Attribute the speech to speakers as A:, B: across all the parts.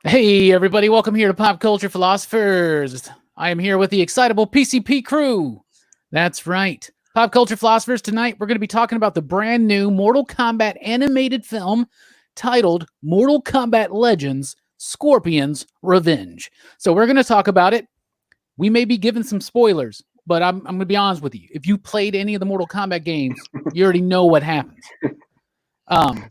A: Hey, everybody. Welcome here to Pop Culture Philosophers. I am here with the excitable PCP crew. That's right. Pop Culture Philosophers, tonight we're going to be talking about the brand new Mortal Kombat animated film titled Mortal Kombat Legends, Scorpion's Revenge. So we're going to talk about it. We may be given some spoilers, but I'm going to be honest with you. If you played any of the Mortal Kombat games, you already know what happens.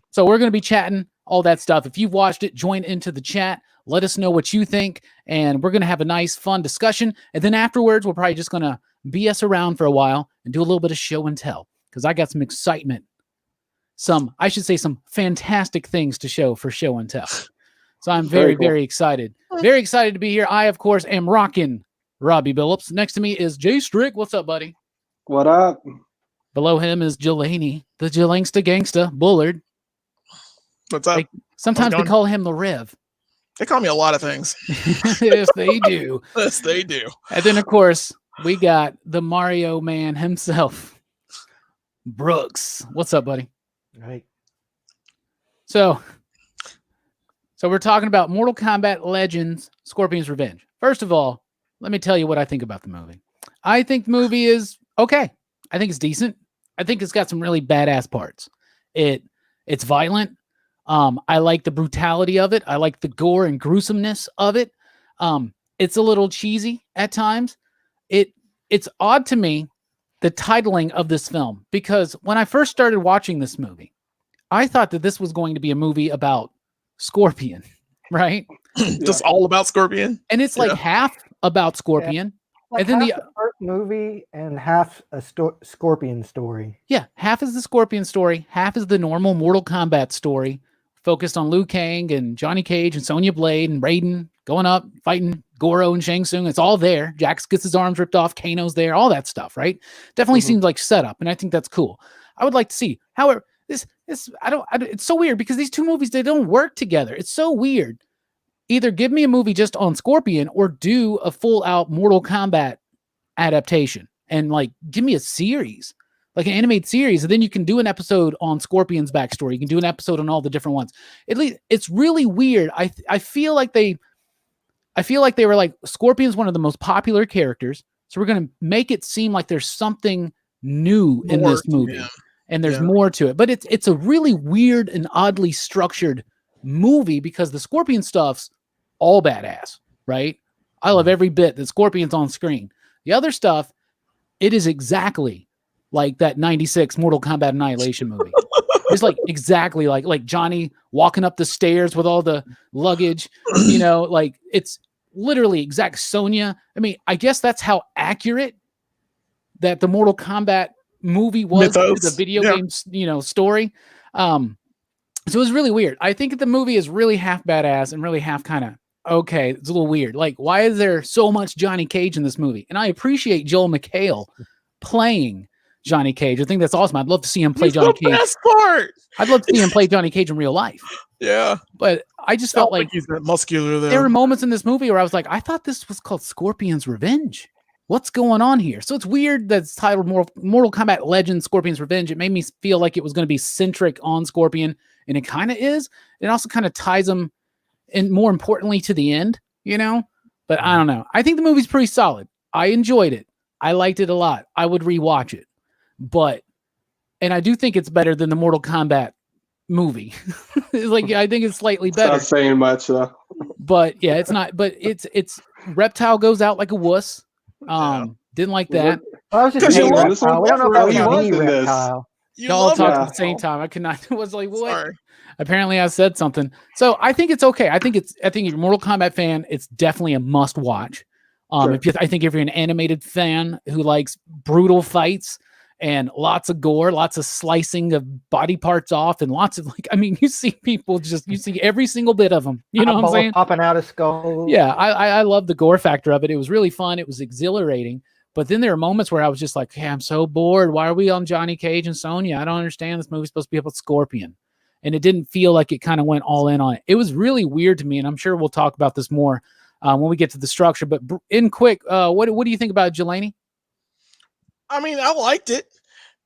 A: So we're going to be chatting all that stuff. If you've watched it, join into the chat. Let us know what you think, and we're going to have a nice, fun discussion. And then afterwards, we're probably just going to BS around for a while and do a little bit of show and tell, because I got some excitement. Some fantastic things to show for show and tell. So I'm very, very excited. Very excited to be here. I, of course, am Rockin Robbie Billups. Next to me is Jay Strick. What's up, buddy?
B: What up?
A: Below him is Jelani, the Jelangsta Gangsta Bullard.
C: What's up?
A: Sometimes they call him the Rev.
C: They call me a lot of things.
A: Yes, they do.
C: Yes, they do.
A: And then, of course, we got the Mario man himself, Brooks. What's up, buddy?
B: Right.
A: So we're talking about Mortal Kombat Legends, Scorpion's Revenge. First of all, let me tell you what I think about the movie. I think the movie is okay. I think it's decent. I think it's got some really badass parts. It's violent. I like the brutality of it. I like the gore and gruesomeness of it. It's a little cheesy at times. It's odd to me, the titling of this film, because when I first started watching this movie, I thought that this was going to be a movie about Scorpion, right?
C: Just all about Scorpion.
A: And it's like half about Scorpion.
D: Like
A: and then
D: half the first movie and half a Scorpion story.
A: Yeah, half is the Scorpion story, half is the normal Mortal Kombat story, focused on Liu Kang and Johnny Cage and Sonya Blade and Raiden going up, fighting Goro and Shang Tsung. It's all there. Jax gets his arms ripped off, Kano's there, all that stuff, right? Definitely seems like setup, and I think that's cool. I would like to see. However, it's so weird because these two movies, they don't work together. It's so weird. Either give me a movie just on Scorpion or do a full-out Mortal Kombat adaptation and like give me a series, like an animated series, and then you can do an episode on Scorpion's backstory. You can do an episode on all the different ones. At least it's really weird. I feel like they were like, Scorpion's one of the most popular characters, so we're going to make it seem like there's something new in this movie, and there's more to it. But it's a really weird and oddly structured movie because the Scorpion stuff's all badass, right? I love every bit that Scorpion's on screen. The other stuff, it is exactly like that 96 Mortal Kombat Annihilation movie. It's like exactly like Johnny walking up the stairs with all the luggage, like it's literally exact Sonya. I mean, I guess that's how accurate that the Mortal Kombat movie was to the video game, story. So it was really weird. I think the movie is really half badass and really half kind of okay. It's a little weird. Like, why is there so much Johnny Cage in this movie? And I appreciate Joel McHale playing Johnny Cage. I think that's awesome. I'd love to see him play Johnny Cage.
C: Best part.
A: I'd love to see him play Johnny Cage in real life.
C: Yeah.
A: But I just felt like
C: he's muscular there.
A: There were moments in this movie where I was like, I thought this was called Scorpion's Revenge. What's going on here? So it's weird that it's titled Mortal Kombat Legends, Scorpion's Revenge. It made me feel like it was going to be centric on Scorpion, and it kind of is. It also kind of ties them, and more importantly, to the end, But I don't know. I think the movie's pretty solid. I enjoyed it. I liked it a lot. I would rewatch it. And I do think it's better than the Mortal Kombat movie. I think it's slightly better.
B: Not saying much though.
A: But yeah, it's not. But it's Reptile goes out like a wuss. Didn't like that.
D: Well, I was just saying Reptile. We don't know if that was me,
B: this.
D: Reptile.
A: Y'all talked at the same time. I could not. It was like, what? Sorry. Apparently I said something. So I think it's okay. I think if you're a Mortal Kombat fan, it's definitely a must watch. Sure. If you're an animated fan who likes brutal fights and lots of gore, lots of slicing of body parts off, and lots of you see people you see every single bit of them. You know what I'm saying?
D: Popping out of skulls.
A: Yeah, I love the gore factor of it. It was really fun. It was exhilarating. But then there are moments where I was just like, hey, I'm so bored. Why are we on Johnny Cage and Sonya? I don't understand. This movie's supposed to be about Scorpion. And it didn't feel like it kind of went all in on it. It was really weird to me, and I'm sure we'll talk about this more when we get to the structure. But in quick, what do you think about Jelani?
C: I mean, I liked it.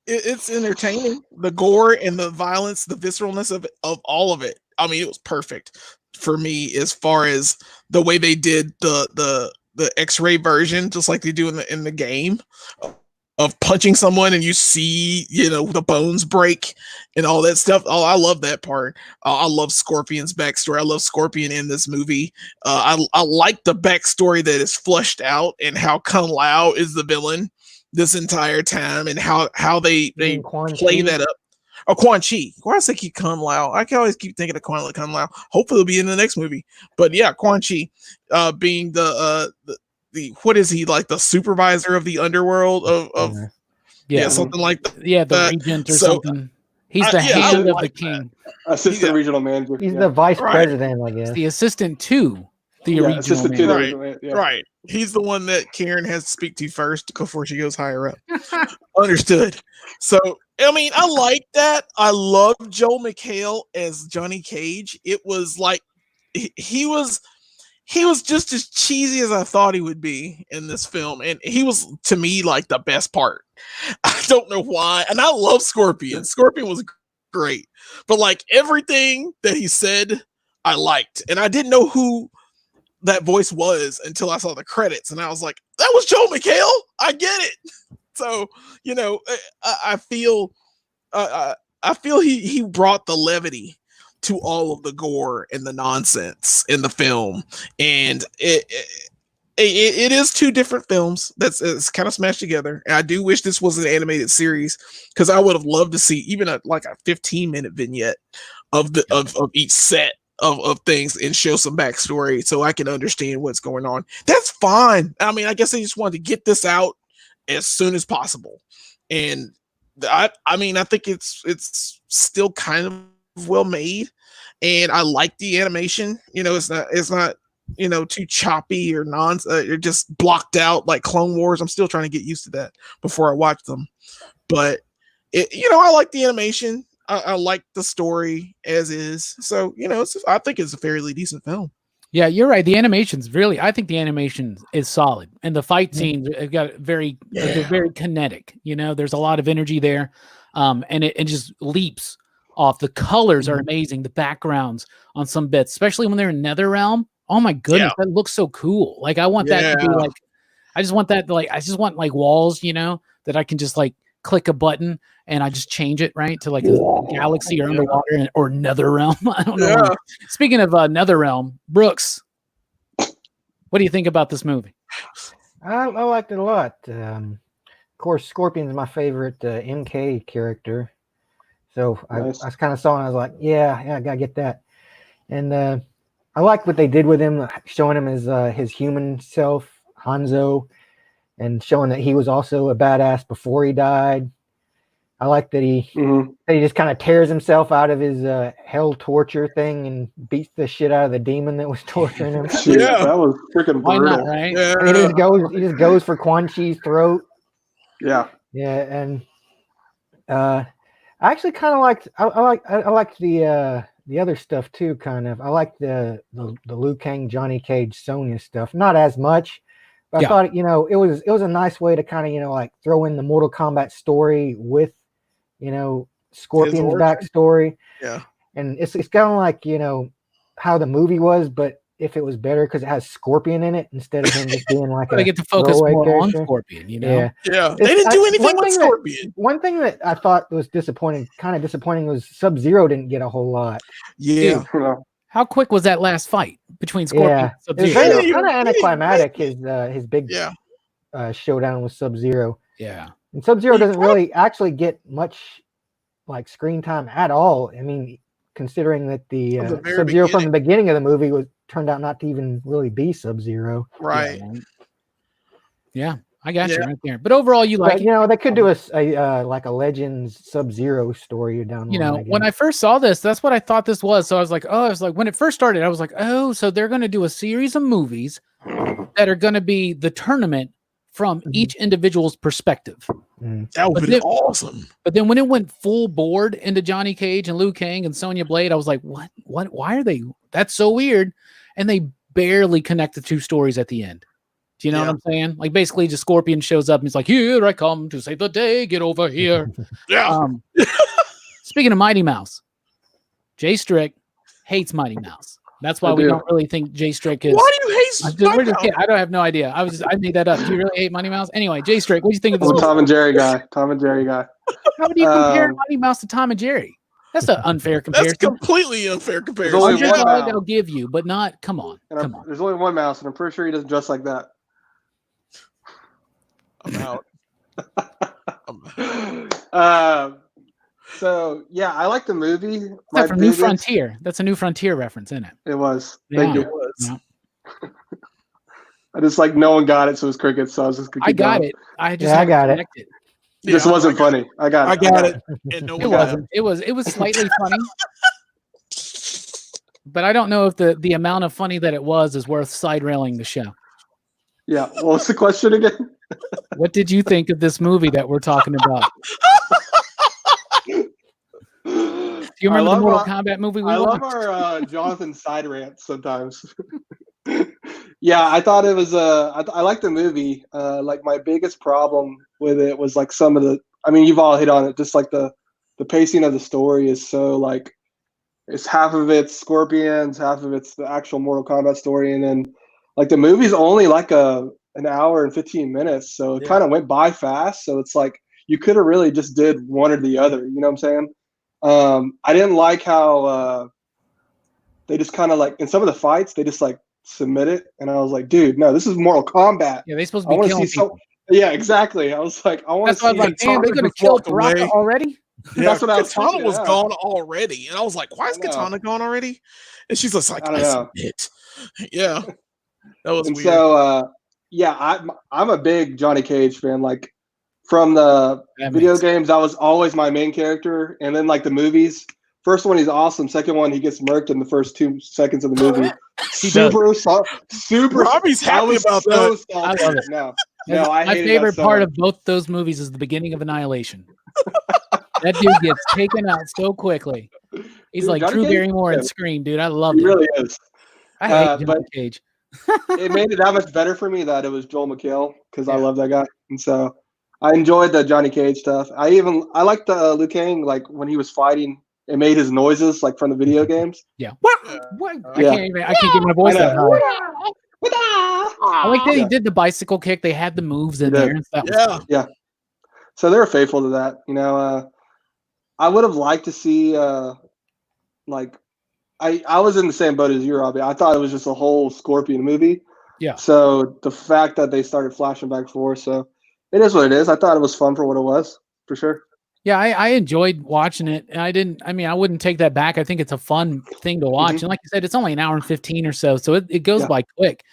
C: It's entertaining. The gore and the violence, the visceralness of all of it. I mean, it was perfect. for me as far as the way they did the X-ray version, just like they do in the game, of punching someone and you see, the bones break and all that stuff. Oh, I love that part. I love Scorpion's backstory. I love Scorpion in this movie. I like the backstory that is flushed out and how Kung Lao is the villain this entire time and how they play that up. Oh, Quan Chi. Why does I keep Kung Lao? I can always keep thinking of Kung Lao. Hopefully it'll be in the next movie. But yeah, Quan Chi being the what is he, like the supervisor of the underworld of something like that.
A: Yeah, the regent or something. He's the hand of the king.
B: Assistant regional manager.
D: He's the vice president, I guess.
A: The assistant to the regional manager.
C: Right. He's the one that Karen has to speak to first before she goes higher up. Understood. So, I mean, I like that. I love Joel McHale as Johnny Cage. It was like he was just as cheesy as I thought he would be in this film. And he was, to me, like the best part. I don't know why. And I love Scorpion. Scorpion was great. But like everything that he said, I liked. And I didn't know who that voice was until I saw the credits. And I was like, that was Joel McHale. I get it. So, I feel he brought the levity to all of the gore and the nonsense in the film, and it is two different films it's kind of smashed together. And I do wish this was an animated series, because I would have loved to see even a 15-minute vignette of each set of things and show some backstory so I can understand what's going on. That's fine. I mean, I guess I just wanted to get this out as soon as possible, and I think it's still kind of well made, and I like the animation. It's not too choppy or you're just blocked out like Clone Wars. I'm still trying to get used to that before I watch them, but I like the animation. I like the story as is. So I think it's a fairly decent film.
A: Yeah, you're right. The I think the animation is solid, and the fight scenes have got they're very kinetic. There's a lot of energy there, and it just leaps off. The colors are amazing. The backgrounds on some bits, especially when they're in NetherRealm. Oh my goodness, that looks so cool. Like I want that to be like, I just want like walls, that I can just like click a button and I just change it right to like a galaxy or underwater or NetherRealm. I don't know. Yeah. Speaking of NetherRealm, Brooks, what do you think about this movie?
D: I liked it a lot. Of course, Scorpion's my favorite MK character. So nice. I kind of saw it and I was like, yeah, I gotta get that. And I like what they did with him, showing him as his human self, Hanzo, and showing that he was also a badass before he died. I like that he just kind of tears himself out of his hell torture thing and beats the shit out of the demon that was torturing him.
B: Yeah, that was freaking brutal. Why not,
A: right?
C: Yeah.
D: He just goes for Quan Chi's throat.
B: Yeah.
D: Yeah, and I actually kind of liked. I liked the other stuff too. Kind of. I liked the Liu Kang, Johnny Cage, Sonya stuff. Not as much. But I thought, it was a nice way to kind of, like throw in the Mortal Kombat story with, Scorpion's backstory.
C: Yeah.
D: And it's kind of like, how the movie was, but if it was better because it has Scorpion in it instead of him just being like
A: they get to focus more on Scorpion,
C: Yeah. They didn't do anything with Scorpion.
D: One thing that I thought was disappointing was Sub-Zero didn't get a whole lot.
C: Yeah.
A: How quick was that last fight between Scorpion and
D: Sub-Zero? It was kind of anticlimactic, his big showdown with Sub-Zero.
A: Yeah.
D: And Sub-Zero doesn't really actually get much like screen time at all. I mean, considering that the Sub-Zero from the beginning of the movie turned out not to even really be Sub-Zero.
C: Right.
A: Yeah. I got you right there. But overall, you like
D: it. They could do a like a Legends Sub-Zero story down the line.
A: When I first saw this, that's what I thought this was. So I was like, when it first started, I was like, oh, so they're going to do a series of movies that are going to be the tournament from each individual's perspective.
C: That would be awesome.
A: But then when it went full board into Johnny Cage and Liu Kang and Sonya Blade, I was like, what? Why are they? That's so weird. And they barely connect the two stories at the end. Do you know what I'm saying? Like basically just Scorpion shows up and he's like, here I come to save the day. Get over here. Speaking of Mighty Mouse, Jay Strick hates Mighty Mouse. That's why we don't really think Jay Strick is.
C: Why do you hate?
A: I don't have no idea. I made that up. Do you really hate Money Mouse? Anyway, Jay Strick, what do you think of this?
B: Tom and Jerry guy. How do
A: you compare Money Mouse to Tom and Jerry? That's an unfair comparison.
C: That's completely unfair comparison.
A: I'll give you, but not. Come on.
B: There's only one mouse, and I'm pretty sure he doesn't dress like that.
C: I'm out.
B: So yeah, I like the movie.
A: That's from New Frontier. That's a New Frontier reference, isn't it?
B: It was.
A: Yeah.
B: Thank you.
A: Yeah.
B: I just like no one got it, so it was crickets. So I was just.
A: I got it. I got it.
B: This wasn't funny. I got it.
C: And no
A: it wasn't. It was slightly funny. But I don't know if the amount of funny that it was is worth side railing the show.
B: Yeah. What's the question again?
A: What did you think of this movie that we're talking about? Do you remember the Mortal Kombat movie we watched?
B: I love our Jonathan side rants sometimes. Yeah, I thought it was I like the movie. Like my biggest problem with it was like some of the. I mean, you've all hit on it. Just like the pacing of the story is so like, it's half of it's Scorpions, half of it's the actual Mortal Kombat story, and then like the movie's only like an hour and 15 minutes, so it kind of went by fast. So it's like you could have really just did one or the other. You know what I'm saying? I didn't like how they just kind of like in some of the fights they just like submit it, and I was like, dude, no, this is Mortal Kombat.
A: Yeah, they're supposed to be killing people.
B: Yeah, exactly. I was like, I want to see.
A: That's why I was like, damn, they're gonna kill Baraka already.
C: Yeah,
B: that's what I was.
C: Katana was gone already, and I was like, why is Katana gone already? And she's just like, I submit. Yeah, that was weird.
B: So, yeah, I'm a big Johnny Cage fan. Like from the video games, that was always my main character, and then like the movies. First one, he's awesome. Second one, he gets murked in the first 2 seconds of the movie. Super.
C: Robbie's happy about that.
A: I love it.
B: No,
A: my favorite part of both those movies is the beginning of Annihilation. That dude gets taken out so quickly. He's like Drew Barrymore in Scream, dude. I love it.
B: He really is.
A: I hate Johnny Cage.
B: It made it that much better for me that it was Joel McHale because I love that guy, and so I enjoyed the Johnny Cage stuff. I liked the Liu Kang, like when he was fighting. It made his noises like from the video games.
A: Yeah. What? I can't get my voice that high. I like that he did the bicycle kick. They had the moves in there and stuff.
B: Yeah. So they were faithful to that. You know, I would have liked to see like I was in the same boat as you, Robbie. I thought it was just a whole Scorpion movie.
A: Yeah.
B: So the fact that they started flashing back and forth, so it is what it is. I thought it was fun for what it was, for sure.
A: Yeah, I enjoyed watching it, and I wouldn't take that back. I think it's a fun thing to watch. And like you said, it's only an hour and 15 or so it goes by quick.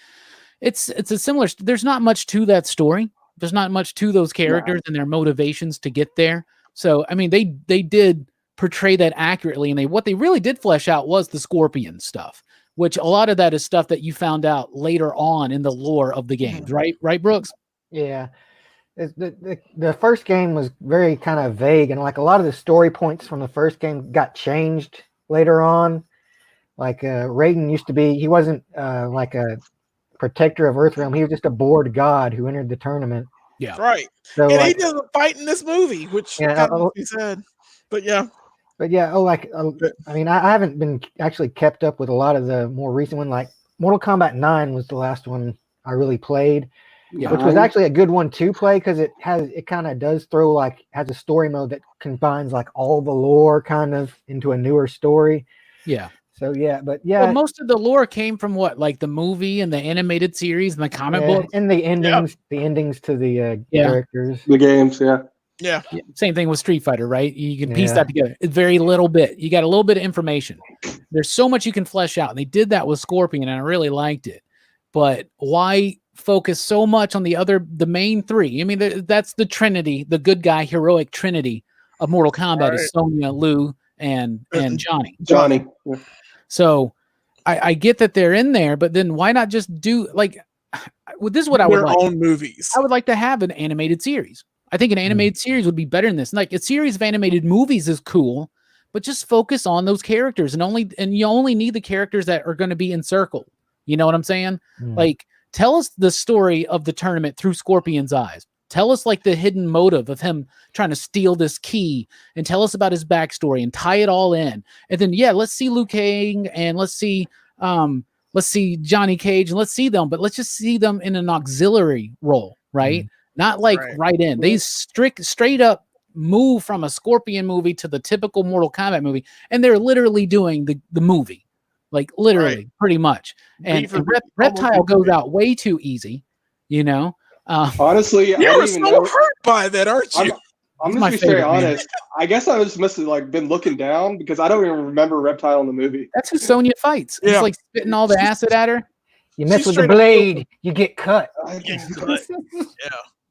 A: It's a similar, there's not much to that story. There's not much to those characters and their motivations to get there. So, I mean, they did portray that accurately, and what they really did flesh out was the Scorpion stuff, which a lot of that is stuff that you found out later on in the lore of the games, right? Right, Brooks?
D: Yeah. The first game was very kind of vague, and like a lot of the story points from the first game got changed later on. Like Raiden used to be, he wasn't like a protector of Earthrealm. He was just a bored god who entered the tournament.
A: Yeah,
C: right. So and he doesn't fight in this movie, which he said. But yeah.
D: I mean, I haven't been actually kept up with a lot of the more recent one. Like Mortal Kombat 9 was the last one I really played. Yeah, which was actually a good one to play because it kind of does throw has a story mode that combines like all the lore kind of into a newer story.
A: Yeah.
D: So
A: well, most of the lore came from what, like the movie and the animated series and the comic book
D: and the endings to the characters,
B: the games.
A: Yeah. Same thing with Street Fighter, right? You can piece that together. It's very little bit. You got a little bit of information. There's so much you can flesh out. And they did that with Scorpion, and I really liked it. But why focus so much on the main three? I mean, that's the trinity, the good guy heroic trinity of Mortal Kombat is Sonya, Liu, and Johnny.
B: Yeah.
A: So I get that they're in there, but then why not just do this is what I would like.
C: Their own movies.
A: I would like to have an animated series. I think an animated series would be better than this. Like a series of animated movies is cool, but just focus on those characters and you only need the characters that are going to be encircled. You know what I'm saying? Like, tell us the story of the tournament through Scorpion's eyes. Tell us like the hidden motive of him trying to steal this key, and tell us about his backstory and tie it all in. And then, let's see Liu Kang and let's see let's see Johnny Cage and let's see them, but let's just see them in an auxiliary role, right? Not like right in. They straight up move from a Scorpion movie to the typical Mortal Kombat movie, and they're literally doing the movie, like literally, pretty much. And Reptile goes out way too easy, you know.
B: Honestly, I
C: you're
B: didn't
C: so
B: even know.
C: hurt by that, aren't you?
B: I'm just be straight honest. I guess I just must have like been looking down because I don't even remember Reptile in the movie.
A: That's who Sonya fights. He's like spitting all the acid at her.
D: You mess with the blade, you get cut.
C: Yeah,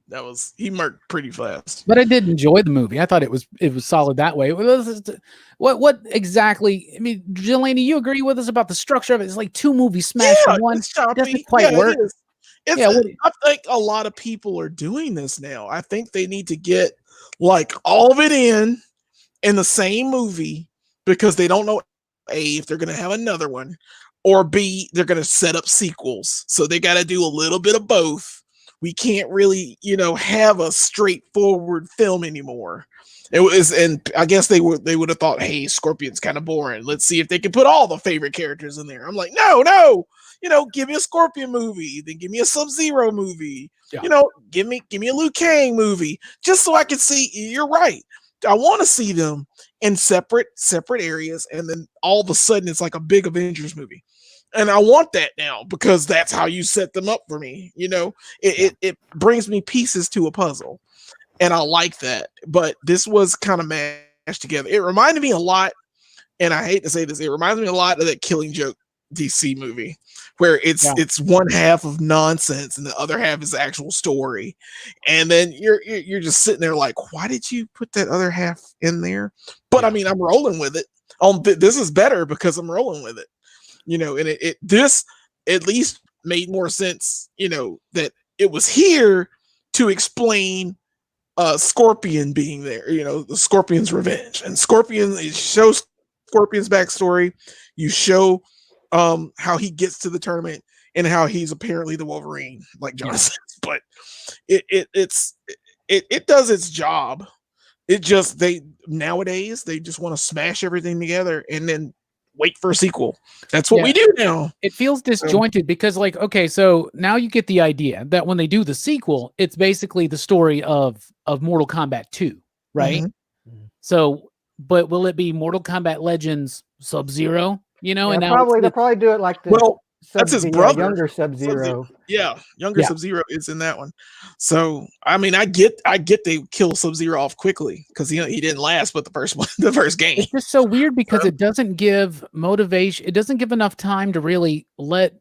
C: that was he murked pretty fast.
A: But I did enjoy the movie. I thought it was solid that way. What exactly? I mean, Jelani, you agree with us about the structure of it? It's like two movies smashed in one. It doesn't quite work.
C: I think a lot of people are doing this now. I think they need to get like all of it in the same movie because they don't know A, if they're going to have another one, or B, they're going to set up sequels. So they got to do a little bit of both. We can't really, have a straightforward film anymore. It was, and I guess they would have thought, hey, Scorpion's kind of boring. Let's see if they can put all the favorite characters in there. I'm like, no. Give me a Scorpion movie, then give me a Sub-Zero movie. Yeah. Give me a Liu Kang movie, just so I can see. You're right. I want to see them in separate areas, and then all of a sudden it's like a big Avengers movie, and I want that now because that's how you set them up for me. It brings me pieces to a puzzle, and I like that. But this was kind of mashed together. It reminded me a lot, and I hate to say this, it reminds me a lot of that Killing Joke DC movie where it's one half of nonsense and the other half is actual story, and then you're just sitting there like, why did you put that other half in there? But I mean, I'm rolling with it. This is better because I'm rolling with it, and this at least made more sense, that it was here to explain Scorpion being there, the Scorpion's revenge, and it shows Scorpion's backstory. You show how he gets to the tournament and how he's apparently the Wolverine, like John says. But it does its job. It just nowadays they just want to smash everything together and then wait for a sequel. That's what we do now.
A: It feels disjointed because, like, okay, so now you get the idea that when they do the sequel, it's basically the story of Mortal Kombat 2, right? Mm-hmm. So, but will it be Mortal Kombat Legends Sub-Zero? And now
D: they'll probably do it like the
C: that's his brother,
D: younger Sub-Zero.
C: Younger Sub-Zero is in that one. So I mean, I get they kill Sub-Zero off quickly because he didn't last, but the first game.
A: It's just so weird because it doesn't give motivation. It doesn't give enough time to really let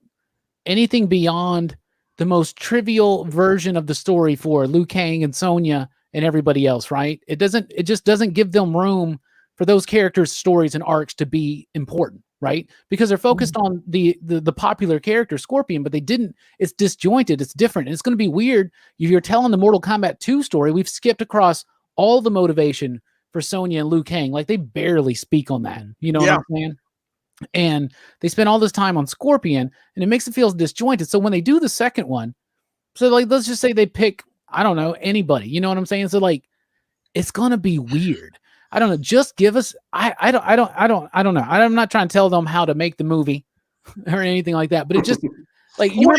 A: anything beyond the most trivial version of the story for Liu Kang and Sonya and everybody else, right? It just doesn't give them room for those characters' stories and arcs to be important. Right, because they're focused on the popular character Scorpion, but they didn't. It's disjointed. It's different. And it's going to be weird. If you're telling the Mortal Kombat 2 story, we've skipped across all the motivation for Sonya and Liu Kang. Like they barely speak on that. You know what I'm saying? And they spend all this time on Scorpion, and it makes it feel disjointed. So when they do the second one, so like let's just say they pick, I don't know, anybody. You know what I'm saying? So like, it's going to be weird. I don't know. Just give us. I don't know. I'm not trying to tell them how to make the movie or anything like that. But it just like you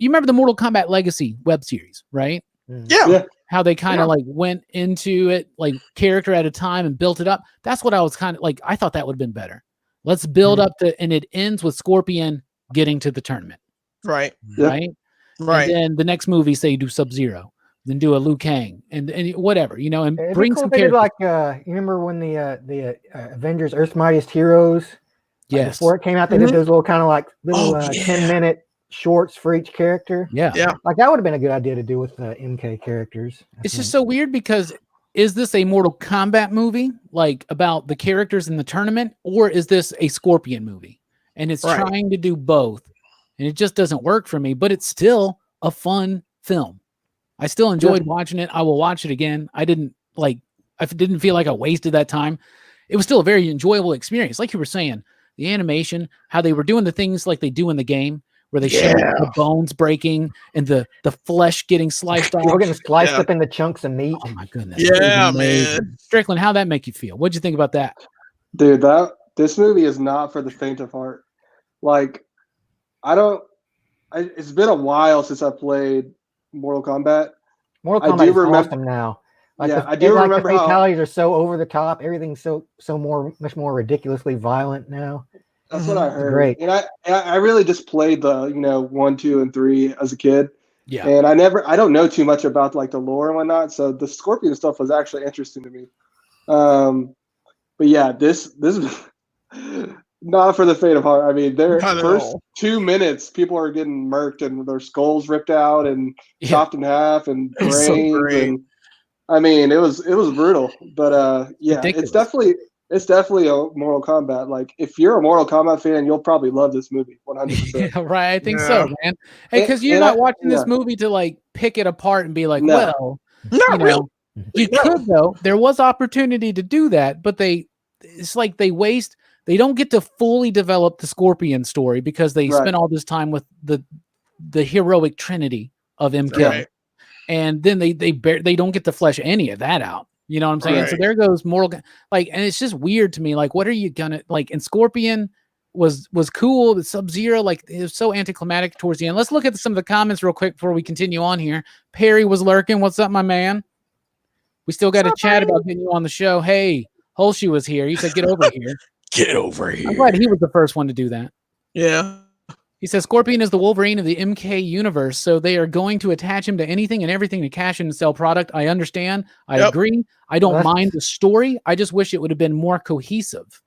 A: remember the Mortal Kombat Legacy web series, right?
C: Yeah.
A: How they kind of like went into it like character at a time and built it up. That's what I was kind of like. I thought that would have been better. Let's build up to, and it ends with Scorpion getting to the tournament.
C: Right.
A: Right. And then the next movie, say you do Sub-Zero. Then do a Liu Kang and whatever, and bring some characters.
D: Like you remember when the Avengers Earth's Mightiest Heroes?
A: Yes.
D: Before it came out, they did those little kind of like 10-minute shorts for each character.
A: Yeah.
D: Like that would have been a good idea to do with MK characters.
A: It's just so weird because is this a Mortal Kombat movie like about the characters in the tournament, or is this a Scorpion movie? And it's trying to do both, and it just doesn't work for me. But it's still a fun film. I still enjoyed watching it. I will watch it again. I didn't feel like I wasted that time. It was still a very enjoyable experience. Like you were saying, the animation, how they were doing the things like they do in the game, where they show the bones breaking and the flesh getting sliced off.
D: We're getting sliced up into chunks of meat.
A: Oh my goodness.
C: Yeah, man.
A: Strickland, how'd that make you feel? What'd you think about that?
B: Dude, this movie is not for the faint of heart. Like, It's been a while since I played Mortal Kombat.
D: Mortal Kombat is awesome now. Like
B: I do remember
D: the
B: how
D: fatalities are so over the top. Everything's so much more ridiculously violent now.
B: That's what I heard.
D: Great.
B: And I really just played the 1, 2, and 3 as a kid.
A: Yeah.
B: And I don't know too much about like the lore and whatnot. So the Scorpion stuff was actually interesting to me. But yeah, this not for the faint of heart. I mean, their first 2 minutes, people are getting murked and their skulls ripped out and chopped in half and brains.
C: So
B: and I mean, it was brutal. But yeah,
A: Ridiculous.
B: it's definitely a Mortal Kombat. Like, if you're a Mortal Kombat fan, you'll probably love this movie 100%.
A: Yeah, right. I think so, man. Hey, because you're not watching this movie to like pick it apart and be like, well,
C: not really.
A: You could though. There was opportunity to do that, but it's like they don't get to fully develop the Scorpion story because they spent all this time with the heroic trinity of MK.
C: Right.
A: And then they don't get to flesh any of that out. You know what I'm saying?
C: Right.
A: So there goes Mortal, like, and it's just weird to me. Like, what are you gonna like? And Scorpion was cool, but Sub-Zero, like, it was so anticlimactic towards the end. Let's look at some of the comments real quick before we continue on here. Perry was lurking. What's up, my man? We still got to chat about getting you on the show. Hey, Holshy was here. He said, "Get over here."
C: Get over here.
A: I'm glad he was the first one to do that.
C: Yeah.
A: He says Scorpion is the Wolverine of the MK universe, so they are going to attach him to anything and everything to cash in and sell product. I understand. I agree. I don't mind the story. I just wish it would have been more cohesive.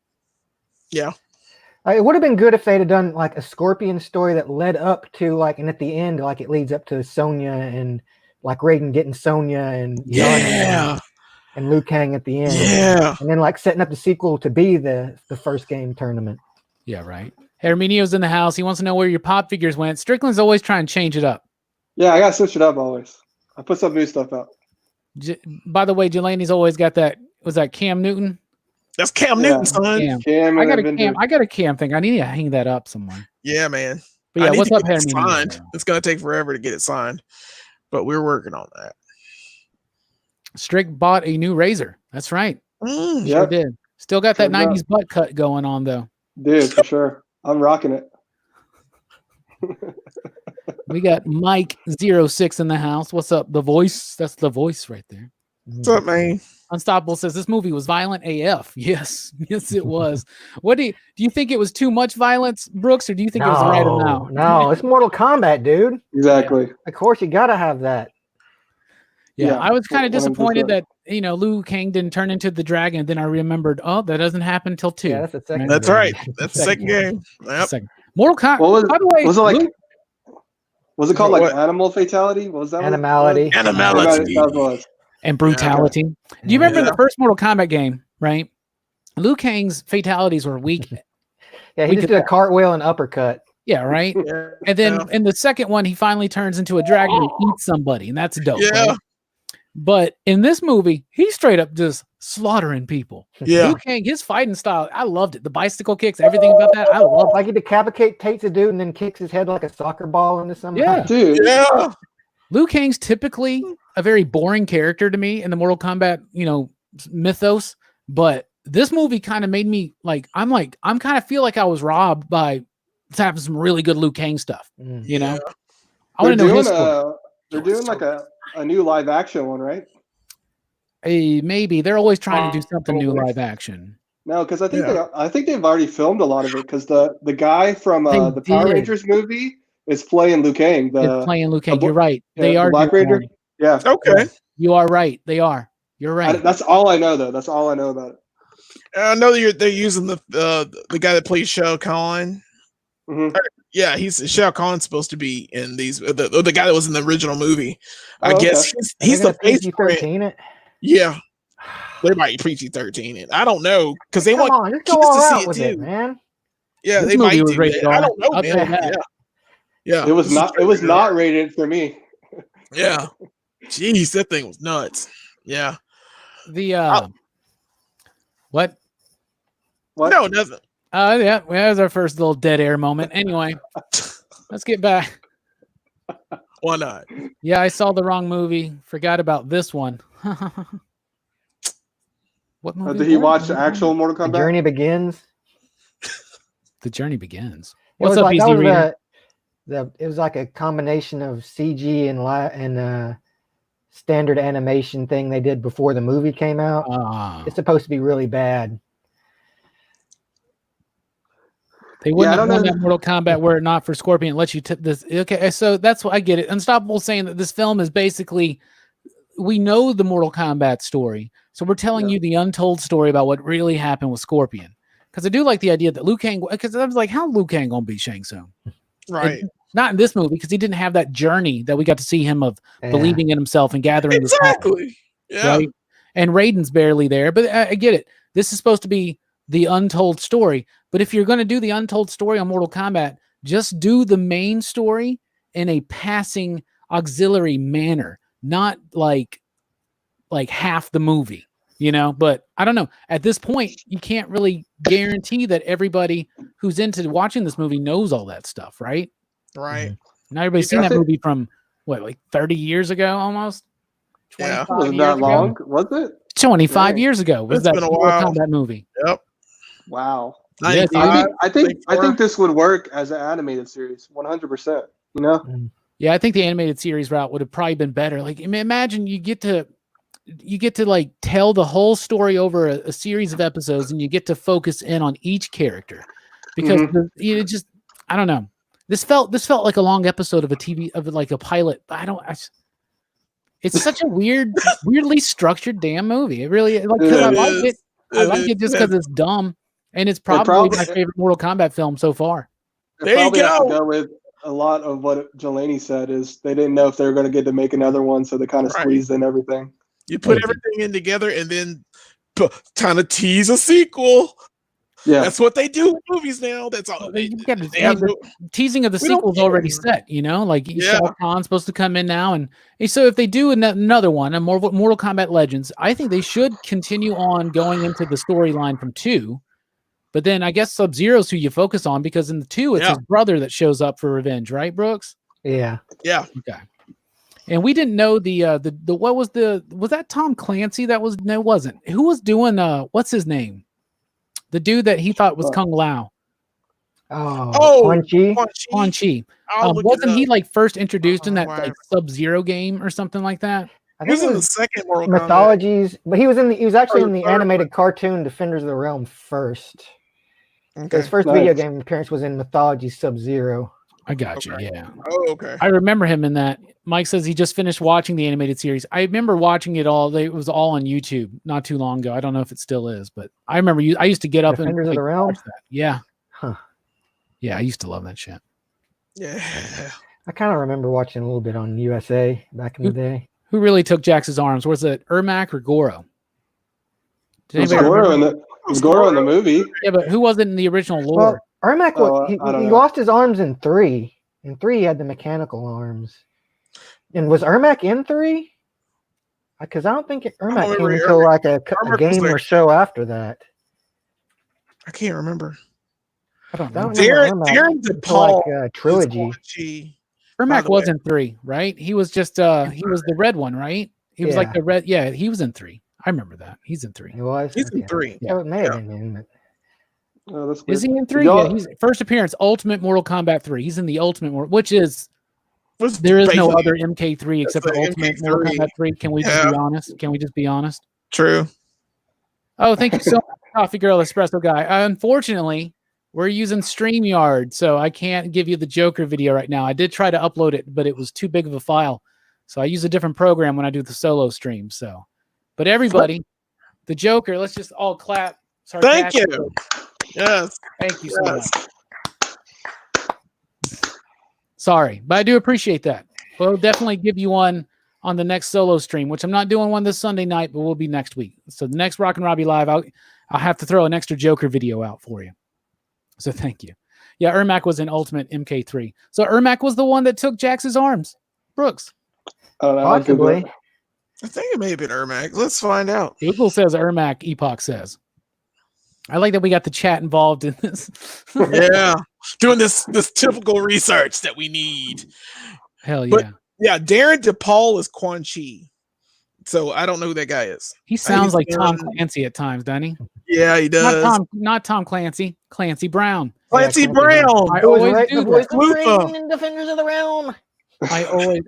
C: Yeah.
D: It would have been good if they'd have done like a Scorpion story that led up to like, and at the end, like it leads up to Sonya and like Raiden getting Sonya and and Liu Kang at the end.
C: Yeah.
D: And then like setting up the sequel to be the first game tournament.
A: Yeah, right. Herminio's in the house. He wants to know where your pop figures went. Strickland's always trying to change it up.
B: Yeah, I got to switch it up always. I put some new stuff out.
A: By the way, Jelani's always got that. Was that Cam Newton?
C: That's Cam Newton, son.
B: Cam
A: I got a Cam thing. I need to hang that up somewhere.
C: Yeah, man.
A: But yeah, what's up, Herminio?
C: It's going to take forever to get it signed, but we're working on that.
A: Strick bought a new razor. That's right.
B: Sure
A: did. Still got that 90s butt cut going on, though.
B: Dude, for sure. I'm rocking it.
A: We got Mike06 in the house. What's up? The voice. That's the voice right there.
C: What's up, man?
A: Unstoppable says this movie was violent AF. Yes, it was. What do you think it was too much violence, Brooks, or do you think it was the right amount?
D: No, it's Mortal Kombat, dude.
B: Exactly.
D: Yeah. Of course, you gotta have that.
A: Yeah, I was kind of disappointed that Liu Kang didn't turn into the dragon. And then I remembered, that doesn't happen until 2.
D: Yeah, that's the second.
C: That's right. That's the second game. Yep.
A: Mortal Kombat. By the way,
B: was it like? Was it called like animal fatality? What was that?
D: Animality.
B: Animality.
A: And brutality. Do you remember the first Mortal Kombat game? Right. Liu Kang's fatalities were weak.
D: Yeah, he just did a cartwheel and uppercut.
A: Yeah, right. And then in the second one, he finally turns into a dragon and eats somebody, and that's dope.
C: Yeah.
A: Right? But in this movie, he's straight up just slaughtering people.
C: Yeah.
A: Liu Kang, his fighting style, I loved it. The bicycle kicks, everything about that, I love it.
D: Like he decapitates a dude and then kicks his head like a soccer ball into somebody.
A: Yeah,
B: dude.
C: Yeah.
A: Liu Kang's typically a very boring character to me in the Mortal Kombat, mythos. But this movie kind of made me I'm kind of feel like I was robbed by having some really good Liu Kang stuff. I want to know his story.
B: They're doing like a new live action one, right?
A: Maybe they're always trying to do something new live action.
B: No, because I think they've already filmed a lot of it. Because the guy from the Power Rangers movie is playing Liu Kang.
A: You're right. They are
B: Black Ranger. Yeah.
C: Okay.
A: You are right. They are. You're right.
B: That's all I know, though. That's all I know about it.
C: I know they're using the guy that plays Shao Kahn.
B: Mm-hmm.
C: Yeah, Shao Kahn's supposed to be in these. The guy that was in the original movie. I guess he's the
D: PG-13 it.
C: Yeah, they might PG-13 it. I don't know because they want
D: just go all out with it, man.
C: Yeah,
A: this
C: they might do
A: it.
C: I don't know, man. Yeah.
B: It was not rated for me.
C: Yeah. Jeez, that thing was nuts. Yeah.
A: What?
C: No, nothing.
A: Yeah, that was our first little dead air moment. Anyway, let's get back.
C: Why not?
A: Yeah, I saw the wrong movie. Forgot about this one. What movie?
B: Did he watch the actual Mortal Kombat?
D: The Journey Begins.
A: The Journey Begins.
D: What's
A: up,
D: like,
A: Easy Reader?
D: it was like a combination of CG and standard animation thing they did before the movie came out. It's supposed to be really bad.
A: They wouldn't have done that Mortal Kombat were it not for Scorpion. It lets you tip this. Okay, so that's what I get it. Unstoppable saying that this film is basically, we know the Mortal Kombat story, so we're telling you the untold story about what really happened with Scorpion. Because I do like the idea that Liu Kang, because I was like, how Liu Kang gonna beat Shang Tsung?
C: Right.
A: Not in this movie, because he didn't have that journey that we got to see him of believing in himself and gathering this power, right? And Raiden's barely there, but I get it. This is supposed to be the untold story. But if you're going to do the untold story on Mortal Kombat, just do the main story in a passing auxiliary manner, not like half the movie, you know? But I don't know. At this point, you can't really guarantee that everybody who's into watching this movie knows all that stuff, right?
C: Right.
A: Not everybody's seen that movie from, what, like 30 years ago almost?
B: 25 wasn't that long? Was it?
A: 25 years ago was that Mortal Kombat movie.
C: Yep.
B: Wow.
A: Yeah,
B: I think this would work as an animated series, 100%. You know?
A: Yeah, I think the animated series route would have probably been better. Like, imagine you get to like tell the whole story over a series of episodes, and you get to focus in on each character, because I don't know. This felt like a long episode of like a pilot. It's such a weirdly structured damn movie. It really, like, because I like it. I like it just because it's dumb. And it's probably my favorite Mortal Kombat film so far.
C: There you go.
B: Have to go with a lot of what Jelani said is they didn't know if they were going to get to make another one, so they kind of squeezed in everything.
C: You put everything in together and then kind of tease a sequel. Yeah, that's what they do with movies now. That's all.
A: Teasing of the sequel's already set, you know? Like, Shao Kahn's supposed to come in now. And so if they do another one, a Mortal Kombat Legends, I think they should continue on going into the storyline from 2. But then I guess Sub-Zero's who you focus on, because in the 2, it's his brother that shows up for revenge, right, Brooks?
D: Yeah.
C: Yeah.
A: Okay. And we didn't know was that Tom Clancy? No, it wasn't. Who was doing what's his name? The dude that he thought was Kung Lao.
D: Quan Chi.
A: Quan Chi. Wasn't he like first introduced in that like Sub-Zero game or something like that?
D: I think
C: he was in the second Mortal
D: Mythologies, but he was actually in the animated cartoon Defenders of the Realm first. Okay. His first video game appearance was in Mythology Sub-Zero.
A: I got you. Yeah.
C: Oh, okay.
A: I remember him in that. Mike says he just finished watching the animated series. I remember watching it all. It was all on YouTube not too long ago. I don't know if it still is, but I remember I used to get up and
D: Defenders of the Realm.
A: Yeah.
D: Huh.
A: Yeah, I used to love that shit.
C: Yeah.
D: I kind of remember watching a little bit on USA back in the day.
A: Who really took Jax's arms? Was it Ermac or Goro?
B: It was Goro in the movie.
A: Yeah, but who was it in the original lore?
D: Well, Ermac, he lost his arms in 3. In 3, he had the mechanical arms. And was Ermac in 3? Because I don't think Ermac came until like a game or so after that.
C: I can't remember.
A: I don't know.
C: Darren DePaul
D: like trilogy.
A: Ermac was in 3, right? He was just he was the red one, right? He was like the red. Yeah, he was in 3. I remember that. He's in 3.
D: He was.
C: He's in 3.
D: Yeah, it may have been in.
B: Oh,
A: is he in 3? Yeah, he's first appearance, Ultimate Mortal Kombat 3. He's in the Ultimate, which is there is no other MK3 except for Ultimate Mortal Kombat 3. Can we just be honest? Can we just be honest?
C: True.
A: Oh, thank you so much, Coffee Girl Espresso Guy. Unfortunately, we're using StreamYard, so I can't give you the Joker video right now. I did try to upload it, but it was too big of a file. So I use a different program when I do the solo stream. So, but everybody, the Joker, let's just all clap.
C: Thank you. Yes.
A: Thank you so much. Sorry, but I do appreciate that. We'll definitely give you one on the next solo stream, which I'm not doing one this Sunday night, but we'll be next week. So the next Rockin Robbie Live, I'll have to throw an extra Joker video out for you. So thank you. Yeah, Ermac was in Ultimate MK3. So Ermac was the one that took Jax's arms. Brooks.
D: Possibly.
C: I think it may have been Ermac. Let's find out.
A: Google says Ermac. Epoch says. I like that we got the chat involved in this.
C: Yeah. Doing this typical research that we need.
A: Hell yeah.
C: But, yeah, Darren DePaul is Quan Chi. So I don't know who that guy is.
A: He sounds like Tom Clancy at times, doesn't he?
C: Yeah, he does.
A: Not Tom Clancy. Clancy Brown.
C: Clancy
D: Yeah,
C: Brown.
A: I
D: Who was
A: always
D: the
A: do
D: voice
A: that.
D: of
C: Luther.
D: Raiden in Defenders of the Realm.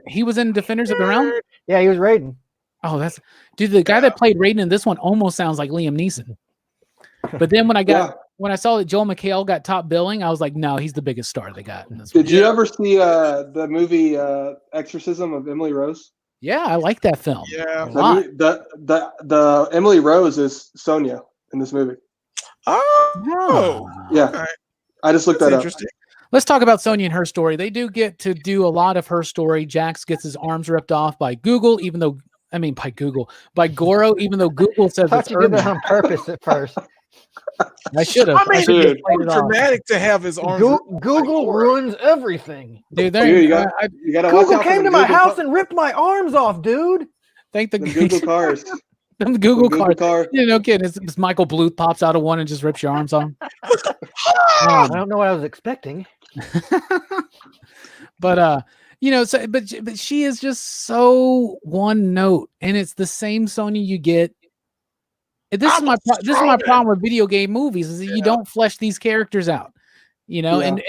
A: He was in Defenders of the Realm.
D: Yeah, he was Raiden.
A: Oh, dude. The guy that played Raiden in this one almost sounds like Liam Neeson. But then when I saw that Joel McHale got top billing, I was like, no, he's the biggest star they got in this one.
B: Did you ever see the movie Exorcism of Emily Rose?
A: Yeah, I like that film.
C: Yeah.
B: The Emily Rose is Sonia in this movie.
C: Oh.
B: Yeah.
C: Okay.
B: I just looked
C: That's
B: that up.
C: interesting.
A: Let's talk about Sonya and her story. They do get to do a lot of her story. Jax gets his arms ripped off by Goro, even though Google says
D: I
A: it's
D: thought you did that
A: urban.
D: on purpose at first.
A: I should have.
C: I mean,
A: should have
C: it's
A: played it off.
C: dramatic to have his arms.
D: Google ruins everything.
A: Dude,
B: Dude, you got to watch
D: Google
B: out for
D: came to
B: them
D: my
B: Google
D: house and ripped my arms off, dude.
A: thank the
B: them Google cars.
A: them Google
B: Google
A: card.
B: car.
A: You know, kid, it's Michael Bluth pops out of one and just rips your arms off.
D: I don't know what I was expecting.
A: But but she is just so one note, and it's the same Sonya you get. This is my problem with video game movies is that you don't flesh these characters out, and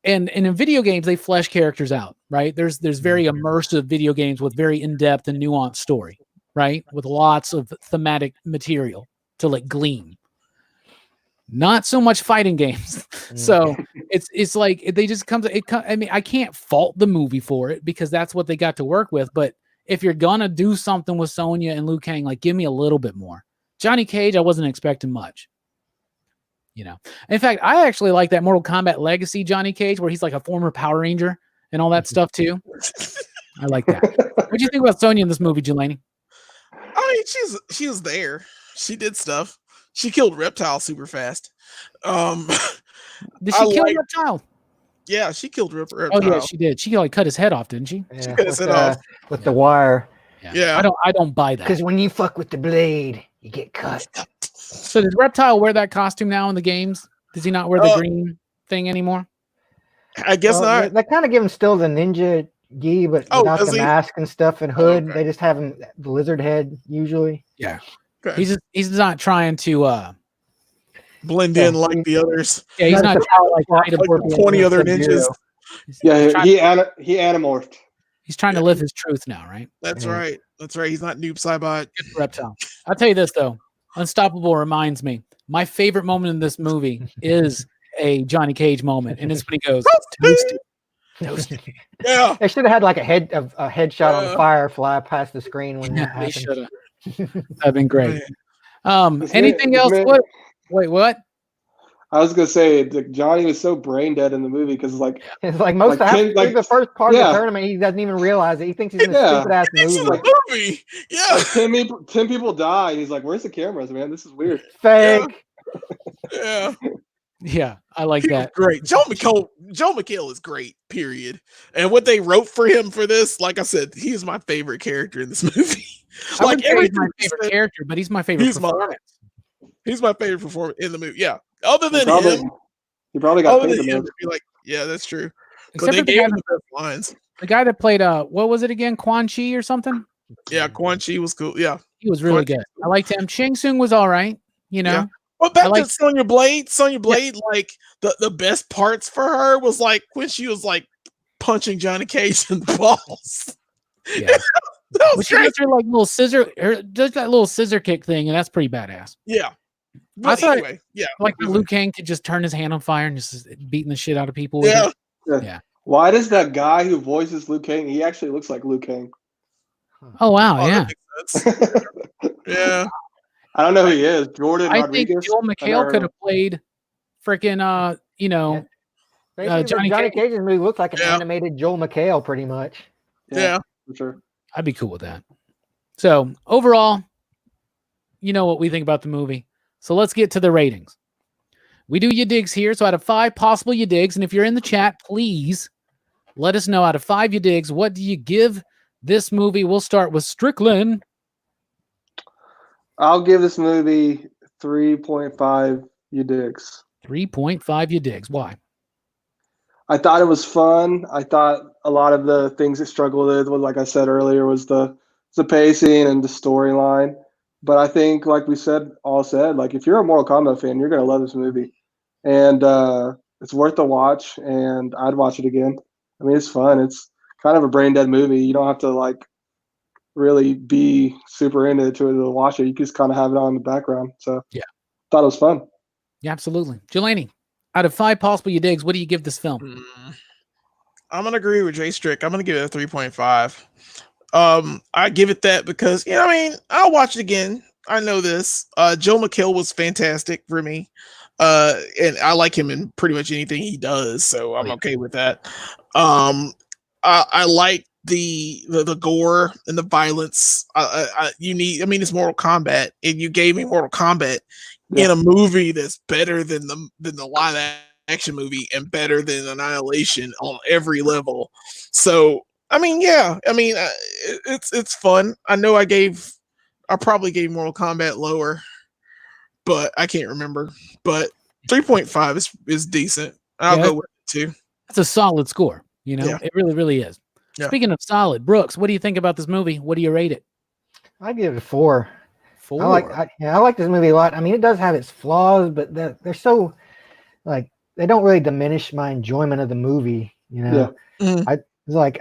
A: in video games they flesh characters out, right? There's very immersive video games with very in-depth and nuanced story, right? With lots of thematic material to glean. Not so much fighting games. So it's like they just I mean, I can't fault the movie for it because that's what they got to work with. But if you're gonna do something with Sonya and Liu Kang, give me a little bit more. Johnny Cage, I wasn't expecting much. In fact, I actually like that Mortal Kombat Legacy Johnny Cage, where he's like a former Power Ranger and all that stuff too. I like that. What do you think about Sonya in this movie, Jelani?
C: I mean, she was there. She did stuff. She killed Reptile super fast.
A: Did she kill Reptile?
C: Yeah, she killed Reptile.
A: Oh yeah, she did. She cut his head off, didn't she?
D: Yeah,
C: She cut his head off
D: with the wire.
C: Yeah.
A: I don't buy that.
D: Because when you fuck with the blade, you get cut.
A: So does Reptile wear that costume now in the games? Does he not wear the green thing anymore?
C: I guess not.
D: They kind of give him still the ninja gi, but without the mask and stuff and hood.
C: Okay.
D: They just have him the lizard head usually.
A: Yeah.
C: Okay.
A: He's not trying to
C: blend in like the others.
A: Yeah, he's not trying to
C: like 20 other ninjas.
B: Yeah, he anamorphed.
A: He's trying to live his truth now, right?
C: That's right. That's right. He's not Noob Saibot.
A: Good Reptile. I'll tell you this though. Unstoppable reminds me. My favorite moment in this movie is a Johnny Cage moment, and it's when he goes toasted.
C: Yeah.
D: They should have had like a headshot on Firefly past the screen when that
A: They
D: happened.
A: should have. That'd been great.
C: Man.
A: Anything else? Wait, what?
B: I was gonna say Johnny was so brain dead in the movie because
D: It's like most of the first part of the tournament, he doesn't even realize it. He thinks he's in a stupid ass movie.
C: Yeah.
B: 10 people die. He's like, "Where's the cameras, man? This is weird."
D: Fake.
C: Yeah.
A: Yeah, I like that.
C: Great. Joe McHale is great, period. And what they wrote for him for this, like I said, he is my favorite character in this movie.
A: I wouldn't say he's my favorite character, but he's my favorite performance.
C: He's my favorite performance in the movie. Yeah. Other than him,
B: he probably got paid
C: him to be like, yeah, that's true.
A: Except
C: but they gave him the best lines.
A: The guy that played what was it again? Quan Chi or something?
C: Yeah, Quan Chi was cool. Yeah.
A: He was really good. I liked him. Shang Tsung was all right,
C: Yeah. Well, back to Sonya Blade. Sonya Blade, like the best parts for her was like when she was like punching Johnny Cage in the balls.
A: Yeah. She does her like little does that little scissor kick thing, and that's pretty badass.
C: Yeah.
A: I thought,
C: anyway, yeah.
A: Like Liu Kang could just turn his hand on fire and just beating the shit out of people.
C: Yeah.
A: Yeah.
B: Why does that guy who voices Liu Kang? He actually looks like Liu Kang.
A: Oh wow, yeah.
C: Yeah.
B: I don't know who he is. Jordan Rodriguez.
A: Think Joel McHale could have played freaking
D: Johnny Cage's movie looks like an animated Joel McHale pretty much.
C: Yeah.
B: For sure.
A: I'd be cool with that. So overall, you know what we think about the movie. So let's get to the ratings. We do you digs here. So out of 5 possible you digs, and if you're in the chat, please let us know out of 5 you digs, what do you give this movie? We'll start with Strickland.
B: I'll give this movie 3.5 you digs.
A: 3.5 you digs. Why?
B: I thought it was fun. I thought a lot of the things it struggled with, like I said earlier, was the pacing and the storyline. But I think, like we said, like if you're a Mortal Kombat fan, you're gonna love this movie, and it's worth the watch. And I'd watch it again. I mean, it's fun. It's kind of a brain dead movie. You don't have to like really be super into it to watch it. You just kind of have it on in the background. So
A: yeah,
B: thought it was fun.
A: Yeah, absolutely. Jelani, out of 5 possible you digs, what do you give this film?
C: I'm gonna agree with Jay Strick. I'm gonna give it a 3.5. I give it that because I mean, I'll watch it again. I know this. Joe McHale was fantastic for me. And I like him in pretty much anything he does, so I'm okay with that. I like the gore and the violence. You need. I mean, it's Mortal Kombat, and you gave me Mortal Kombat in a movie that's better than the live action movie and better than Annihilation on every level. So I mean, yeah. I mean, it's fun. I know I probably gave Mortal Kombat lower, but I can't remember. But 3.5 is decent. I'll go with it too.
A: That's a solid score. It really, really is. Yeah. Speaking of solid, Brooks, what do you think about this movie? What do you rate it?
D: I give it a 4.
A: 4.
D: I like this movie a lot. I mean, it does have its flaws, but they're so like they don't really diminish my enjoyment of the movie.
B: Yeah.
D: I like.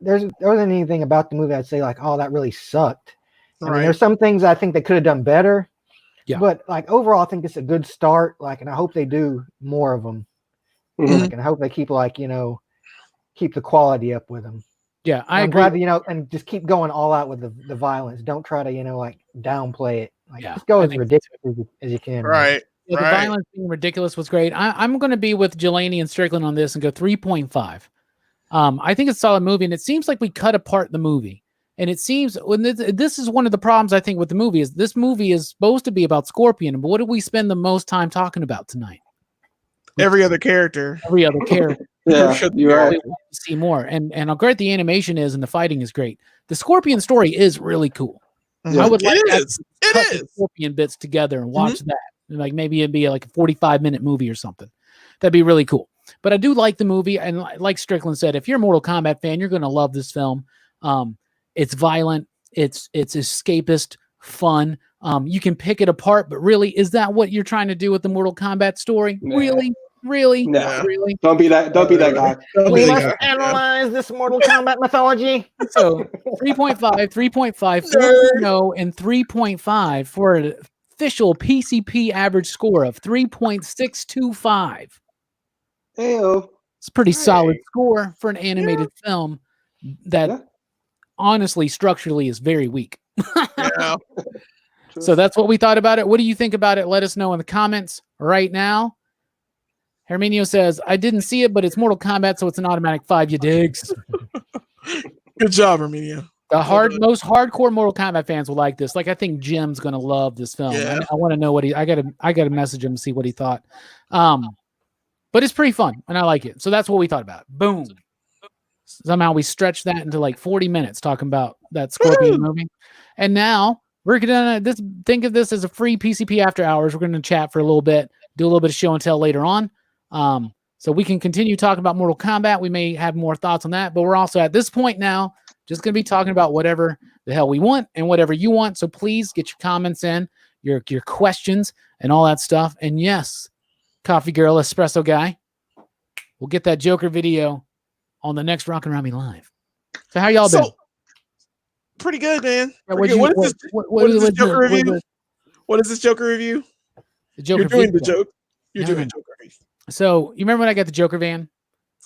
D: There wasn't anything about the movie I'd say like, oh, that really sucked. I mean, there's some things I think they could have done better. Yeah. But like overall, I think it's a good start. Like, and I hope they do more of them. Like, and I hope they keep keep the quality up with them.
A: Yeah,
D: I'm glad that, and just keep going all out with the violence. Don't try to downplay it. Like, just go as ridiculous as you can.
C: Right.
A: Yeah, the violence being ridiculous was great. I'm going to be with Jelani and Strickland on this and go 3.5. I think it's a solid movie, and it seems like we cut apart the movie. And it seems this is one of the problems I think with the movie is this movie is supposed to be about Scorpion, but what do we spend the most time talking about tonight?
C: Every other character.
B: Yeah, you're right.
A: To see more, and how great the animation is, and the fighting is great. The Scorpion story is really cool. I would like to cut the Scorpion bits together and watch that. Like maybe it'd be like a 45-minute movie or something. That'd be really cool. But I do like the movie, and like Strickland said, if you're a Mortal Kombat fan, you're going to love this film. It's violent. It's escapist, fun. You can pick it apart, but really, is that what you're trying to do with the Mortal Kombat story?
B: Nah.
A: Really?
B: No.
A: Really?
B: Don't be that guy.
D: We must analyze this Mortal Kombat mythology.
A: So 3.5, 4.0, and 3.5 for an official PCP average score of 3.625.
B: Heyo.
A: It's a pretty solid score for an animated film that honestly structurally is very weak. So that's what we thought about it. What do you think about it? Let us know in the comments right now. Herminio says, I didn't see it, but it's Mortal Kombat, so it's an automatic 5, you digs.
C: Good job, Herminio.
A: Most hardcore Mortal Kombat fans will like this. Like, I think Jim's going to love this film.
C: Yeah.
A: I want to know what I got to message him and see what he thought. But it's pretty fun, and I like it. So that's what we thought about. Boom. Somehow we stretched that into like 40 minutes talking about that Scorpion movie. And now we're going to think of this as a free PCP After Hours. We're going to chat for a little bit, do a little bit of show and tell later on. So we can continue talking about Mortal Kombat. We may have more thoughts on that, but we're also at this point now just going to be talking about whatever the hell we want and whatever you want. So please get your comments in, your questions and all that stuff. And yes, Coffee Girl, Espresso Guy, we'll get that Joker video on the next Rockin Robbie Live. So how y'all been?
C: Pretty good, man.
A: What
C: is this Joker review? What is this Joker review?
A: The Joker
C: You're doing the joke. You're doing Joker review.
A: So you remember when I got the Joker van?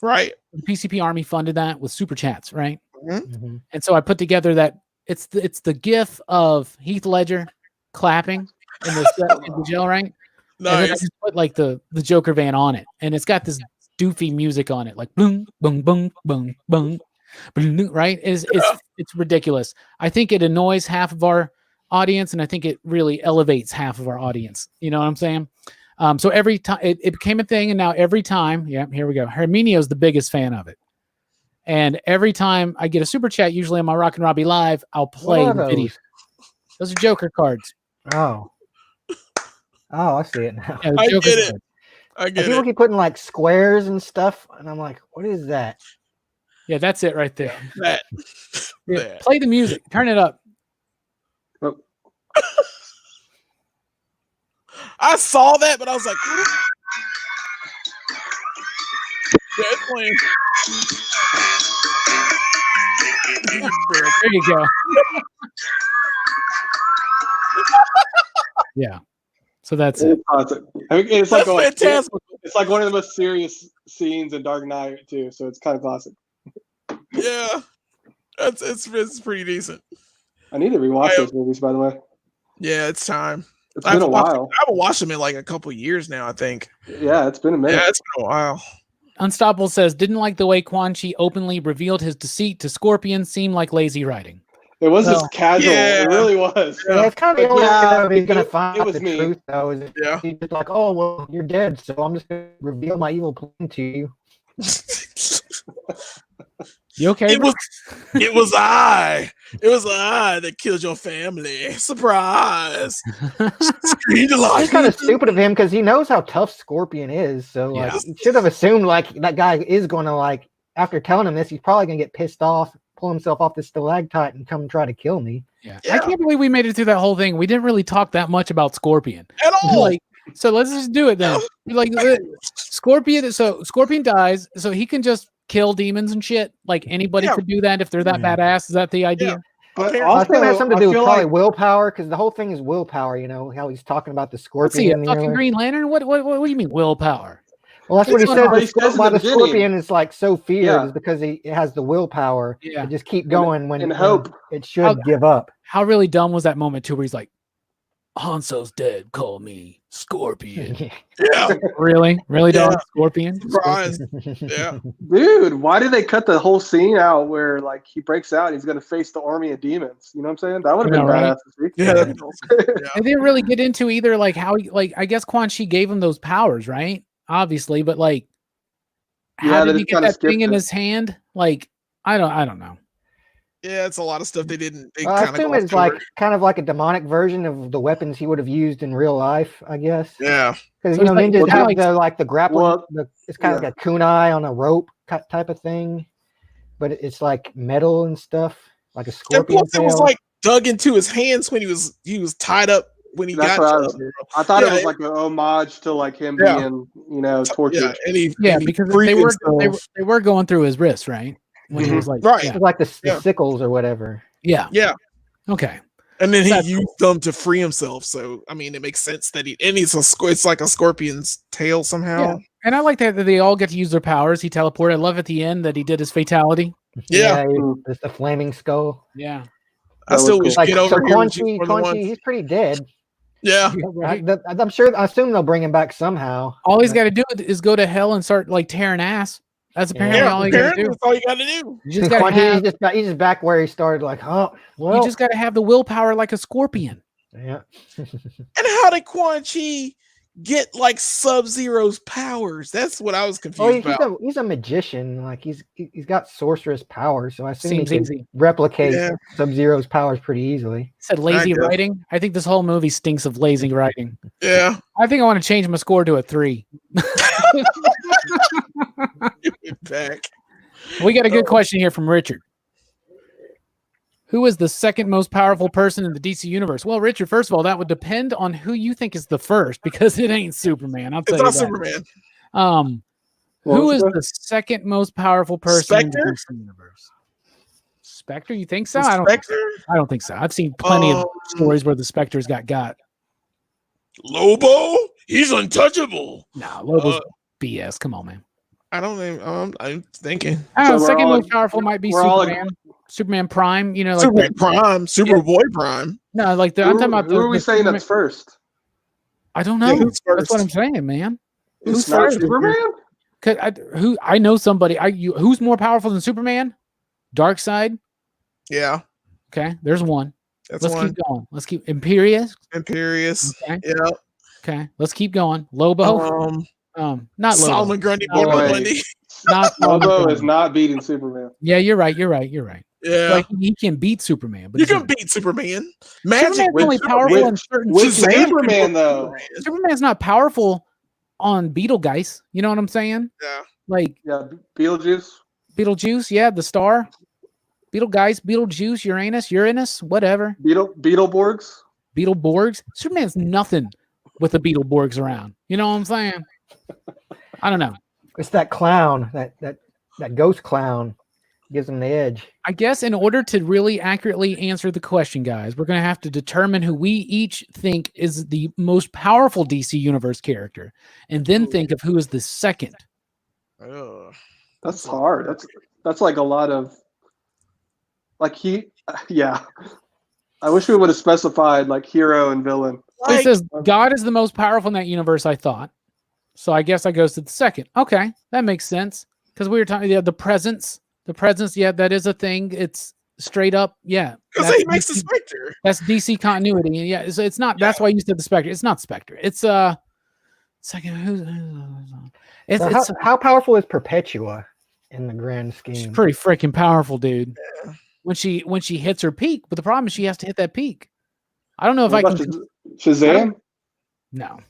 C: Right.
A: The PCP Army funded that with super chats, right?
C: Mm-hmm.
A: And so I put together that it's the GIF of Heath Ledger clapping in the jail, right?
C: Nice.
A: And then I just put like the Joker van on it, and it's got this doofy music on it, like boom, boom, boom, boom, boom, boom, right? It's ridiculous. I think it annoys half of our audience, and I think it really elevates half of our audience. You know what I'm saying? So every time it became a thing, and now every time, here we go. Herminio's the biggest fan of it, and every time I get a super chat, usually on my Rockin Robbie Live, I'll play the video. Those are Joker cards.
D: Oh, I see it now.
A: Yeah,
C: I get it. I get
D: people
C: it.
D: keep putting like squares and stuff, and I'm like, what is that?
A: Yeah, that's it right there.
C: That.
A: Play the music. Turn it up.
C: I saw that, but I was like, yeah, it's playing.
A: There you go. Yeah. So that's it.
B: Awesome. I mean, it's
C: That's
B: like
C: fantastic.
B: it's like one of the most serious scenes in Dark Knight too. So it's kind of classic.
C: Yeah, it's pretty decent.
B: I need to rewatch those movies, by the way.
C: Yeah, it's time.
B: It's been a while.
C: I haven't watched them in like a couple years now, I think.
B: Yeah, it's been a minute.
C: Yeah, it's been a while.
A: Unstoppable says, didn't like the way Quan Chi openly revealed his deceit to Scorpion. Seemed like lazy writing.
B: It was just casual.
C: Yeah.
B: It really was.
D: Yeah, it's kind of the only way he's gonna find
B: it
D: out
B: was
D: the
B: me.
D: truth, though. Is he's just like, oh well, you're dead, so I'm just gonna reveal my evil plan to you.
A: You okay?
C: It was I that killed your family. Surprise!
D: It's kind of stupid of him because he knows how tough Scorpion is. So like, he should have assumed like that guy is going to like. After telling him this, he's probably gonna get pissed off, pull himself off the stalactite, and come and try to kill me.
A: Yeah. I can't believe we made it through that whole thing. We didn't really talk that much about Scorpion
C: at all.
A: Like, so let's just do it then. Like Scorpion. So Scorpion dies, so he can just kill demons and shit. Like anybody could do that if they're that badass. Is that the idea?
C: Yeah.
B: But
D: I
B: also,
D: think it has something to do with
B: feel
D: probably
B: like-
D: willpower, because the whole thing is willpower. You know how he's talking about the
A: What's he,
D: Scorpion.
A: a
D: in the
A: fucking
D: earlier-
A: Green Lantern? What do you mean willpower?
D: Well, that's what he
B: It's
D: said.
B: what he says in
D: Why
B: the
D: the
B: beginning.
D: Scorpion is like so feared
B: Yeah.
D: is because he has the willpower
A: Yeah.
D: to just keep going when
B: and hope.
D: it should give up.
A: How really dumb was that moment too, where he's like, "Hanso's dead. Call me Scorpion."
C: Yeah,
A: Really dumb,
C: Yeah.
A: Scorpion.
C: surprise. Yeah,
B: Dude, why did they cut the whole scene out where like he breaks out and he's gonna face the army of demons? You know what I'm saying? That would have been
A: I know, right?
B: badass to see.
C: yeah. That'd be awesome.
A: They didn't really get into either, like how, I guess Quan Chi gave him those powers, right? Obviously, but like,
B: Yeah,
A: how
B: they
A: did he
B: just
A: get
B: kinda
A: that thing
B: skipped
A: in
B: it.
A: his hand? Like, I don't know.
C: Yeah, it's a lot of stuff they didn't. They
D: I
C: kind of
D: assume it's like kind of like a demonic version of the weapons he would have used in real life, I guess.
C: Yeah,
D: Because
A: So it's like-
D: ninjas have
A: like-
D: the grappling.
B: Well,
D: It's kind of like a kunai on a rope type of thing, but it's like metal and stuff, like a
C: and
D: scorpion
C: plus it was
D: tail.
C: like dug into his hands when he was tied up when he
B: That's
C: got.
B: what I thought it
C: Yeah,
B: was like an homage to like him
C: Yeah.
B: being, tortured.
C: Yeah, and he,
A: Yeah,
C: and he
A: because
C: freed
A: they
C: himself.
A: were going through his wrist, right? When he was like,
C: Right.
D: It's like the
C: Yeah.
D: sickles or whatever.
A: yeah.
C: Yeah,
A: Okay.
C: and then he
A: That's
C: used them to free himself. So I mean, it makes sense that it's like a scorpion's tail somehow.
A: Yeah. And I like that they all get to use their powers. He teleported. I love at the end that he did his fatality.
C: Yeah.
D: It's the flaming skull.
A: Yeah.
C: I still wish
D: Like,
C: Get
D: so
C: Over Here
D: Quan
C: was just
D: Chi,
C: one of the
D: Quan Chi,
C: ones.
D: he's pretty dead.
C: Yeah,
D: I'm sure. I assume they'll bring him back somehow.
A: All he's got to do is go to hell and start like tearing ass. That's apparently
C: yeah.
A: all you got to
C: Apparently,
A: do.
C: that's all you got to do.
A: You just got to
D: Quan Chi,
A: have.
D: he's just back where he started. Like, oh, well,
A: You just got to have the willpower like a scorpion.
D: yeah.
C: And how did Quan Chi get like Sub-Zero's powers? That's what I was
D: Oh,
C: confused about.
D: he's a magician. Like he's got sorceress powers, so I assume
A: Seems
D: he can
A: easy.
D: replicate
C: Yeah.
D: Sub-Zero's powers pretty easily.
A: Said lazy
C: I guess.
A: writing. I think this whole movie stinks of lazy writing.
C: Yeah,
A: I think I want to change my score to a 3.
C: back.
A: We got a good question here from Richard. Who is the second most powerful person in the DC universe? Well, Richard, first of all, that would depend on who you think is the first, because it ain't Superman. I'll tell
C: It's
A: you
C: not
A: that.
C: Superman.
A: Who is
B: Well,
A: the second most powerful person in the
C: Spectre?
A: DC universe? Spectre? You think so? I don't.
C: Spectre,
A: I don't think so. I've seen plenty of stories where the Spectres got.
C: Lobo, he's untouchable.
A: Nah, Lobo's BS. Come on, man.
C: I don't even. I'm thinking
A: I don't know,
B: So we're
A: second
B: all-
A: most powerful might be
B: we're all
A: Superman. Superman Prime. You know, like
C: Superman Prime, Superboy Prime.
A: no, like I'm talking about
B: who are we saying
A: Superman-
B: that's first?
A: I don't know.
C: Yeah, who's
A: That's what
C: first?
A: I'm saying, man. Who's
B: It's not
A: first?
B: Superman?
A: I know somebody. Who's more powerful than Superman? Darkseid.
C: Yeah,
A: Okay, there's one.
C: that's
A: Let's
C: one.
A: keep going. Let's keep Imperious.
C: Imperious.
A: Okay.
C: Yeah.
A: Okay. Let's keep going. Lobo. Not Lobo.
C: Solomon Grundy,
A: Not
C: Border
B: Lobo.
C: Lundy.
A: Not
B: Lobo is not beating Superman.
A: Yeah, you're right. You're right.
C: Yeah,
A: Like he can beat Superman, but
C: you
A: he's
C: can
A: not-
C: beat Superman. Magic.
A: Superman's only powerful in certain
B: with
A: situations.
B: Superman, though.
A: Superman's not powerful on Beetlegeist. You know what I'm saying?
C: Yeah.
A: Like
B: Yeah, Beetlejuice.
A: Beetlejuice, yeah, the star. Beetlegeist, Beetlejuice, Uranus, whatever.
B: Beetleborgs.
A: Beetleborgs. Superman's nothing with the Beetleborgs around. You know what I'm saying? I don't know.
D: It's that clown, that ghost clown gives him the edge.
A: I guess in order to really accurately answer the question, guys, we're going to have to determine who we each think is the most powerful DC Universe character, and then think of who is the second.
B: That's hard. That's like a lot of yeah. I wish we would have specified like hero and villain.
A: It says God is the most powerful in that universe, I thought. So I guess I goes to the second. Okay, that makes sense. Because we were talking the presence. The presence, yeah, that is a thing. It's straight up, yeah.
C: Because he makes the Spectre.
A: That's DC continuity. Yeah, it's not. That's why you said the Spectre. It's not Spectre. It's second.
D: How powerful is Perpetua in the grand scheme?
A: She's pretty freaking powerful, dude. Yeah. When she hits her peak, but the problem is she has to hit that peak. I don't know if I can.
B: Shazam?
A: No.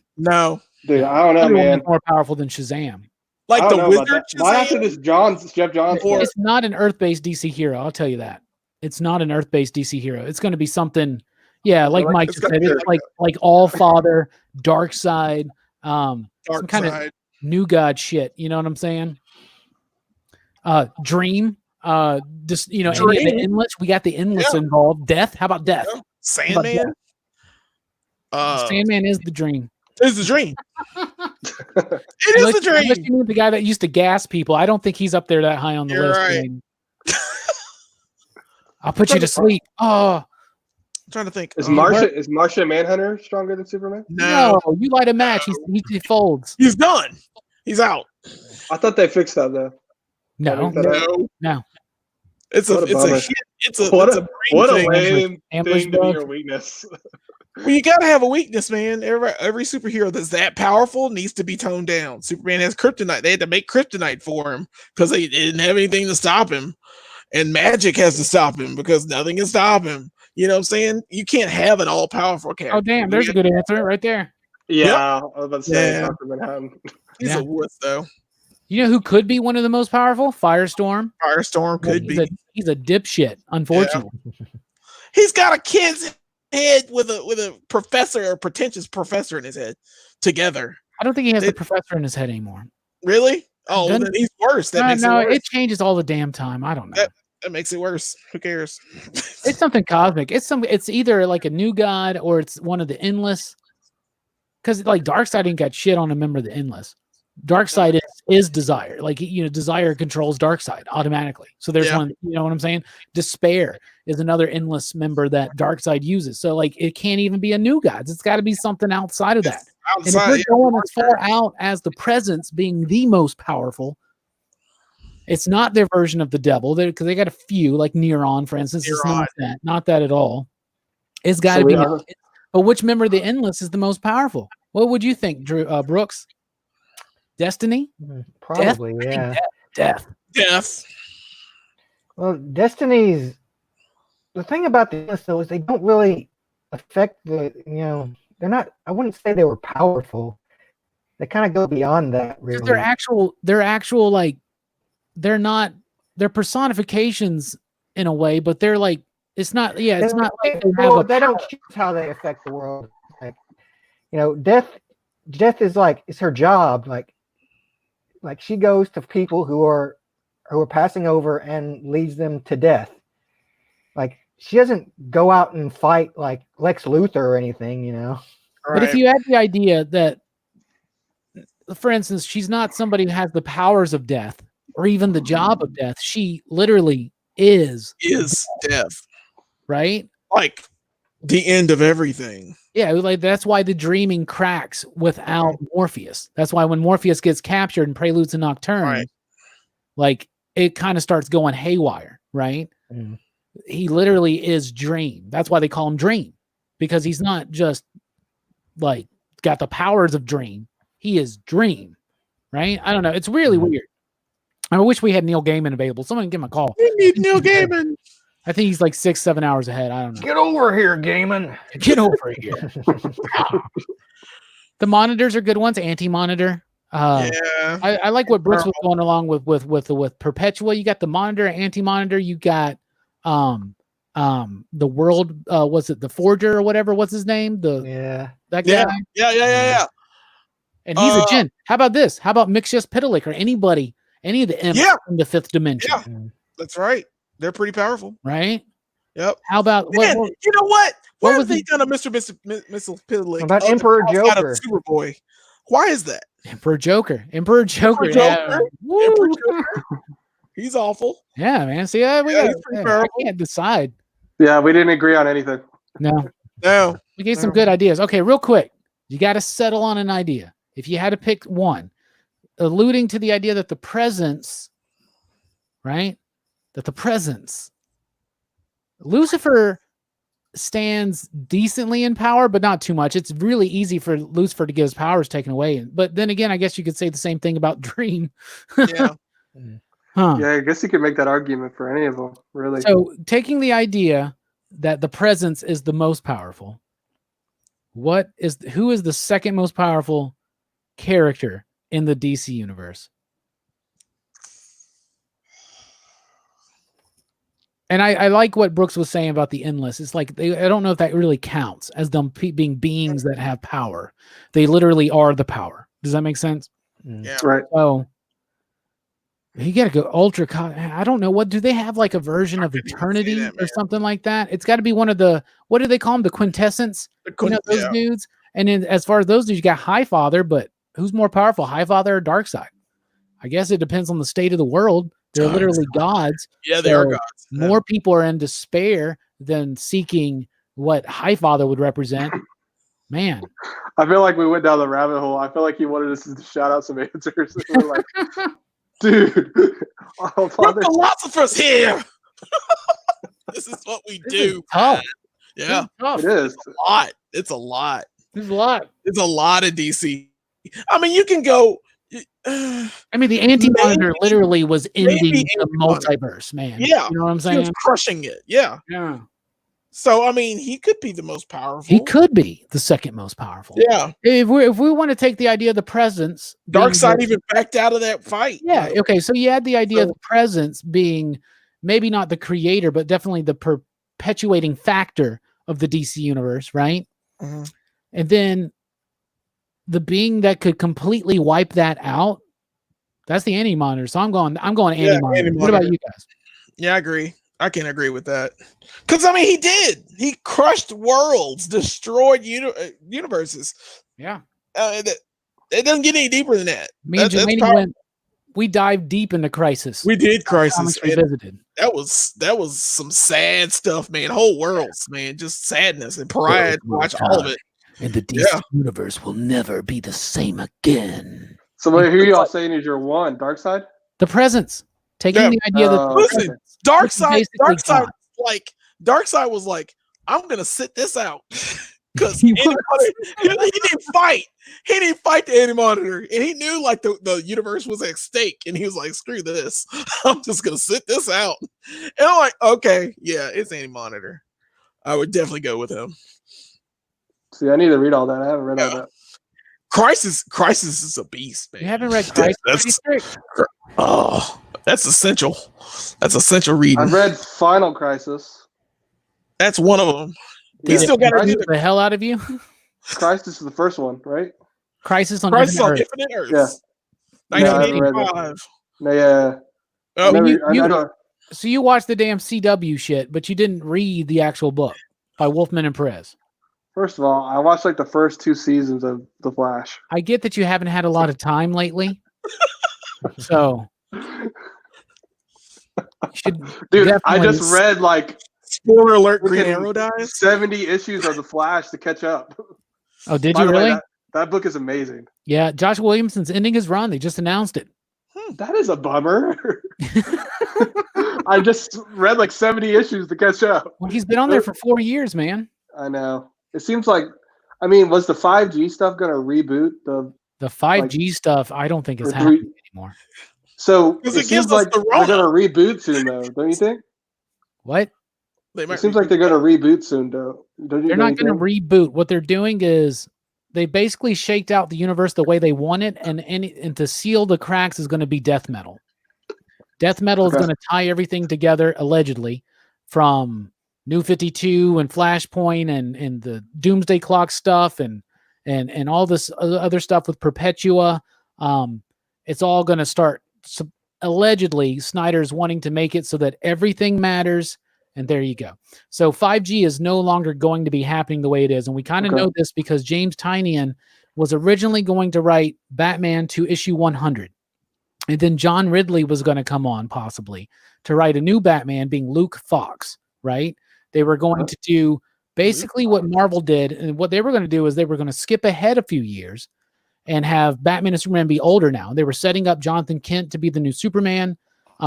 B: Dude, I don't know, man.
A: More powerful than Shazam.
C: Like the Wizard.
B: Why after this Jeff Johns?
A: It's not an Earth-based DC hero. I'll tell you that. It's not an Earth-based DC hero. It's going to be something, yeah, like Mike just said. It's like All Father, Dark Side, some kind of new god shit. You know what I'm saying? Dream. Just Dream. Any of the Endless. We got the Endless involved. Death. How about Death?
C: Sandman.
A: Sandman is the Dream.
C: It's the Dream. It is the Dream.
A: Unless you mean the guy that used to gas people. I don't think he's up there that high on the list.
C: Right.
A: I'll put you to sleep. Oh,
C: I'm trying to think.
B: Is Martian Manhunter stronger than Superman?
C: No,
A: you light a match. He folds.
C: He's done. He's out.
B: I thought they fixed that though.
A: No.
C: It's a
B: lame thing to be your weakness.
C: Well, you gotta have a weakness, man. Every superhero that's that powerful needs to be toned down. Superman has kryptonite. They had to make kryptonite for him because they didn't have anything to stop him. And magic has to stop him because nothing can stop him. You know what I'm saying? You can't have an all-powerful character.
A: Oh, damn. There's a good answer right there.
B: Yeah, I was about to say Manhattan.
C: He's a wuss, though.
A: You know who could be one of the most powerful? Firestorm.
C: Firestorm could be.
A: He's a dipshit, unfortunately.
C: Yeah. He's got a kid's head with a professor or pretentious professor in his head together.
A: I don't think he has a professor in his head anymore.
C: Really? Oh, then he's worse. That makes it worse.
A: It changes all the damn time. I don't know.
C: That makes it worse. Who cares?
A: It's something cosmic. It's either like a new god or it's one of the Endless. Because like Darkseid ain't got shit on a member of the Endless. Darkseid is Desire. Like Desire controls Darkseid automatically. So there's one. You know what I'm saying? Despair is another Endless member that Darkseid uses. So like it can't even be a new god. It's got to be something outside of that. And if you're going as far out as the Presence being the most powerful, it's not their version of the devil because they got a few, like Neuron, for instance. It's not that at all. It's got to be. But which member of the Endless is the most powerful? What would you think, Brooks? Destiny?
D: Probably,
A: Death.
D: Well, Destiny's the thing about the Endless though is they don't really affect the they're not. I wouldn't say they were powerful. They kind of go beyond that. Really,
A: they're actual like they're not. They're personifications in a way, but they're like it's not. Yeah, it's not. Like
D: they don't choose how they affect the world. Like Death is like it's her job. Like she goes to people who are passing over and leads them to death. Like she doesn't go out and fight like Lex Luthor or anything, Right.
A: But if you had the idea that, for instance, she's not somebody who has the powers of death or even the job of death, she literally is
C: death,
A: right?
C: Like the end of everything.
A: Yeah, like that's why the dreaming cracks without Morpheus. That's why when Morpheus gets captured in Preludes and Nocturnes, like it kind of starts going haywire, right? Mm. He literally is Dream. That's why they call him Dream, because he's not just like got the powers of Dream. He is Dream, right? I don't know. It's really weird. I wish we had Neil Gaiman available. Someone give him a call.
C: We need Neil Gaiman.
A: I think he's like 6-7 hours ahead. I don't know.
D: Get over here, Gaiman.
A: Get over here. The monitors are good ones. Anti-monitor. I like what Brooks was going along with Perpetua. You got the monitor, anti-monitor. You got the world, was it the Forger or whatever? What's his name? That guy.
C: Yeah.
A: And he's a djinn. How about this? How about Mixius Pitalik or anybody, any of the imps in the fifth dimension?
C: Yeah, that's right. They're pretty powerful,
A: right?
C: Yep.
A: How about
C: you know what? What have they done to Mr. Pitalik?
D: About Emperor Joker,
C: Superboy. Why is that?
A: Emperor Joker.
C: Emperor Joker. He's awful.
A: Yeah, man. See, I can't decide.
B: Yeah, we didn't agree on anything.
A: No. We gave some good ideas. Okay, real quick. You got to settle on an idea. If you had to pick one, alluding to the idea that the presence, right? That the presence, Lucifer stands decently in power, but not too much. It's really easy for Lucifer to get his powers taken away. But then again, I guess you could say the same thing about Dream.
C: Yeah.
B: Yeah, I guess you could make that argument for any of them, really.
A: So taking the idea that the presence is the most powerful, who is the second most powerful character in the DC universe? And I like what Brooks was saying about the endless. It's like I don't know if that really counts as them being beings that have power. They literally are the power. Does that make sense?
C: Yeah.
B: Right.
A: So you got to go ultra. I don't know. What do they have, like a version of eternity or something like that? It's got to be one of the, what do they call them? The quintessence. Those dudes. And then as far as those dudes, you got Highfather, but who's more powerful, Highfather or Darkseid? I guess it depends on the state of the world. They're literally gods.
C: Yeah, they are gods.
A: More people are in despair than seeking what Highfather would represent. Man,
B: I feel like we went down the rabbit hole. I feel like he wanted us to shout out some answers. We're like, dude,
C: we're philosophers here. This is what we do.
A: Tough.
C: Yeah,
B: it is.
C: It's a lot. It's a lot.
A: There's a lot.
C: It's a lot of DC. I mean, you can go.
A: I mean, the Anti-Monitor literally was ending the multiverse, man.
C: Yeah.
A: You know what I'm saying?
C: He was crushing it. Yeah.
A: Yeah.
C: So, I mean, he could be the most powerful.
A: He could be the second most powerful.
C: Yeah.
A: If we want to take the idea of the presence.
C: Darkseid even backed out of that fight.
A: Yeah. Okay. So you had the idea of the presence being maybe not the creator, but definitely the perpetuating factor of the DC universe, right?
C: Mm-hmm.
A: And then the being that could completely wipe that out, that's the Anti-Monitor. So I'm going Anti-Monitor. What about you guys?
C: Yeah, I agree. I can agree with that. Because, I mean, he did. He crushed worlds, destroyed universes.
A: Yeah.
C: It doesn't get any deeper than that.
A: Me and Jelani we dived deep into Crisis.
C: We did Crisis.
A: Revisited.
C: That was some sad stuff, man. Whole worlds, man. Just sadness and pride. Watch all of it.
A: And the DC universe will never be the same again.
B: So who y'all saying is your one? Darkseid?
A: The presence. Taking the idea that
C: listen, Darkseid was like, I'm gonna sit this out. Because he didn't fight. He didn't fight the Anti-Monitor. And he knew like the universe was at stake. And he was like, screw this. I'm just gonna sit this out. And I'm like, okay, yeah, it's Anti-Monitor. I would definitely go with him.
B: See, I need to read all that. I haven't read all that.
C: Crisis is a beast, man.
A: You haven't read Crisis?
C: That's essential. That's essential reading.
B: I've read Final Crisis.
C: That's one of them. He still got to do
A: the hell out of you.
B: Crisis is the first one, right?
A: Crisis on
C: Infinite Earth.
B: Yeah.
C: 1985.
B: Yeah.
A: So you watched the damn CW shit, but you didn't read the actual book by Wolfman and Perez.
B: First of all, I watched like the first 2 seasons of The Flash.
A: I get that you haven't had a lot of time lately. So
B: dude, I just read like
C: spoiler alert, Green Arrow dies.
B: 70 issues of The Flash to catch up.
A: Oh, did you really?
B: That book is amazing.
A: Yeah, Josh Williamson's ending his run. They just announced it.
B: That is a bummer. I just read like 70 issues to catch up.
A: Well, he's been on there for 4 years, man.
B: I know. It seems like, I mean, was the 5G stuff going to reboot
A: the 5G stuff? I don't think it's happening anymore.
B: So it seems like they're going to reboot soon, though. Don't you think?
A: What?
B: It seems like they're going to reboot soon, though.
A: They're not going to reboot. What they're doing is they basically shaked out the universe the way they want it, and to seal the cracks is going to be death metal. Death metal is going to tie everything together, allegedly, from New 52 and Flashpoint and the Doomsday Clock stuff and all this other stuff with Perpetua. It's all going to start. Allegedly, Snyder's wanting to make it so that everything matters. And there you go. So 5G is no longer going to be happening the way it is. And we kind of know this because James Tynion was originally going to write Batman to issue 100. And then John Ridley was going to come on possibly to write a new Batman being Luke Fox, right? They were going to do basically what Marvel did. And what they were going to do is they were going to skip ahead a few years and have Batman and Superman be older now. They were setting up Jonathan Kent to be the new Superman.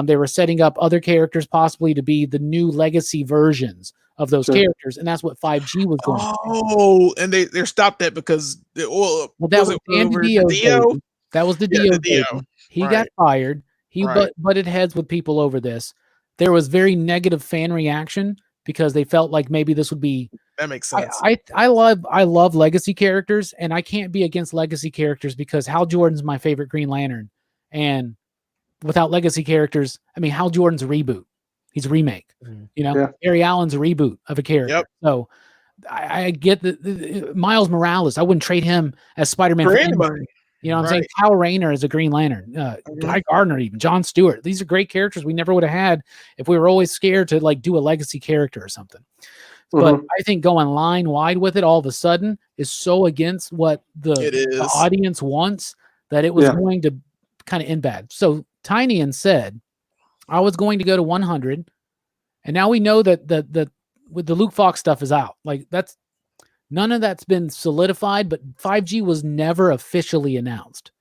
A: They were setting up other characters possibly to be the new legacy versions of those characters. And that's what 5G was going to do.
C: Oh, and they stopped that because
A: that was Dan DiDio. That was the Dio. He got fired. He butted heads with people over this. There was very negative fan reaction because they felt like maybe this would be.
C: That makes sense.
A: I love legacy characters, and I can't be against legacy characters because Hal Jordan's my favorite Green Lantern. And without legacy characters, I mean, Hal Jordan's a reboot. He's a remake. You know, Barry Allen's a reboot of a character. Yep. So I get the Miles Morales. I wouldn't trade him as Spider-Man for anybody. You know what I'm saying? Kyle Rayner is a Green Lantern. Guy Gardner, even John Stewart. These are great characters we never would have had if we were always scared to like do a legacy character or something. But I think going line wide with it all of a sudden is so against what the audience wants that it was going to kind of end bad. So Tynion said, I was going to go to 100. And now we know that with the Luke Fox stuff is out. Like none of that's been solidified, but 5G was never officially announced.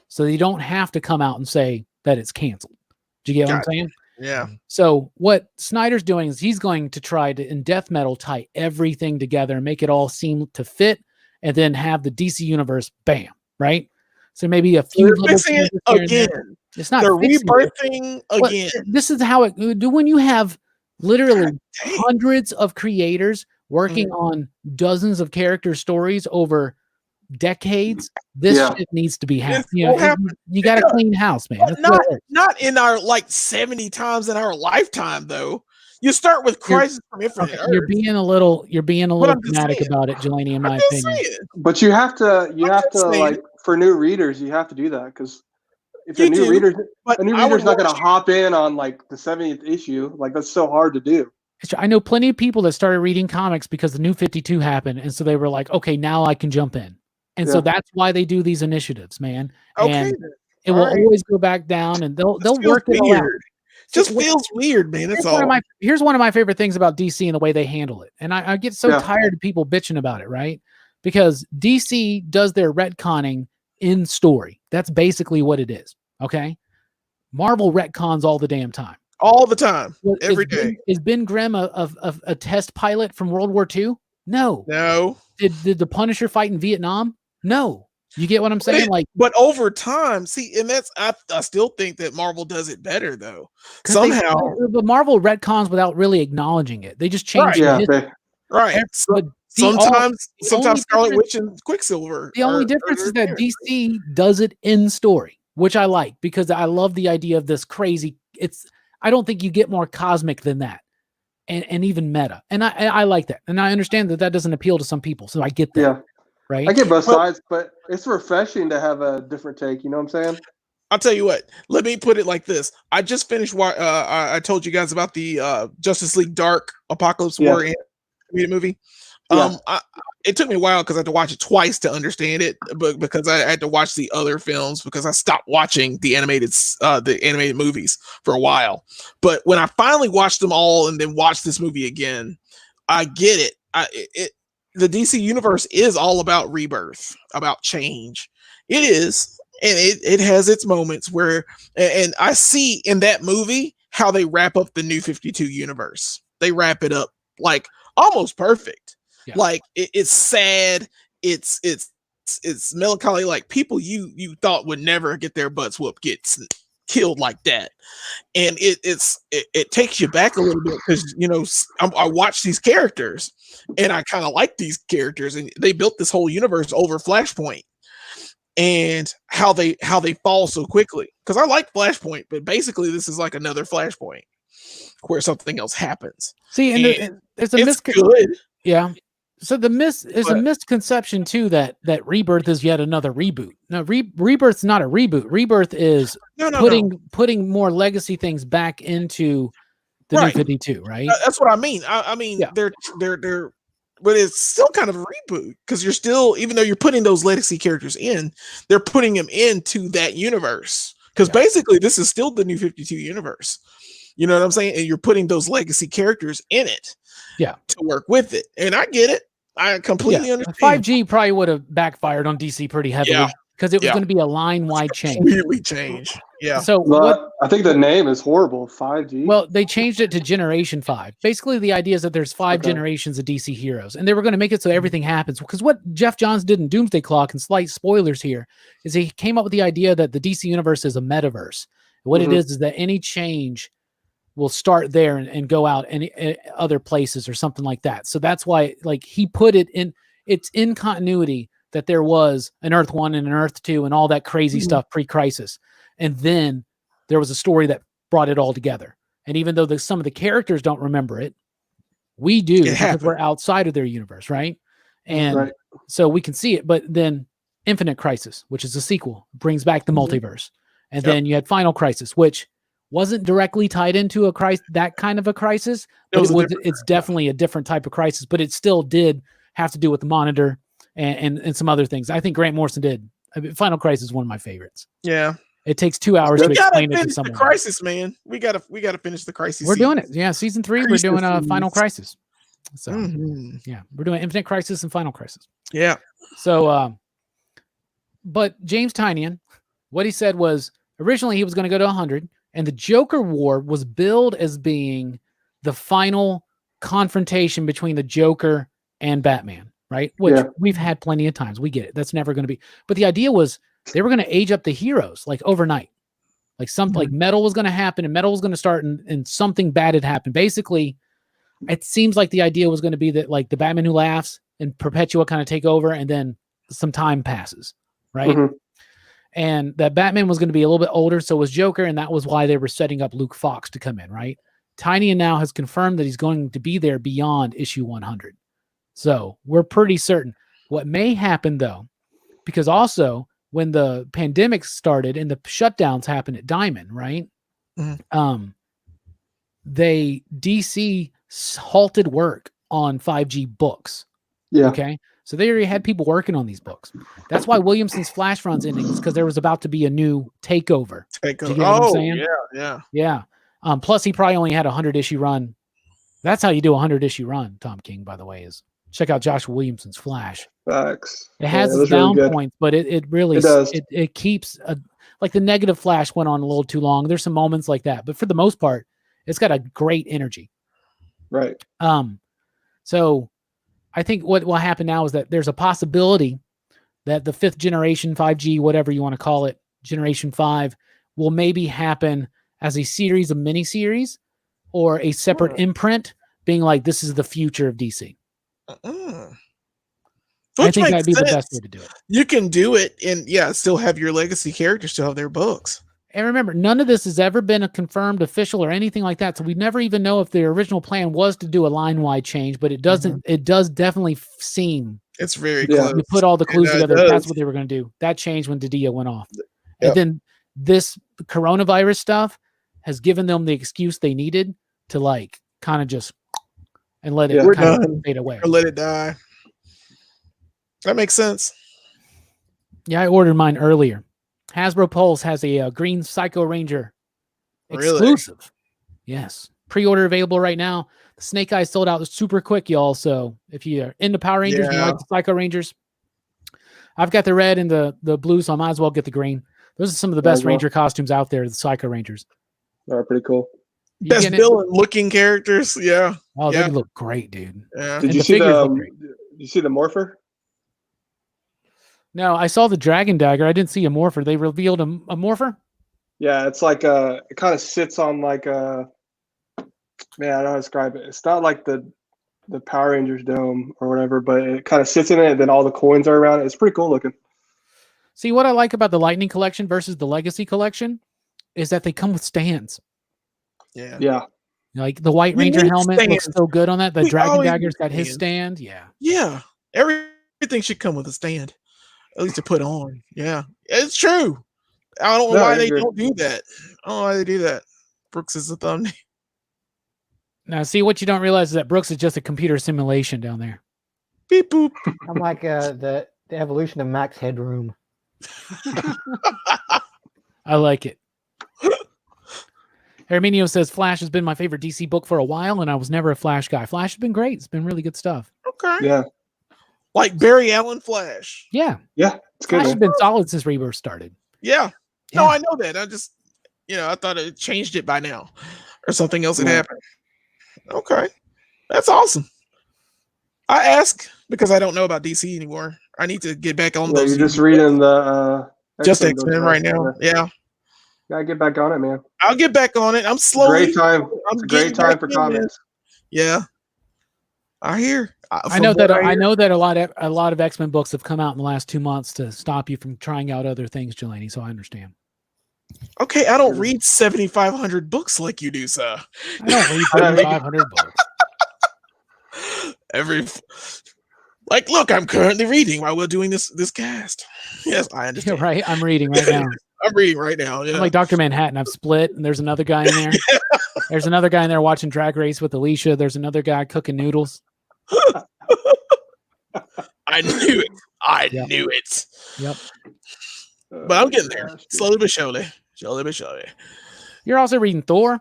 A: So you don't have to come out and say that it's canceled. Do you get what I'm saying?
C: Yeah.
A: So what Snyder's doing is he's going to try to, in Death Metal, tie everything together and make it all seem to fit and then have the DC universe, bam, right? So maybe a few
C: little fixing it again.
A: It's not
C: they're rebirthing again.
A: This is how it do when you have literally hundreds of creators working on dozens of character stories over decades. This shit needs to be happening. You got to clean house, man.
C: Not in our like 70 times in our lifetime, though. You start with Crisis from Infinite Earth.
A: You're being a little dramatic about it, Jelani, in my opinion.
B: But you have to like for new readers, you have to do that because if a new reader's not going to hop in on like the 70th issue, like that's so hard to do.
A: I know plenty of people that started reading comics because the New 52 happened, and so they were like, "Okay, now I can jump in." And so that's why they do these initiatives, man. And it will always go back down, and they'll work it all out.
C: Just feels weird, man. That's all.
A: Here's one of my favorite things about DC and the way they handle it. And I get so tired of people bitching about it, right? Because DC does their retconning in story. That's basically what it is. Okay. Marvel retcons all the damn time.
C: All the time. Every day.
A: Is Ben Grimm a test pilot from World War II? No. Did the Punisher fight in Vietnam? No. You get what I'm saying?
C: But over time, see, and that's I still think that Marvel does it better though. Somehow,
A: the Marvel retcons without really acknowledging it. They just change it.
C: Right. But sometimes Scarlet Witch and Quicksilver.
A: The only difference is that DC does it in story, which I like because I love the idea of this crazy. I don't think you get more cosmic than that, and even meta. And I like that, and I understand that doesn't appeal to some people. So I get that. Yeah. Right.
B: I get both sides, but it's refreshing to have a different take. You know what I'm saying?
C: I'll tell you what. Let me put it like this. I just finished. I told you guys about the Justice League Dark Apocalypse War movie. It took me a while because I had to watch it twice to understand it, but because I had to watch the other films because I stopped watching the animated movies for a while. But when I finally watched them all and then watched this movie again, I get it. The DC universe is all about rebirth, about change. It is, and it has its moments where, and I see in that movie how they wrap up the New 52 universe. They wrap it up like almost perfect. Yeah. Like it's sad, it's melancholy. Like people you thought would never get their butts whooped gets killed like that, and it takes you back a little bit because I watch these characters and I kind of like these characters, and they built this whole universe over Flashpoint and how they fall so quickly. Because I like Flashpoint, but basically this is like another Flashpoint where something else happens.
A: See, and there's a
C: it's good.
A: Yeah. So there's a misconception too that Rebirth is yet another reboot. No, Rebirth's not a reboot. Rebirth is putting more legacy things back into the New 52, right?
C: That's what I mean. I mean, they're, but it's still kind of a reboot because you're still, even though you're putting those legacy characters in, they're putting them into that universe. Because basically, this is still the New 52 universe. You know what I'm saying? And you're putting those legacy characters in it.
A: Yeah.
C: To work with it. And I get it. I completely understand.
A: 5G probably would have backfired on DC pretty heavily because it was going to be a line-wide change.
C: Completely change. Yeah.
A: So
B: I think the name is horrible. 5G.
A: Well, they changed it to Generation 5. Basically, the idea is that there's 5 generations of DC heroes, and they were going to make it so everything happens. Because what Jeff Johns did in Doomsday Clock, and slight spoilers here, is he came up with the idea that the DC universe is a metaverse. What it is that any change will start there and go out any other places or something like that. So that's why, like, he put it in. It's in continuity that there was an Earth 1 and an Earth 2 and all that crazy stuff pre-crisis, and then there was a story that brought it all together. And even though some of the characters don't remember it, we do because we're outside of their universe, right? And so we can see it. But then Infinite Crisis, which is a sequel, brings back the multiverse. And then you had Final Crisis, which wasn't directly tied into a crisis, that kind of a crisis. But it's definitely a different type of crisis, but it still did have to do with the Monitor and some other things. I think Grant Morrison did. I mean, Final Crisis is one of my favorites.
C: Yeah.
A: It takes 2 hours to explain it to someone.
C: The Crisis, man. We gotta finish the Crisis.
A: We're doing it. Yeah, season 3, we're doing Final Crisis. So yeah, we're doing Infinite Crisis and Final Crisis.
C: Yeah.
A: So, but James Tynion, what he said was originally he was going to go to 100, and the Joker War was billed as being the final confrontation between the Joker and Batman, right? Which we've had plenty of times. We get it. That's never going to be. But the idea was they were going to age up the heroes like overnight. Like something like Metal was going to happen, and Metal was going to start, and something bad had happened. Basically, it seems like the idea was going to be that like the Batman Who Laughs and Perpetua kind of take over, and then some time passes, right? And that Batman was going to be a little bit older, so was Joker, and that was why they were setting up Luke Fox to come in, right? Tynion now has confirmed that he's going to be there beyond issue 100. So we're pretty certain. What may happen, though, because also when the pandemic started and the shutdowns happened at Diamond, right? DC halted work on 5G books. Okay. So they already had people working on these books. That's why Williamson's Flash Run's ending, is because there was about to be a new takeover. Do you get what I'm saying? Yeah. Plus he probably only had a 100-issue run. That's how you do a 100-issue run, Tom King, by the way, is check out Joshua Williamson's Flash.
B: Facts.
A: It has its down points, but it really does. It keeps like the negative Flash went on a little too long. There's some moments like that, but for the most part, it's got a great energy.
B: Right.
A: So I think what will happen now is that there's a possibility that the 5th generation 5G, whatever you want to call it, Generation 5, will maybe happen as a series of miniseries or a separate imprint, being like, this is the future of DC. I think that'd be the best way to do it.
C: You can do it and still have your legacy characters still have their books.
A: And remember, none of this has ever been a confirmed official or anything like that. So we never even know if the original plan was to do a line-wide change, but it doesn't. It does definitely seem
C: it's very close.
A: You put all the clues together. That's what they were going to do. That changed when Didio went off. And then this coronavirus stuff has given them the excuse they needed to like kind of just and let it kind of fade away.
C: Or let it die. That makes sense.
A: Yeah, I ordered mine earlier. Hasbro Pulse has a green Psycho Ranger exclusive. Yes. Pre-order available right now. The Snake Eyes sold out super quick, y'all. So if you're into Power Rangers and you like the Psycho Rangers, I've got the red and the blue, so I might as well get the green. Those are some of the best Ranger costumes out there, the Psycho Rangers.
B: They're pretty cool.
C: Best villain looking characters. Yeah.
A: Oh, they look great, dude.
C: Yeah.
B: Did you see the Morpher?
A: No, I saw the Dragon Dagger. I didn't see a Morpher. They revealed a Morpher?
B: Yeah, it's like it kind of sits on like a, man, I don't know how to describe it. It's not like the Power Rangers dome or whatever, but it kind of sits in it, and then all the coins are around it. It's pretty cool looking.
A: See, what I like about the Lightning Collection versus the Legacy Collection is that they come with stands.
C: Yeah.
B: Yeah.
A: Like the White
C: We
A: Ranger
C: need
A: helmet looks
C: stands.
A: so good on that. The
C: We
A: Dragon
C: always
A: Dagger's
C: need
A: got his
C: stands.
A: stand. Yeah.
C: Yeah, everything should come with a stand, at least to put on. Yeah, it's true. I don't know
B: No,
C: why
B: I
C: they
B: agree.
C: don't do that. I don't know why they do that. Brooks is the thumbnail.
A: Now, see, what you don't realize is that Brooks is just a computer simulation down there.
C: Beep boop.
D: I'm like the evolution of Max Headroom.
A: I like it. Herminio says Flash has been my favorite DC book for a while, and I was never a Flash guy. Flash has been great. It's been really good stuff.
C: Okay.
B: Yeah.
C: Like Barry Allen Flash.
A: Yeah.
B: Yeah. It's good.
A: Flash has
B: Man.
A: been solid since Rebirth started.
C: Yeah.
A: Yeah.
C: No, I know that. I just, I thought it changed it by now, or something else had
B: Yeah.
C: happened. Okay, that's awesome. I ask because I don't know about DC anymore. I need to get back on
B: Yeah,
C: those.
B: you're just reading the
C: just
B: X-Men
C: X-Men
B: books,
C: right now. Yeah,
B: Gotta get back on it, man.
C: I'll get back on it. I'm slowly.
B: Great time.
C: I'm
B: It's a great
C: getting
B: time
C: back
B: for
C: in there.
B: comics.
C: Yeah, I hear.
A: I know that a lot of X-Men books have come out in the last 2 months to stop you from trying out other things, Jelani. So I understand.
C: Okay, I don't read 7,500 books like you do, sir.
A: I don't read 7,500 books.
C: Look, I'm currently reading while we're doing this cast. Yes, I
A: Yeah,
C: understand.
A: right. I'm reading right now.
C: I'm reading right now. Yeah.
A: I'm like Dr. Manhattan. I've split, and there's another guy in there. There's another guy in there watching Drag Race with Alicia. There's another guy cooking noodles.
C: I knew it. I
A: Yep.
C: knew it.
A: Yep.
C: But I'm getting there. Slowly but surely. Slowly but surely.
A: You're also reading Thor.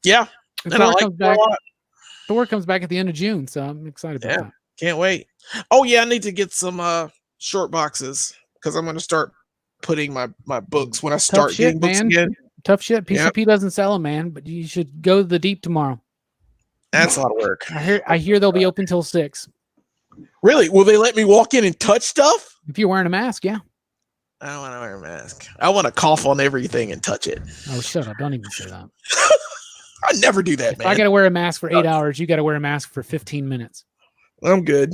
C: Yeah.
A: And
C: And I
A: Thor
C: like
A: comes
C: it a
A: back.
C: lot.
A: Thor comes back at the end of June, so I'm excited about
C: Yeah.
A: that.
C: Can't wait. Oh yeah, I need to get some short boxes because I'm gonna start putting my books when I start
A: shit,
C: getting books
A: man.
C: again.
A: Tough shit. PCP doesn't sell them, man, but you should go to the deep tomorrow.
C: That's a lot of work.
A: I hear they'll be open till 6.
C: Really? Will they let me walk in and touch stuff?
A: If you're wearing a mask, yeah.
C: I don't want to wear a mask. I want to cough on everything and touch it.
A: Oh, shut up. Don't even say that.
C: I never do that,
A: If
C: man.
A: I got to wear a mask for 8 hours, you got to wear a mask for 15 minutes.
C: I'm good.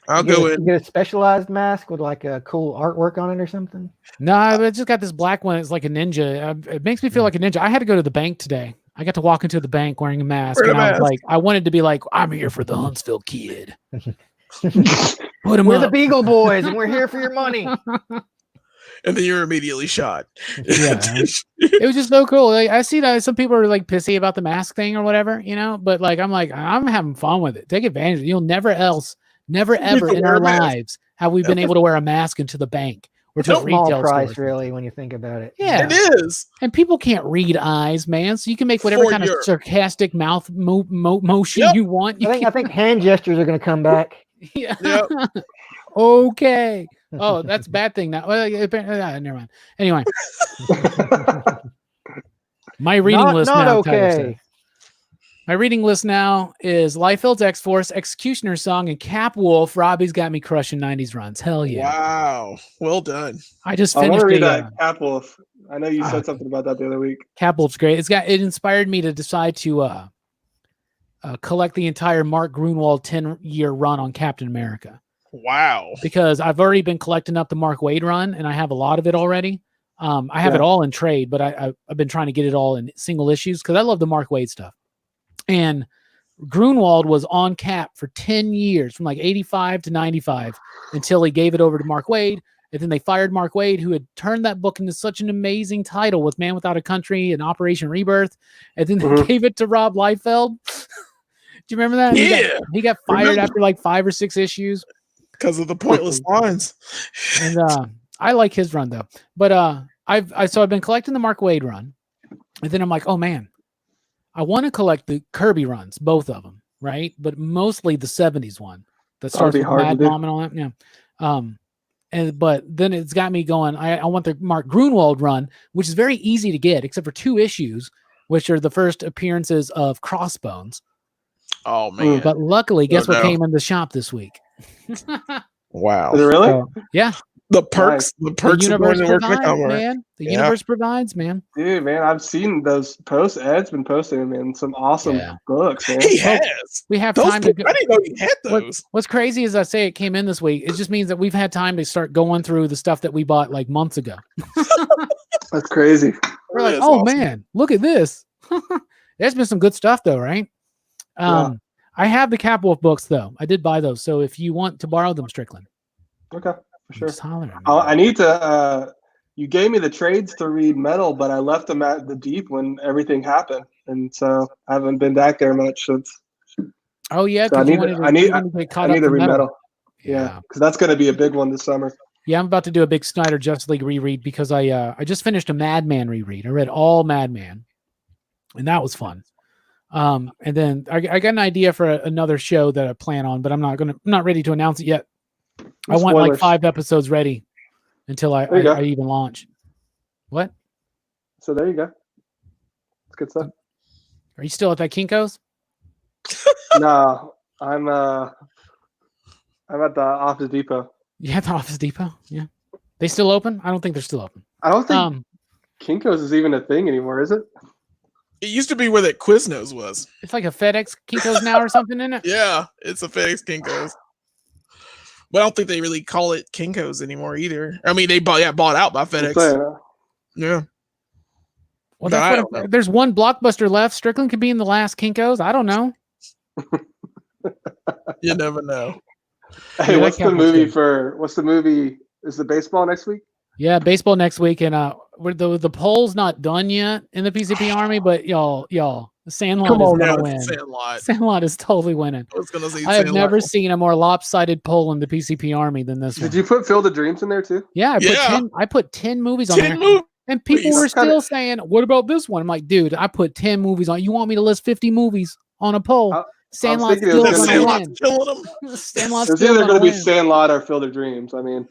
C: I'll
D: You
C: go
D: get
C: in.
D: a specialized mask with like a cool artwork on it or something.
A: No, I just got this black one. It's like a ninja. It makes me feel like a ninja. I had to go to the bank today. I got to walk into the bank wearing a mask.
C: Wearing a
A: And I was
C: mask.
A: like, I wanted to be like, I'm here for the Huntsville kid. Put him
D: We're the
A: up.
D: Beagle Boys, and we're here for your money.
C: And then you're immediately shot.
A: Yeah. It was just so cool. Like, I see that some people are like pissy about the mask thing or whatever, but I'm having fun with it. Take advantage. You'll never ever in
C: wear
A: our
C: a mask.
A: lives have we been able to wear a mask into the bank or to a
D: Small
A: retail
D: price,
A: store.
D: really, when you think about it.
A: Yeah.
C: It is.
A: And people can't read eyes, man. So you can make whatever
C: For
A: kind of
C: your-
A: sarcastic mouth motion
C: Yep.
A: you want. You
D: I think hand gestures are going to come back.
A: yeah.
C: Yep.
A: Okay. Oh, that's a bad thing now. Well, never mind. Anyway, my reading list
D: Not
A: now. Tyler
D: okay.
A: said. My reading list now is Liefeld's X-Force, Executioner's Song, and Cap Wolf. Robbie's got me crushing 90s runs. Hell yeah.
C: Wow. Well done.
A: I just
B: I want
A: finished
B: to read
A: a,
B: that Cap Wolf. I know you said something about that the other week.
A: Cap Wolf's great. It inspired me to decide to collect the entire Mark Grunwald 10-year run on Captain America.
C: Wow.
A: Because I've already been collecting up the Mark Waid run, and I have a lot of it already. I have it all in trade, but I've been trying to get it all in single issues because I love the Mark Waid stuff. And Grunwald was on Cap for 10 years, from like 85 to 95, until he gave it over to Mark Waid. And then they fired Mark Waid, who had turned that book into such an amazing title with Man Without a Country and Operation Rebirth. And then they gave it to Rob Liefeld. Do you remember that?
C: Yeah.
A: He got fired after like 5 or 6 issues.
C: Because of the pointless lines.
A: And I like his run though. But I've been collecting the Mark Waid run. And then I'm like, oh man, I want to collect the Kirby runs, both of them, right? But mostly the 70s one that starts with Mad Mom and all that. Yeah. But then it's got me going, I want the Mark Grunwald run, which is very easy to get, except for 2 issues, which are the first appearances of Crossbones.
C: Oh man.
A: But luckily, guess what came in the shop this week?
C: Wow.
B: Is it really?
A: Yeah.
C: The perks
A: The
C: of
A: universe
C: going to work in the
A: provides,
C: Walmart.
A: man. The universe provides, man.
B: Dude, man, I've seen those posts. Ed's been posting them in some awesome books, man.
C: He has.
A: We have
C: Those
A: time to go.
C: I didn't know he had those.
A: What's crazy is I say it came in this week. It just means that we've had time to start going through the stuff that we bought like months ago.
B: That's crazy.
A: We're like,
C: That's
A: oh
C: awesome.
A: man, look at this. There's been some good stuff though, right? I have the Capwolf books though. I did buy those. So if you want to borrow them, Strickland.
B: Okay, for sure.
A: Just holler at me.
B: I need to. You gave me the trades to read Metal, but I left them at the Deep when everything happened, and so I haven't been back there much since.
A: Oh yeah,
B: so I need
A: to get caught up
B: to read
A: Metal.
B: Metal. Yeah, because that's going to be a big one this summer.
A: Yeah, I'm about to do a big Snyder Justice League reread because I just finished a Madman reread. I read all Madman, and that was fun. And then I got an idea for another show that I plan on, but I'm not ready to announce it yet. I want like 5 episodes ready until I even launch. What?
B: So there you go. That's good stuff.
A: Are you still at that Kinko's?
B: No, I'm at the Office Depot.
A: Yeah, the Office Depot. Yeah, they still open? I don't think they're still open.
B: I don't think Kinko's is even a thing anymore, is it?
C: It used to be where that Quiznos was.
A: It's like a FedEx Kinko's now or something, isn't it?
C: Yeah, it's a FedEx Kinko's. But I don't think they really call it Kinko's anymore either. I mean, they bought out by FedEx. Yeah.
A: Well, there's one Blockbuster left. Strickland could be in the last Kinko's. I don't know.
C: You never know.
B: Hey, what's the movie? Is the baseball next week?
A: Yeah, baseball next week, and the poll's not done yet in the PCP Army, but y'all, the Sandlot is gonna win. Sandlot is totally winning. I have never seen a more lopsided poll in the PCP Army than this one.
B: Did you put Field of Dreams in there too?
A: Yeah, I put 10 movies on there. And people were still saying, "What about this one?" I'm like, dude, I put 10 movies on. You want me to list 50 movies on a poll? Sandlot's still going to win. Sandlot's
B: either going to be Sandlot or Field of Dreams. I mean,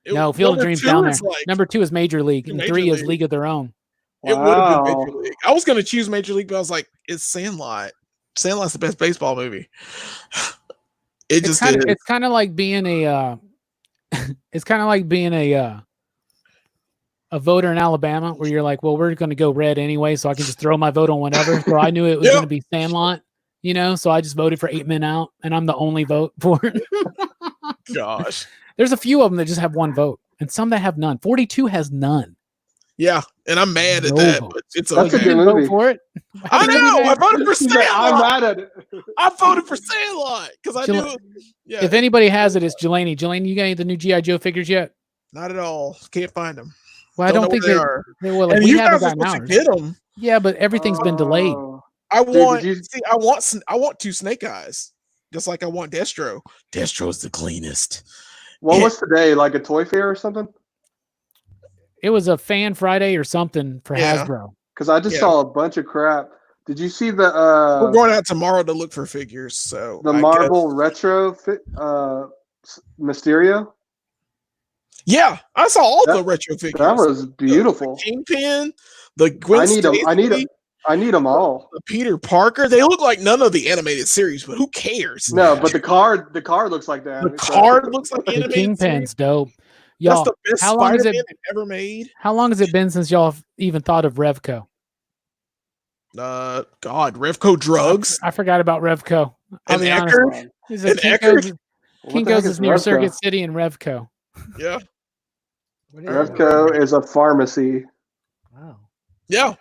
A: no, Field of Dreams down there. Number 2 is Major League, and 3 is League of Their Own.
C: It would have been Major League. I was going to choose Major League, but I was like, it's Sandlot. Sandlot's the best baseball movie. It's
A: kind of like being a. It's kind of like being a voter in Alabama where you're like, well, we're going to go red anyway, so I can just throw my vote on whatever. So I knew it was going to be Sandlot, so I just voted for 8 Men Out, and I'm the only vote for it.
C: Gosh.
A: There's a few of them that just have 1 vote, and some that have none. 42 has none.
C: Yeah, and I'm mad at that, but it's
B: okay.
C: That's
B: a good movie.
A: Vote for it?
C: I know. I voted for Sandlot.
B: I'm mad at it.
C: I voted for Sandlot because I knew it. Yeah.
A: If anybody has it, it's Jelani. Jelani, you got any of the new G.I. Joe figures yet?
C: Not at all. Can't find them.
A: Well, I don't think they are. Well,
C: and
A: we
C: you
A: haven't
C: guys
A: gotten
C: are
A: ours.
C: Get them.
A: Yeah, but everything's been delayed.
C: I want 2 Snake Eyes, just like I want Destro. Destro's the cleanest.
B: What was today? Like a toy fair or something?
A: It was a Fan Friday or something for Hasbro.
B: Because I just saw a bunch of crap. Did you see the?
C: We're going out tomorrow to look for figures. So
B: the Marvel Retro Mysterio.
C: Yeah, I saw all the retro figures.
B: That was beautiful.
C: The Kingpin, the Gwen Stacy.
B: I need them all.
C: The Peter Parker. They look like none of the animated series, but who cares?
B: No, but the card looks like that.
C: The card looks like the animated
A: Kingpin's
C: series.
A: Dope. Y'all,
C: that's the best Spider-Man they've ever made.
A: How long has it been since y'all have even thought of Revco?
C: Revco Drugs.
A: I forgot about Revco.
C: And Eckerd.
A: Kinko's is near Circuit City and Revco.
C: Yeah.
B: Revco is a pharmacy.
D: Wow.
C: Yeah.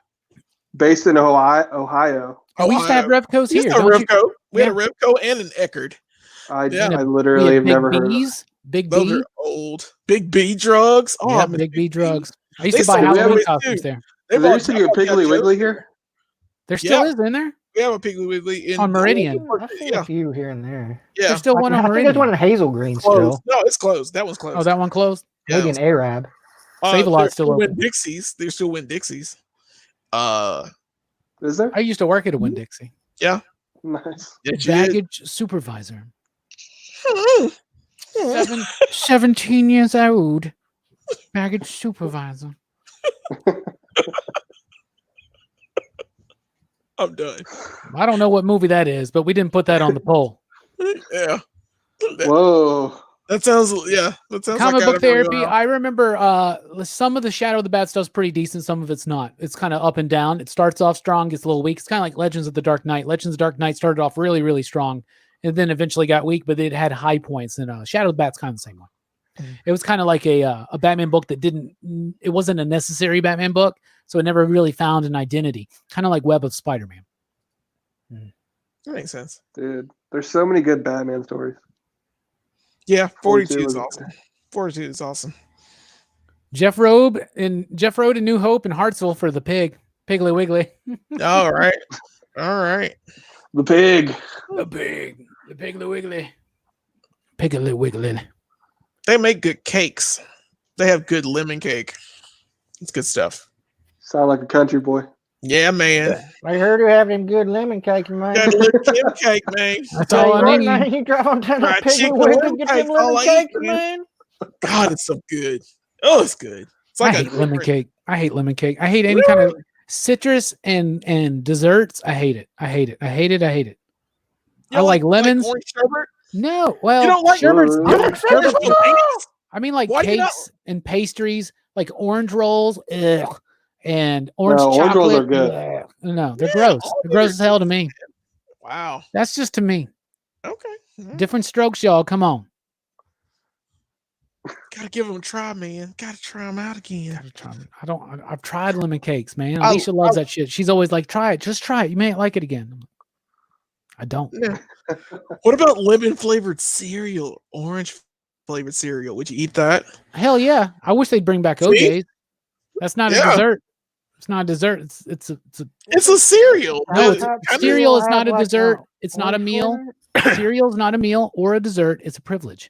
B: Based in Ohio.
A: Oh, we used to have Revcos here.
C: We had a Revco and an Eckerd.
B: I literally have never heard of
A: these. Big
C: Those
A: B.
C: are old. Big B drugs. Oh,
A: yeah, Big B drugs. I used to buy Halloween costumes there.
B: There used to be a Piggly Wiggly here.
A: There still is, in there?
C: We have a Piggly Wiggly
A: on Meridian.
D: I've seen a few here and there.
C: Yeah.
A: There's still one on
D: I think
A: Meridian.
D: there's one in Hazel Green still.
C: No, it's closed. That one's closed.
A: Oh, that one closed?
C: Yeah,
D: maybe an Arab.
A: Save-A-Lot's still open.
C: Winn-Dixie's. There's still Winn-Dixie's.
B: Is there?
A: I used to work at a Winn-Dixie.
C: Yeah.
B: Nice.
A: Baggage supervisor. 17 years old. Baggage supervisor.
C: I'm done.
A: I don't know what movie that is, but we didn't put that on the poll.
C: Yeah.
B: Whoa.
C: That sounds
A: comic book therapy. I remember some of the Shadow of the Bat stuff's pretty decent, some of it's not. It's kind of up and down. It starts off strong, gets a little weak. It's kind of like Legends of the Dark Knight. Legends of the Dark Knight started off really, really strong and then eventually got weak, but it had high points. And Shadow of the Bat's kind of the same way. It was kind of like a Batman book that it wasn't a necessary Batman book, so it never really found an identity. Kind of like Web of Spider-Man.
C: That makes sense.
B: Dude, there's so many good Batman stories.
C: Yeah, 42
B: was
C: is awesome. 42 is awesome.
A: Jeff Road and New Hope and Hartsville for the pig. Piggly Wiggly.
C: All right. All right.
B: The pig.
A: The pig. The Piggly Wiggly. Piggly Wiggly.
C: They make good cakes. They have good lemon cake. It's good stuff.
B: Sound like a country boy.
C: Yeah, man.
D: I heard you having good lemon cake, man.
C: Got a little lemon cake, man.
A: That's all I need.
D: Man, you drive on down
C: Fried
D: to Piggly
C: chicken,
D: Wiggly
C: lemon
D: get
C: cake,
D: them
C: all
D: lemon
C: I
D: cakes,
C: eat,
D: man.
C: God, it's so good. Oh, it's good. It's like
A: I hate lemon cake. I hate lemon cake. I hate any kind of citrus and desserts. I hate it. I hate it. I hate it. I hate it. I like lemons.
C: orange sherbet?
A: No, well,
C: You don't like
A: sherbet's
B: lemon?
A: sherbet's-
C: Sherbet's
A: I mean, like
C: Why do you
A: cakes and pastries, like orange rolls, ugh, and orange
B: No,
A: chocolate.
B: orange rolls are good.
A: ugh. No, they're
C: Yeah,
A: gross.
C: all
A: They're
C: of
A: gross
C: it
A: as hell to me.
C: Wow.
A: That's just to me.
C: Okay.
A: Different strokes, y'all. Come on.
C: Gotta give them a try, man. Gotta try them out again.
A: Gotta try 'em. I've tried lemon cakes, man.
C: I-
A: Alicia loves that shit. She's always like, try it. Just try it. You may not like it again. I don't.
C: Yeah. What about lemon flavored cereal? Orange flavored cereal. Would you eat that?
A: Hell yeah. I wish they'd bring back
C: See?
A: OJ's. That's not a
C: Yeah.
A: dessert. It's not a dessert. It's a
C: It's a cereal.
A: No,
C: It's
A: it's-
C: kinda-
A: cereal is not a
D: Like,
A: dessert. It's not a
D: orange
A: meal.
D: flavor?
A: Cereal is not a meal or a dessert. It's a privilege.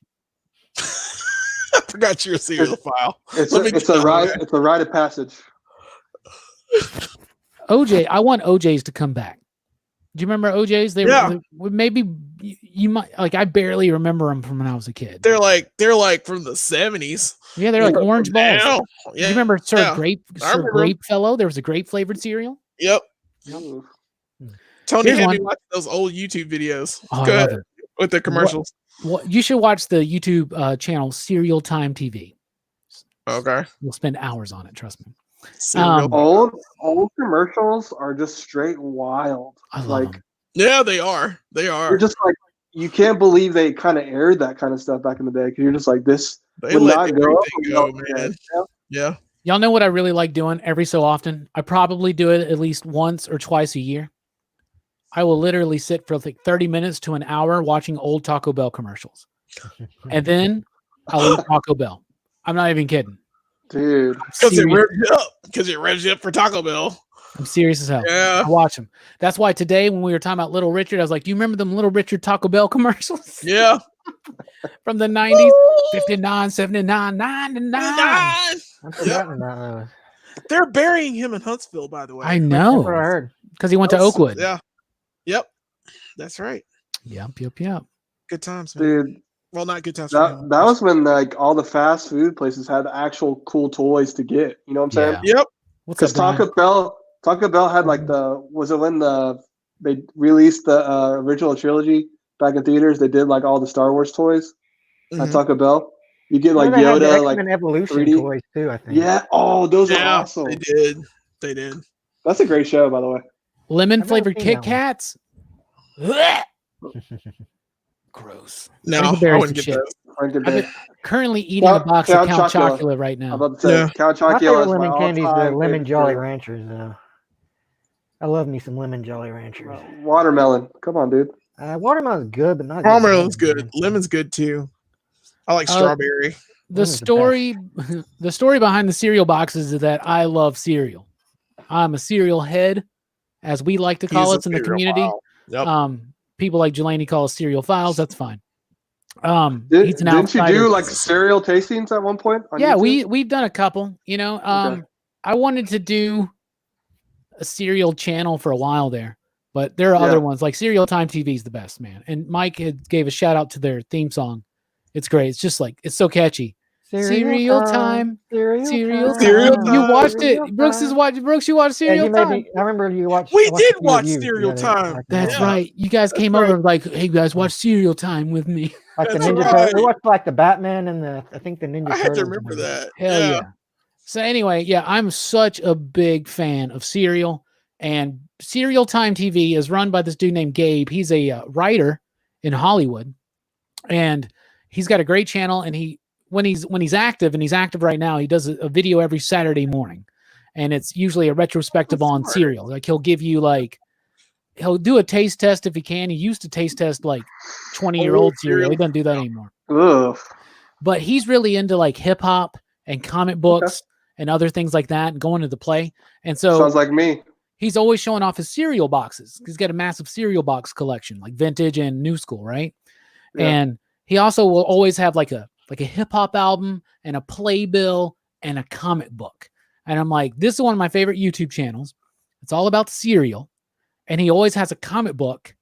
C: I forgot you're a cereal file.
B: It's
C: Let me
B: it's
C: get
B: a
C: that
B: rite.
C: one.
B: It's a rite of passage.
A: OJ, I want OJ's to come back. Do you remember OJ's? They
C: Yeah.
A: were maybe you might like. I barely remember them from when I was a kid.
C: They're like from the 70s.
A: Yeah, they're like orange balls.
C: Now.
A: Do
C: Yeah.
A: you remember Sir
C: yeah.
A: Grape?
C: I
A: Sir
C: remember.
A: Grape fellow. There was a grape flavored cereal.
C: Yep.
B: Ooh.
C: Tony
A: Here's
C: had me
A: one.
C: watch those old YouTube videos.
A: Oh,
C: Go
A: I love
C: ahead.
A: it.
C: With the commercials.
A: Well, you should watch the YouTube channel Serial Time TV.
C: Okay.
A: You'll spend hours on it. Trust me.
C: Cereal.
B: Old commercials are just straight wild.
A: I love
B: Like
A: 'em.
C: Yeah, they are. They
B: you're
C: are.
B: just like you can't believe they kind of aired that kind of stuff back in the day because you're just like this
C: They
B: would
C: let
B: not go up.
C: everything go, man. Yeah.
A: Y'all know what I really like doing every so often? I probably do it at least once or twice a year. I will literally sit for like 30 minutes to an hour watching old Taco Bell commercials. And then I'll eat Taco Bell. I'm not even kidding.
B: Dude.
C: Because it
A: Serious.
C: revs you up. Because it revs you up for Taco Bell.
A: I'm serious as hell.
C: Yeah.
A: I watch them. That's why today when we were talking about Little Richard, I was like, do you remember them Little Richard Taco Bell commercials?
C: Yeah.
A: From the 90s? 59, 79, 99.
D: I've forgotten about those.
C: They're burying him in Huntsville, by the way.
A: I
D: That's
A: know.
D: what I heard.
A: Because he went to
C: That was-
A: Oakwood.
C: Yeah. Yep. That's right.
A: Yep.
C: Good times, man.
B: Dude,
C: Well, not good times. for him.
B: that was when like all the fast food places had actual cool toys to get. You know what I'm saying?
A: Yeah.
C: Yep.
A: What's up,
B: Because
A: Brian?
B: Taco Bell had like was it when they released the original trilogy back in theaters? They did like all the Star Wars toys at
C: Mhm.
B: Taco Bell. You get like
D: Well, they had the
B: Yoda, like
D: X-Men Evolution
B: 3D.
D: toys too, I think.
B: yeah. Oh, those are
C: Yeah,
B: awesome.
C: they did. They did.
B: That's a great show, by the way.
A: Lemon
D: I've never
A: flavored
D: seen
A: Kit
D: that one.
A: Kats. Blech. Gross.
C: No,
A: Frankenberries
C: I
A: and
C: wouldn't get
A: shit.
C: those.
B: Frank and
A: I've
B: Dave.
A: been currently eating a box of
B: Count
A: Count
B: Chocula.
A: Chocula right
B: I'm
A: now.
B: about to say
C: Yeah.
B: Count
D: My
B: Chocula
D: favorite
B: is my
D: lemon candy is the
B: all-time
D: lemon
B: favorite
D: Jolly
B: food.
D: Ranchers. I love me some lemon Jolly Ranchers.
B: Watermelon. Come on, dude.
D: Watermelon's good, but not. as
C: Watermelon's
D: good as
C: good. Lemon's good too. I like
A: Uh,
C: strawberry.
A: The
D: Lemon's the
A: story, the story behind the cereal boxes is that I love cereal. I'm a cereal head, as we like to call
C: He's a
A: us in the
C: cereal
A: community.
C: file. Yep.
A: People like Jelani call us cereal files. That's fine. He's an
B: Didn't you
A: outsider.
B: do like cereal tastings at one point? On
A: Yeah,
B: YouTube?
A: we've done a couple. You know,
B: Okay.
A: I wanted to do a cereal channel for a while there, but there are other
B: Yeah.
A: ones like Serial Time TV is the best, man. And Mike gave a shout out to their theme song. It's great. It's just like it's so catchy. Cereal time. Cereal
C: Cereal
A: time. You
C: time.
A: watched it. Brooks you watched
D: Yeah,
A: Serial
D: you made
A: Time.
D: me. I remember you watched.
C: We
D: I watched
C: did
D: a few
C: watch
D: of you
C: Cereal
D: together,
C: Time.
D: like,
A: That's
C: Yeah.
A: right. You guys came
C: That's
A: over like, hey guys, watch Serial Time with me.
D: Like the
C: That's
D: Ninja
C: right.
D: Turtles. We watched like the Batman and I think the Ninja
C: I had
D: Turtles.
C: to remember that.
A: Hell yeah. So anyway, yeah, I'm such a big fan of Serial, and Serial Time TV is run by this dude named Gabe. He's a writer in Hollywood, and he's got a great channel. And when he's active, and he's active right now, he does a video every Saturday morning, and it's usually a retrospective
C: That's
A: on
C: smart.
A: Serial. Like he'll give you like he'll do a taste test if he can. He used to taste test like 20-year-old cereal. He doesn't do that anymore.
B: Ugh.
A: But he's really into like hip hop and comic books and other things like that, and going to the play. And so
B: sounds like me.
A: He's always showing off his cereal boxes. He's got a massive cereal box collection, like vintage and new school, right? Yeah. And he also will always have like a hip hop album and a playbill and a comic book. And I'm like, this is one of my favorite YouTube channels. It's all about cereal. And he always has a comic book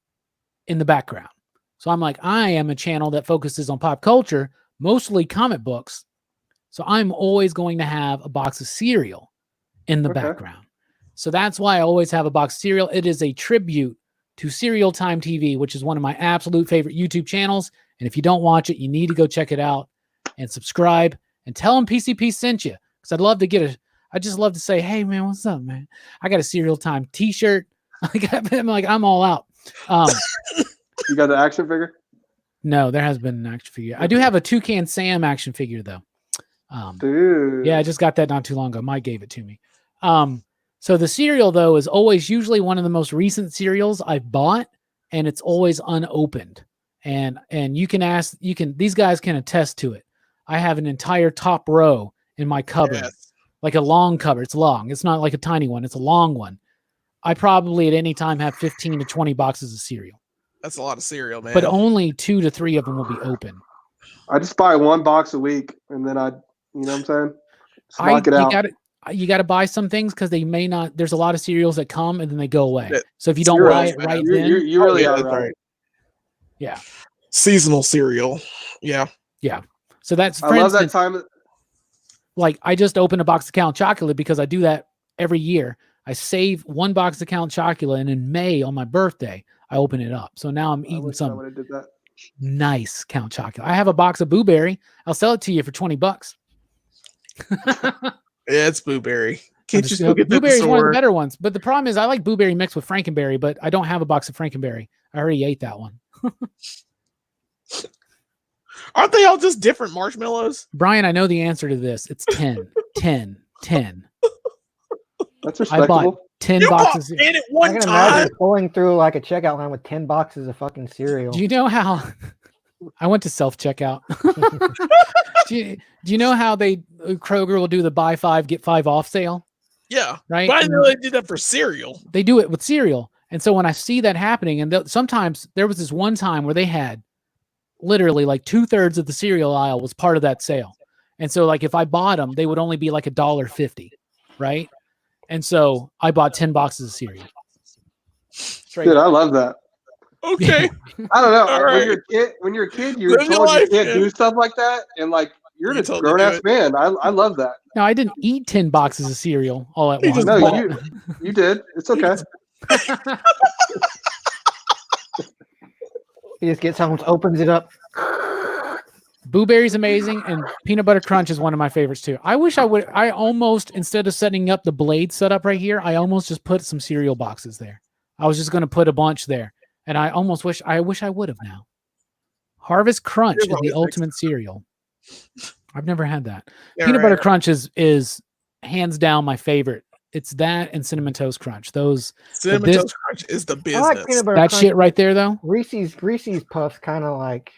A: in the background. So I'm like, I am a channel that focuses on pop culture, mostly comic books. So I'm always going to have a box of cereal in the background. So that's why I always have a box of cereal. It is a tribute to Cereal Time TV, which is one of my absolute favorite YouTube channels. And if you don't watch it, you need to go check it out and subscribe and tell them PCP sent you. Because I just love to say, hey man, what's up, man? I got a Cereal Time t-shirt. I'm all out.
B: You got the action figure?
A: No, there has been an action figure. I do have a Toucan Sam action figure though.
B: Dude.
A: Yeah, I just got that not too long ago. Mike gave it to me. So the cereal though is always usually one of the most recent cereals I've bought, and it's always unopened. And these guys can attest to it. I have an entire top row in my cupboard, like a long cupboard. It's long. It's not like a tiny one. It's a long one. I probably at any time have 15 to 20 boxes of cereal.
C: That's a lot of cereal, man.
A: But only 2 to 3 of them will be open.
B: I just buy one box a week, and then you know what I'm saying? Just knock it out.
A: You got to buy some things because they may not. There's a lot of cereals that come and then they go away. So if you don't buy it right then,
B: you really are right.
A: Yeah.
C: Seasonal cereal. Yeah.
A: Yeah. So that's.
B: I love that time.
A: Like I just opened a box of Count Chocula because I do that every year. I save one box of Count Chocula, and in May on my birthday, I open it up. So now I'm eating some nice Count Chocula. I have a box of Boo Berry. I'll sell it to you for $20.
C: Yeah, it's Boo Berry. Can't you still get
A: Boo Berry is one of the better ones. But the problem is I like Boo Berry mixed with Frankenberry, but I don't have a box of Frankenberry. I already ate that one.
C: Aren't they all just different marshmallows?
A: Brian, I know the answer to this. It's 10. 10. 10.
B: That's respectable.
A: I bought 10 boxes.
C: I can
D: imagine pulling through like a checkout line with 10 boxes of fucking cereal.
A: Do you know how I went to self-checkout? Do you know how Kroger will do the buy 5, get 5 off sale?
C: Yeah.
A: Right.
C: But I know they did that for cereal.
A: They do it with cereal. And so when I see that happening, and sometimes there was this one time where they had literally like 2/3 of the cereal aisle was part of that sale. And so like if I bought them, they would only be like $1.50. Right. And so I bought 10 boxes of cereal.
B: Dude, I love that.
C: Okay.
B: I don't know.
C: Right.
B: When you're a kid, you're told you can't do stuff like that. And like, you're a grown ass man. I love that.
A: No, I didn't eat 10 boxes of cereal all at once.
B: No, you did. It's okay.
D: He just gets home, opens it up.
A: Boo Berry's amazing, and Peanut Butter Crunch is one of my favorites too. I wish I almost, instead of setting up the blade setup right here, I almost just put some cereal boxes there. I was just going to put a bunch there, and I wish I would have now. Harvest Crunch is the ultimate cereal. I've never had that. Peanut Butter Crunch is hands down my favorite. It's that and Cinnamon Toast Crunch.
C: Cinnamon Toast Crunch is the business.
D: I like peanut butter
A: that
D: crunch.
A: Shit right there though.
D: Reese's Puffs kind of like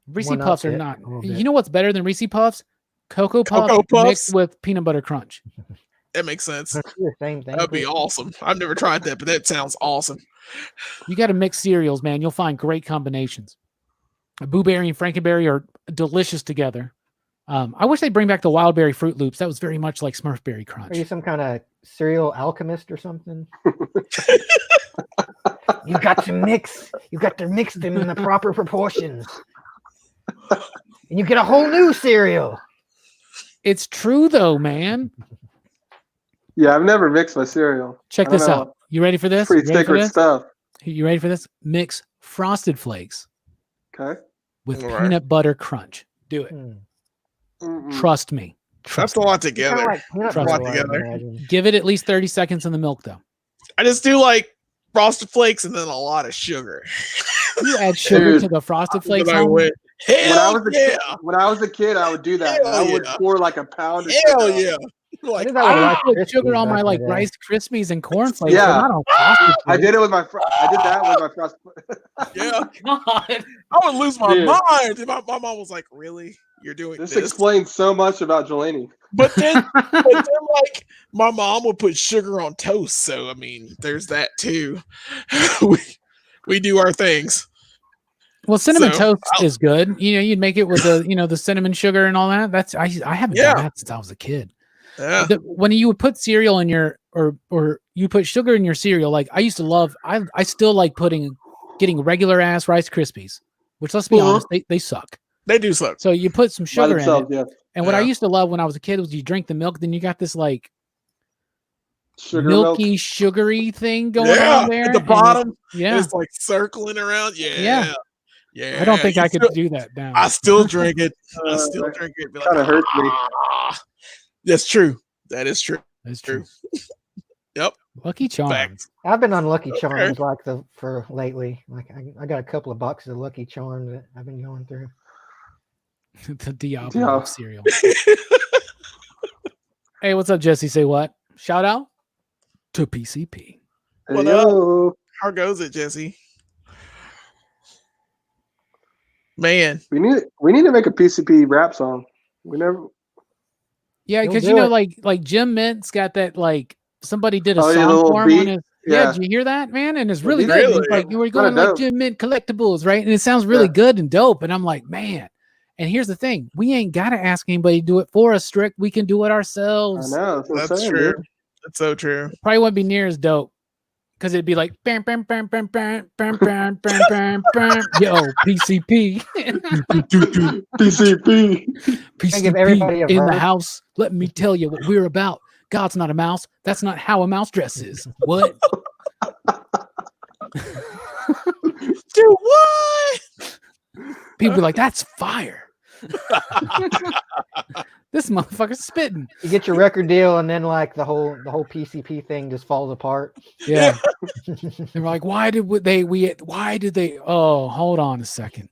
A: Reese Puffs are not. You know what's better than Reese Puffs? Cocoa Puffs mixed with peanut butter crunch.
C: That makes sense.
D: That's the same thing.
C: That'd be awesome. I've never tried that, but that sounds awesome.
A: You got to mix cereals, man. You'll find great combinations. Boo Berry and Frankenberry are delicious together. I wish they'd bring back the Wild Berry Fruit Loops. That was very much like Smurfberry Crunch.
D: Are you some kind of cereal alchemist or something? You got to mix them in the proper proportions. And you get a whole new cereal.
A: It's true though, man.
B: Yeah, I've never mixed my cereal.
A: Check this out. You ready for this?
B: Pretty sacred stuff.
A: You ready for this? Mix Frosted Flakes.
B: Okay.
A: With peanut butter crunch. Do it. Trust me.
C: That's a lot together.
A: Give it at least 30 seconds in the milk though.
C: I just do like Frosted Flakes and then a lot of sugar.
A: You add sugar to the Frosted Flakes?
C: When I was
B: a kid, I would do that. I would pour like a pound of
C: Hell
B: sugar.
C: yeah. Like,
A: I put
D: Rice
A: sugar
D: Krispies
A: on my
D: back in
A: like
D: the day.
A: Rice Krispies and cornflakes.
B: Yeah.
A: But not on Frosted
B: I did
A: Flakes.
B: it with I did that with my frost.
C: yeah,
A: God.
C: I would lose my
B: Dude.
C: mind. And my mom was like, "Really, you're doing
B: This
C: this?"
B: explains so much about Jelani.
C: But then, like, my mom would put sugar on toast. So I mean, there's that too. we do our things.
A: Well, cinnamon
C: So,
A: toast is good. You know, you'd make it with the cinnamon sugar and all that. That's I haven't
C: Yeah.
A: done that since I was a kid.
C: Yeah.
A: When you would put cereal in your or you put sugar in your cereal, like I used to love. I still like getting regular ass Rice Krispies, which let's be honest, they suck.
C: They do suck.
A: So you put some
B: By
A: sugar in it.
B: themselves, yeah.
A: And what I
C: Yeah.
A: used to love when I was a kid was you drink the milk, then you got this like
B: Sugar
A: milky,
B: milk.
A: sugary thing going
C: Yeah,
A: on there.
C: at the
A: and
C: bottom.
A: yeah.
C: It's like circling around. Yeah.
A: Yeah.
C: Yeah.
A: I don't think
C: You
A: I could
C: still-
A: do that now.
C: I still drink it. I still
B: That
C: drink it. Be
B: kinda hurts me.
C: "Ah." That's true. That is true.
A: That's true.
C: Yep.
A: Lucky Charms.
C: Fact.
D: I've been on Lucky
C: Okay.
D: Charms for lately. Like I got a couple of boxes of Lucky Charms that I've been going through.
A: The Diablo
B: Yeah.
A: of cereal. Hey, what's up, Jesse? Say what? Shout out to PCP.
C: What
B: Yo.
C: How goes it, Jesse? Man.
B: We need to make a PCP rap song. We never.
A: Yeah,
D: You'll
A: because
D: do
A: you know,
D: it.
A: like Jim Mint's got that like somebody did a
B: Oh, yeah, the
A: song
B: little
A: for him on
B: beat.
A: his. Yeah,
B: Yeah.
A: did you hear that, man? And it's
B: The
A: really
B: beat.
A: good. It's
C: Really?
A: like you were
B: Kinda
A: going like
B: dope.
A: Jim Mint collectibles, right? And it sounds really
B: Yeah.
A: good and dope. And I'm like, man. And here's the thing: we ain't gotta ask anybody to do it for us. Strict, we can do it
B: I
A: ourselves.
B: know. That's what I'm
C: That's
B: saying,
C: true.
B: dude.
C: That's so true.
A: Probably wouldn't be near as dope because it'd be like bam, bam, bam, bam, bam, bam, bam, bam, bam, bam. Yo, PCP,
B: PCP.
A: PCP
D: everybody a
A: in the
D: verse.
A: house. Let me tell you what we're about. God's not a mouse. That's not how a mouse dresses. What?
C: Dude, what?
A: People be like, that's fire. This motherfucker's spitting.
D: You get your record deal, and then like the whole PCP thing just falls apart.
A: Yeah. They're like, why did they? Oh, hold on a second.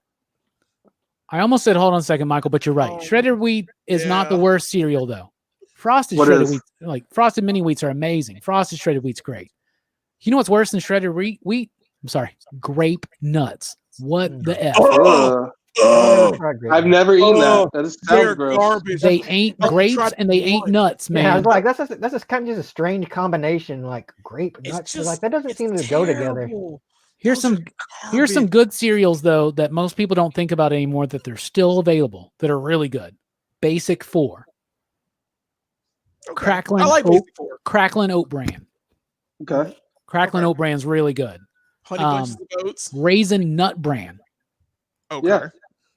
A: I almost said hold on a second, Michael, but you're right.
C: Oh,
A: Shredded wheat is not the
C: yeah.
A: worst cereal though. Frosted
B: What
A: shredded
B: is?
A: wheat, like frosted mini wheats are amazing. Frosted shredded wheat's great. You know what's worse than shredded wheat? I'm sorry, grape nuts. What the F?
C: Oh,
B: Ugh.
C: oh,
B: I've never eaten
C: Oh,
B: that. That just
C: they're
B: sounds gross.
C: garbage.
A: They ain't
C: I've
A: grapes
C: tried
A: and they ain't
C: one.
A: nuts,
D: Yeah, I
A: man.
D: was like, that's just kind of just a strange combination, like grape
C: It's
D: nuts.
C: just
D: Like that doesn't
C: it's
D: seem to go together.
C: terrible.
A: Here's
C: Those
A: some
C: are
A: Here's some
C: garbage.
A: good cereals though that most people don't think about anymore that they're still available that are really good. Basic 4.
C: Okay.
A: Cracklin'
C: I like
A: oat,
C: Basic 4.
A: Cracklin' Oat Bran.
B: Okay.
A: Cracklin'
C: Okay.
A: Oat Bran's really good.
C: Honey Bunches of Oats.
A: Raisin Nut Bran.
C: Okay.
B: Yeah.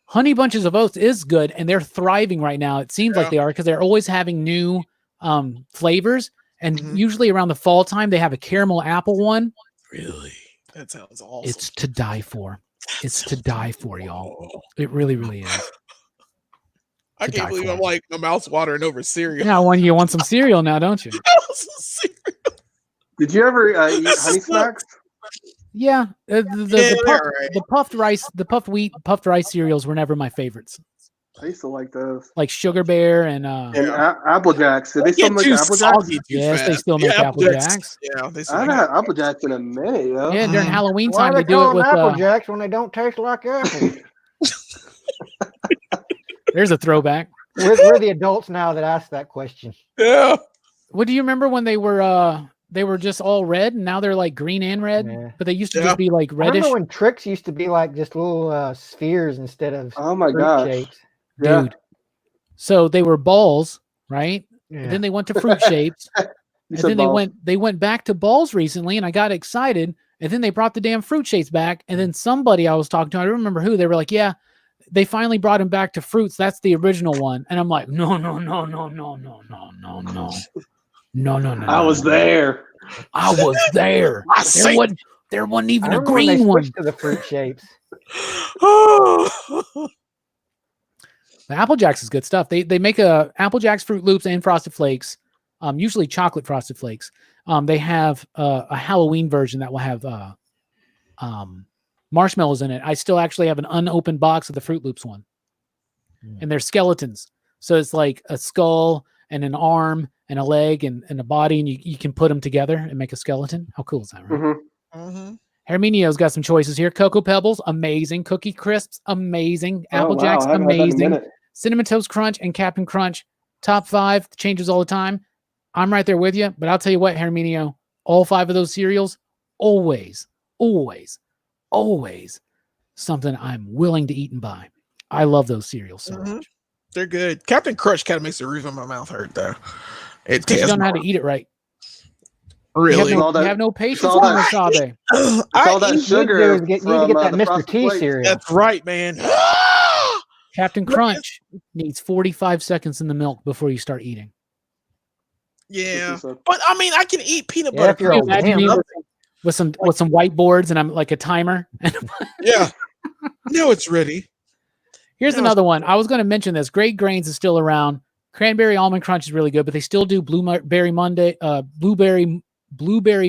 A: Honey Bunches of Oats is good, and they're thriving right now. It seems like
C: Yeah.
A: they are because they're always having new flavors. And
C: Mhm.
A: usually around the fall time, they have a caramel apple one.
C: Really? That sounds awesome.
A: It's to die for. It's to die for, y'all. It really, really is.
C: I
A: to die
C: can't believe
A: for.
C: I'm like my mouth's watering over cereal.
A: Now, you want some cereal now, don't you?
B: Did you ever eat Honey Smacks?
A: Yeah,
C: Yeah,
A: the
C: right.
A: puffed rice, the puffed wheat, puffed rice cereals were never my favorites.
B: I used to like those.
A: Like Sugar Bear and
B: And
C: Yeah.
B: Apple Jacks. Did they still
C: Get
B: make
C: too
B: Apple Jacks?
C: soggy too
A: yes, they
C: fast.
A: still make
C: Yeah,
A: Apple Jacks.
C: Yeah, they
B: I
C: still
B: haven't
C: make
B: had Apple Jacks in a minute, yo.
A: Yeah, during
C: Mm.
A: Halloween
D: Why
A: time
D: do
A: they
D: they
A: do
D: call
A: it
D: them
A: with.
D: Apple Jacks when they don't taste like apples?
A: There's a throwback.
D: we're the adults now that ask that question.
C: Yeah.
A: What do you remember when they were just all red and now they're like green and red,
D: Yeah.
A: but they used to
C: Yeah.
A: just be like
D: I
A: reddish.
D: remember when Trix used to be like just little spheres instead of
B: Oh my
D: fruit
B: gosh.
D: shapes.
B: Yeah.
A: Dude. So they were balls, right?
D: Yeah.
A: And then they went to fruit shapes.
B: You
A: And
B: said
A: then
B: balls.
A: they went back to balls recently, and I got excited. And then they brought the damn fruit shapes back. And then somebody I was talking to, I don't remember who, they were like, yeah, they finally brought him back to fruits. That's the original one. And I'm like, no.
B: I was there.
A: I was there.
C: I see.
A: There wasn't
D: I
A: even a
D: remember when they
A: green one.
D: switched to the fruit shapes.
A: The Apple Jacks is good stuff. They make a Apple Jacks, Fruit Loops, and Frosted Flakes. Usually chocolate Frosted Flakes. They have a Halloween version that will have marshmallows in it. I still actually have an unopened box of the Fruit Loops one, and they're skeletons. So it's like a skull and an arm and a leg and a body, and you can put them together and make a skeleton. How cool is that, right?
B: Mm-hmm.
A: Herminio's got some choices here. Cocoa Pebbles, amazing. Cookie Crisps, amazing. Apple
B: wow,
A: Jacks,
B: I haven't had that in a
A: amazing.
B: minute.
A: Cinnamon Toast Crunch and Captain Crunch, top 5, changes all the time. I'm right there with you, but I'll tell you what, Herminio, all 5 of those cereals, always something I'm willing to eat and buy. I love those cereals so much.
C: They're good. Captain Crunch kind of makes the roof of my mouth hurt, though.
A: It's because you don't know how to eat it right.
C: Really?
A: You have no patience for wasabi.
B: All that sugar.
D: You need to get that Mr. T cereal.
C: That's right, man.
A: Captain Crunch needs 45 seconds in the milk before you start eating.
C: Yeah, but I mean, I can eat peanut butter.
D: If you're old,
A: with some whiteboards and I'm like a timer.
C: Yeah. No, it's ready.
A: Here's another one. I was going to mention this. Great Grains is still around. Cranberry Almond Crunch is really good, but they still do Blueberry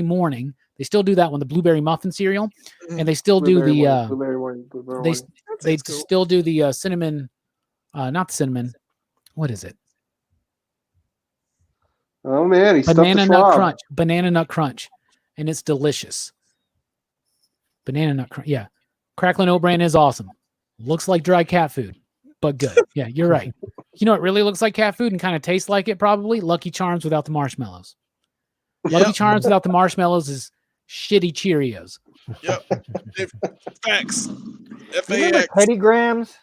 A: Morning. They still do that one, the Blueberry Muffin cereal, and they still do the
B: Blueberry Morning.
A: They still do the cinnamon, not cinnamon. What is it?
B: Oh man, he's
A: Banana Nut Crunch, and it's delicious. Banana Nut Crunch, yeah. Cracklin' Oat Bran is awesome. Looks like dry cat food, but good. Yeah, you're right. You know what really looks like cat food and kind of tastes like it probably? Lucky Charms without the marshmallows. Lucky Charms without the marshmallows is shitty Cheerios.
C: Yep. Facts.
D: Remember Teddy Grahams?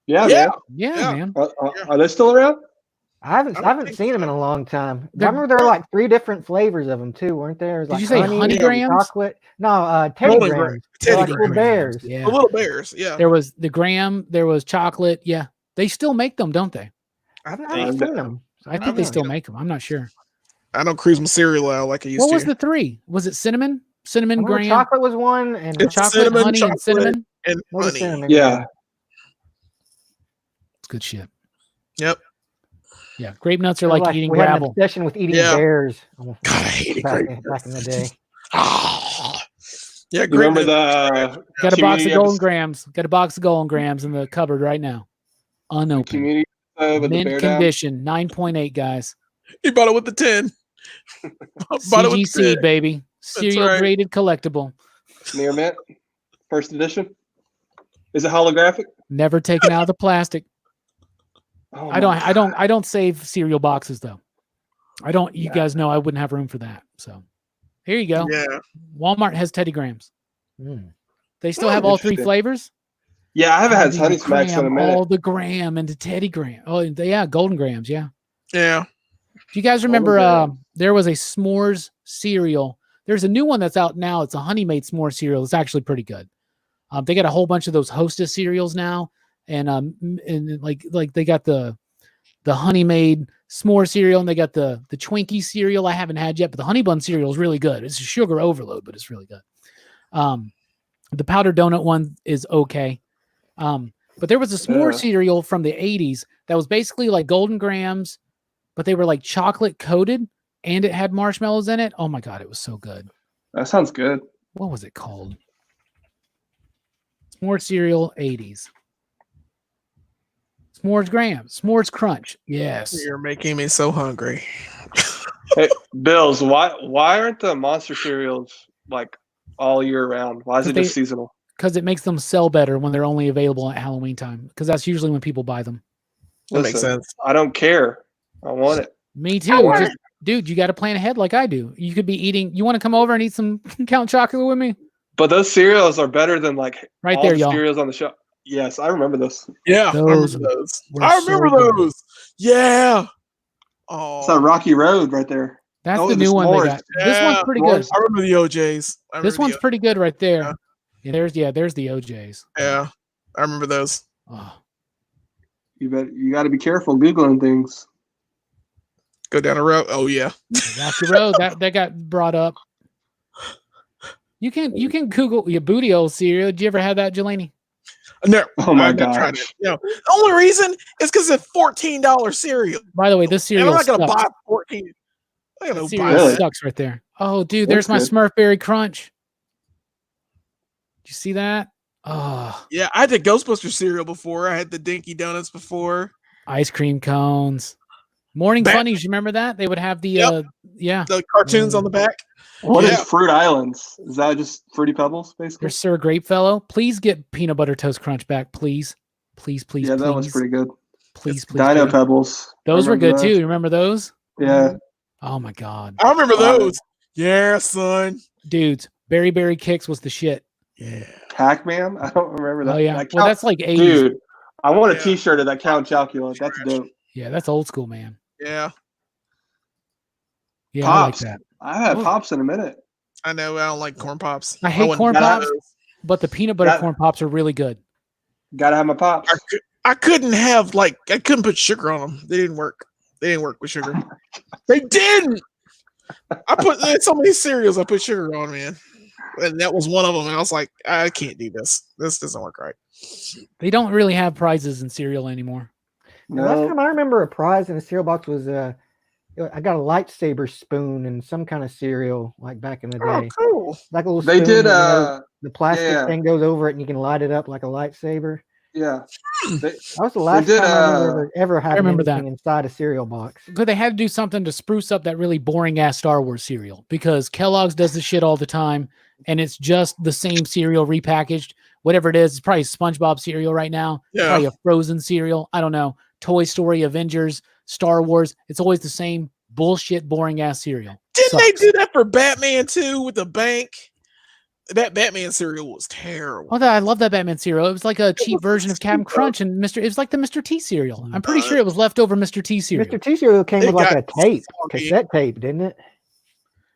B: Yeah,
A: man.
B: Are they still around?
D: I haven't seen them in a long time. I remember there were like 3 different flavors of them too, weren't there?
A: Did you say honey grams?
D: Chocolate? No, Teddy Grams.
C: Teddy
D: Grams. Bears.
A: Yeah.
C: The little bears. Yeah.
A: There was the graham. There was chocolate. Yeah. They still make them, don't they?
D: I've never seen them.
A: I think they still make them. I'm not sure.
C: I don't cruise my cereal out like I used to.
A: What was the 3? Was it cinnamon? Cinnamon graham?
D: Chocolate was one, and
A: chocolate, honey, and cinnamon.
C: And honey.
D: Cinnamon,
B: yeah.
A: It's good shit.
C: Yep.
A: Yeah, grape nuts are like eating
D: we
A: gravel.
D: had an obsession with eating bears.
C: God, I hated
D: back in the day.
C: Yeah,
B: remember the
A: got a box of Golden Grams. Got a box of Golden Grams in the cupboard right now, unopened, mint condition, 9.8 guys.
C: He bought it with the 10.
A: CGC baby, cereal graded collectible.
B: Near mint, first edition. Is it holographic?
A: Never taken out of the plastic.
B: Oh
A: I don't save cereal boxes though. I don't. You guys know I wouldn't have room for that. So here you go.
C: Yeah.
A: Walmart has Teddy Grams. They still have all 3 flavors.
B: Yeah, I haven't had Honey Smacks in a minute.
A: All the gram into Teddy Graham. Oh, yeah, Golden Grams. Yeah.
C: Yeah.
A: Do you guys remember? There was a s'mores cereal. There's a new one that's out now. It's a Honey Made s'more cereal. It's actually pretty good. They got a whole bunch of those Hostess cereals now. And like they got the Honey Made s'more cereal, and they got the Twinkie cereal I haven't had yet, but the Honey Bun cereal is really good. It's a sugar overload, but it's really good. The powdered donut one is okay. But there was a s'more cereal from the 80s that was basically like Golden Grams, but they were like chocolate coated and it had marshmallows in it. Oh my God, it was so good.
B: That sounds good.
A: What was it called? S'more cereal 80s. S'mores Grams, S'mores Crunch. Yes.
C: You're making me so hungry.
B: Hey, Bills, why aren't the monster cereals like all year round? Why is it just seasonal?
A: Because it makes them sell better when they're only available at Halloween time. Because that's usually when people buy them.
C: That makes sense.
B: I don't care. I want it.
A: Me too. Dude, you got to plan ahead like I do. You could be eating. You want to come over and eat some Count Chocula with me?
B: But those cereals are better than like
A: right
B: all
A: there,
B: the
A: y'all.
B: cereals on the show. Yes, I remember this.
C: Yeah,
A: those
C: I remember those. I remember those. Yeah. Oh,
B: it's a Rocky Road right there.
A: That's the new one they got.
C: Yeah.
A: This one's pretty good.
C: I remember the OJs.
A: This one's pretty good right there. Yeah. There's the OJs.
C: Yeah, I remember those.
A: Oh.
B: You got to be careful Googling things.
C: Go down the road. Oh yeah,
A: Rocky Road. That got brought up. You can Google your booty old cereal. Did you ever have that, Jelani?
C: No.
B: Oh my god.
C: The only reason is because it's $14 cereal.
A: By the way, this cereal.
C: I'm not gonna
A: sucks.
C: buy 14. I'm gonna buy
A: Cereal
C: it.
A: sucks right there. Oh, dude, there's my Smurf Berry Crunch. Did you see that? Oh.
C: Yeah, I had the Ghostbuster cereal before. I had the Dinky Donuts before.
A: Ice cream cones. Morning Funnies, you remember that? They would have the
C: the cartoons on the back.
B: What is Fruit Islands? Is that just Fruity Pebbles, basically?
A: There's Sir Grapefellow. Please get Peanut Butter Toast Crunch back, please. Please.
B: Yeah, that was pretty good.
A: Please.
B: Dino Pebbles.
A: Those were good too. You remember those?
B: Yeah.
A: Oh my God.
C: I remember those. Yeah, son.
A: Dudes, Berry Kicks was the shit.
C: Yeah.
B: Pac-Man? I don't remember that.
A: Oh yeah. Well, that's like 80s.
B: Dude, I want a T-shirt of that Count Chocula. That's dope.
A: Yeah, that's old school, man.
C: Yeah.
A: Yeah,
B: Pops.
A: I like that.
B: I haven't had Pops in a minute.
C: I know. I don't like corn pops.
A: I hate corn pops, but the peanut butter corn pops are really good.
B: Gotta have my Pops.
C: I couldn't put sugar on them. They didn't work. They didn't work with sugar. They didn't. I put so many cereals I put sugar on, man. And that was one of them. And I was like, I can't do this. This doesn't work right.
A: They don't really have prizes in cereal anymore.
B: No.
D: The last time I remember a prize in a cereal box was I got a lightsaber spoon and some kind of cereal like back in the day.
C: Oh, cool.
D: Like a little
B: They
D: spoon,
B: did
D: the plastic thing goes over it and you can light it up like a lightsaber.
B: Yeah.
D: That was the last time I ever had anything inside a cereal box.
A: Because they had to do something to spruce up that really boring ass Star Wars cereal, because Kellogg's does this shit all the time and it's just the same cereal repackaged. Whatever it is, it's probably SpongeBob cereal right now. Yeah. Probably a Frozen cereal. I don't know. Toy Story, Avengers, Star Wars. It's always the same bullshit, boring ass cereal.
C: Didn't they do that for Batman too with the bank? That Batman cereal was terrible.
A: Oh, I love that Batman cereal. It was like a cheap version of Captain Crunch and It was like the Mr. T cereal. I'm pretty sure it was leftover Mr. T cereal.
D: Mr. T cereal came with like a cassette tape, didn't it?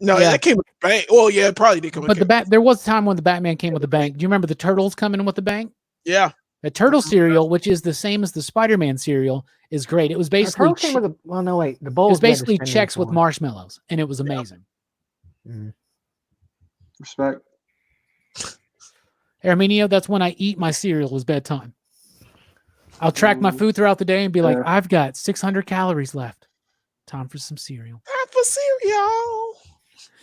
C: No, that came with the bank. Well, yeah, it probably did come with
A: the bank. There was a time when the Batman came with the bank. Do you remember the Turtles coming in with the bank?
C: Yeah.
A: The Turtle cereal, which is the same as the Spider-Man cereal, is great. It was basically
D: the bowls.
A: It was basically Chex with marshmallows, and it was amazing.
B: Respect.
A: Arminio, that's when I eat my cereal is bedtime. I'll track my food throughout the day and be like, I've got 600 calories left. Time for some cereal.
C: Time for cereal.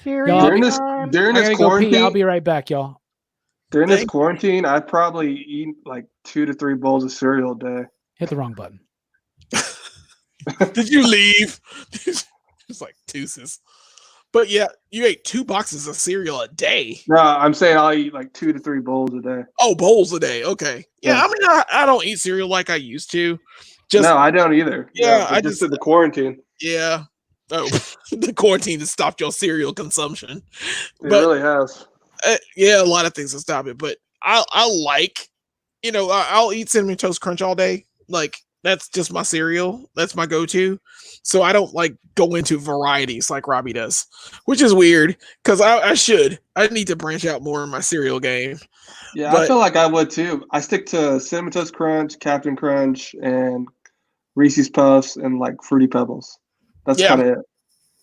B: During this quarantine,
A: I'll be right back, y'all.
B: During this quarantine, I've probably eaten like 2 to 3 bowls of cereal a day.
A: Hit the wrong button.
C: Did you leave? It's like deuces. But yeah, you ate 2 boxes of cereal a day.
B: No, I'm saying I'll eat like 2 to 3 bowls a day.
C: Oh, bowls a day. Okay. Yeah, I mean, I don't eat cereal like I used to.
B: No, I don't either.
C: Yeah, I
B: just did the quarantine.
C: Yeah. Oh, the quarantine has stopped your cereal consumption.
B: It really has.
C: Yeah, a lot of things have stopped it. But I like, I'll eat Cinnamon Toast Crunch all day. Like, that's just my cereal. That's my go-to. So I don't like go into varieties like Robbie does, which is weird because I need to branch out more in my cereal game.
B: Yeah, I feel like I would too. I stick to Cinnamon Toast Crunch, Captain Crunch, and Reese's Puffs and like Fruity Pebbles. That's kind of it.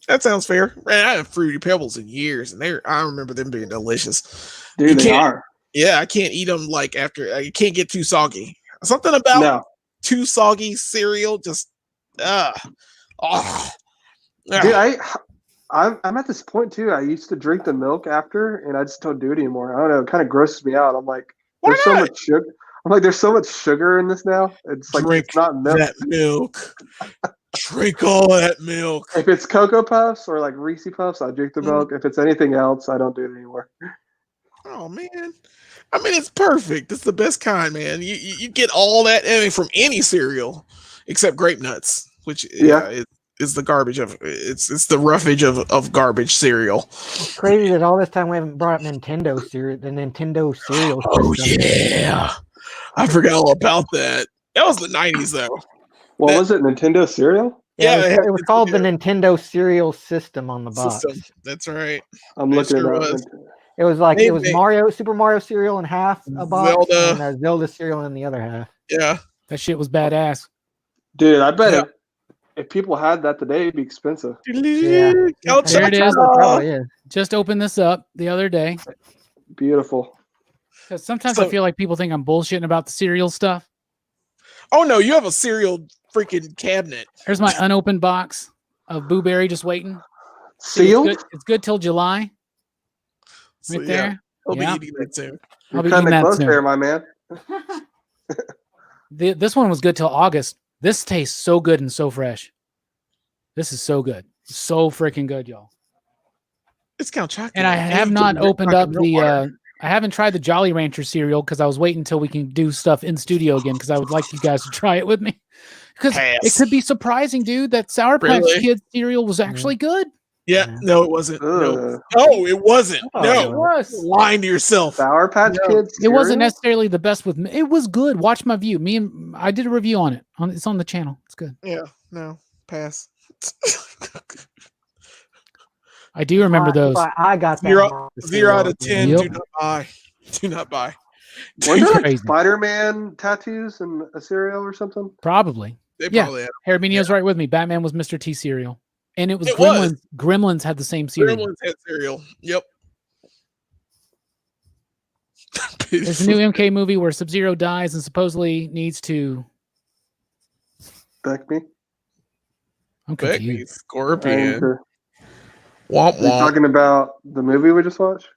C: That sounds fair. Man, I haven't Fruity Pebbles in years, and I remember them being delicious.
B: Dude, they are.
C: Yeah, I can't eat them like after. I can't get too soggy. Something about too soggy cereal, just
B: Dude, I'm at this point too. I used to drink the milk after, and I just don't do it anymore. I don't know. It kind of grosses me out. I'm like, there's so much sugar. I'm like, there's so much sugar in this now. It's like it's not milk.
C: That milk. Drink all that milk.
B: If it's Cocoa Puffs or like Reese Puffs, I drink the milk. If it's anything else, I don't do it anymore.
C: Oh man, I mean it's perfect. It's the best kind, man. You get all that from any cereal except grape nuts, which is the garbage of it's the roughage of garbage cereal.
D: It's crazy that all this time we haven't brought up Nintendo cereal. The Nintendo cereal.
C: Oh yeah, I forgot all about that. That was the 90s though.
B: What was it? Nintendo cereal?
D: Yeah, it was called the Nintendo cereal system on the box.
C: That's right.
B: I'm looking at it.
D: It was like it was Super Mario cereal in half a box, and a Zelda cereal in the other half.
C: Yeah,
A: that shit was badass.
B: Dude, I bet if people had that today, it'd be expensive.
A: Yeah. There it is.
D: Probably,
A: just opened this up the other day.
B: Beautiful.
A: Because sometimes I feel like people think I'm bullshitting about the cereal stuff.
C: Oh no, you have a cereal freaking cabinet.
A: Here's my unopened box of Boo Berry just waiting.
B: Sealed?
A: It's good till July.
C: Right
A: there.
C: I'll be eating that soon.
B: I'll be eating that soon. There, my man.
A: This one was good till August. This tastes so good and so fresh. This is so good. So freaking good, y'all.
C: It's Count Chocula.
A: And I have not opened up the I haven't tried the Jolly Rancher cereal because I was waiting until we can do stuff in studio again because I would like you guys to try it with me. Because it could be surprising, dude, that Sour Patch Kids cereal was actually good.
C: Yeah, no, it wasn't. No, it wasn't. No,
A: it was.
C: You're lying to yourself.
B: Sour Patch Kids.
A: It wasn't necessarily the best with me. It was good. Watch my view. I did a review on it. It's on the channel. It's good.
C: Yeah, no, pass.
A: I do remember those.
D: I got that
C: 0 out of 10. Yep. Do not buy. Do not buy.
B: Were there like Spider-Man tattoos in a cereal or something?
A: Probably.
C: They probably had.
A: Harabinio's right with me. Batman was Mr. T cereal. And it was Gremlins. Gremlins had the same cereal.
C: Gremlins had cereal. Yep.
A: There's a new MK movie where Sub-Zero dies and supposedly needs to...
B: Back me?
A: I'm confused.
C: Scorpion.
B: Are you talking about the movie we just watched?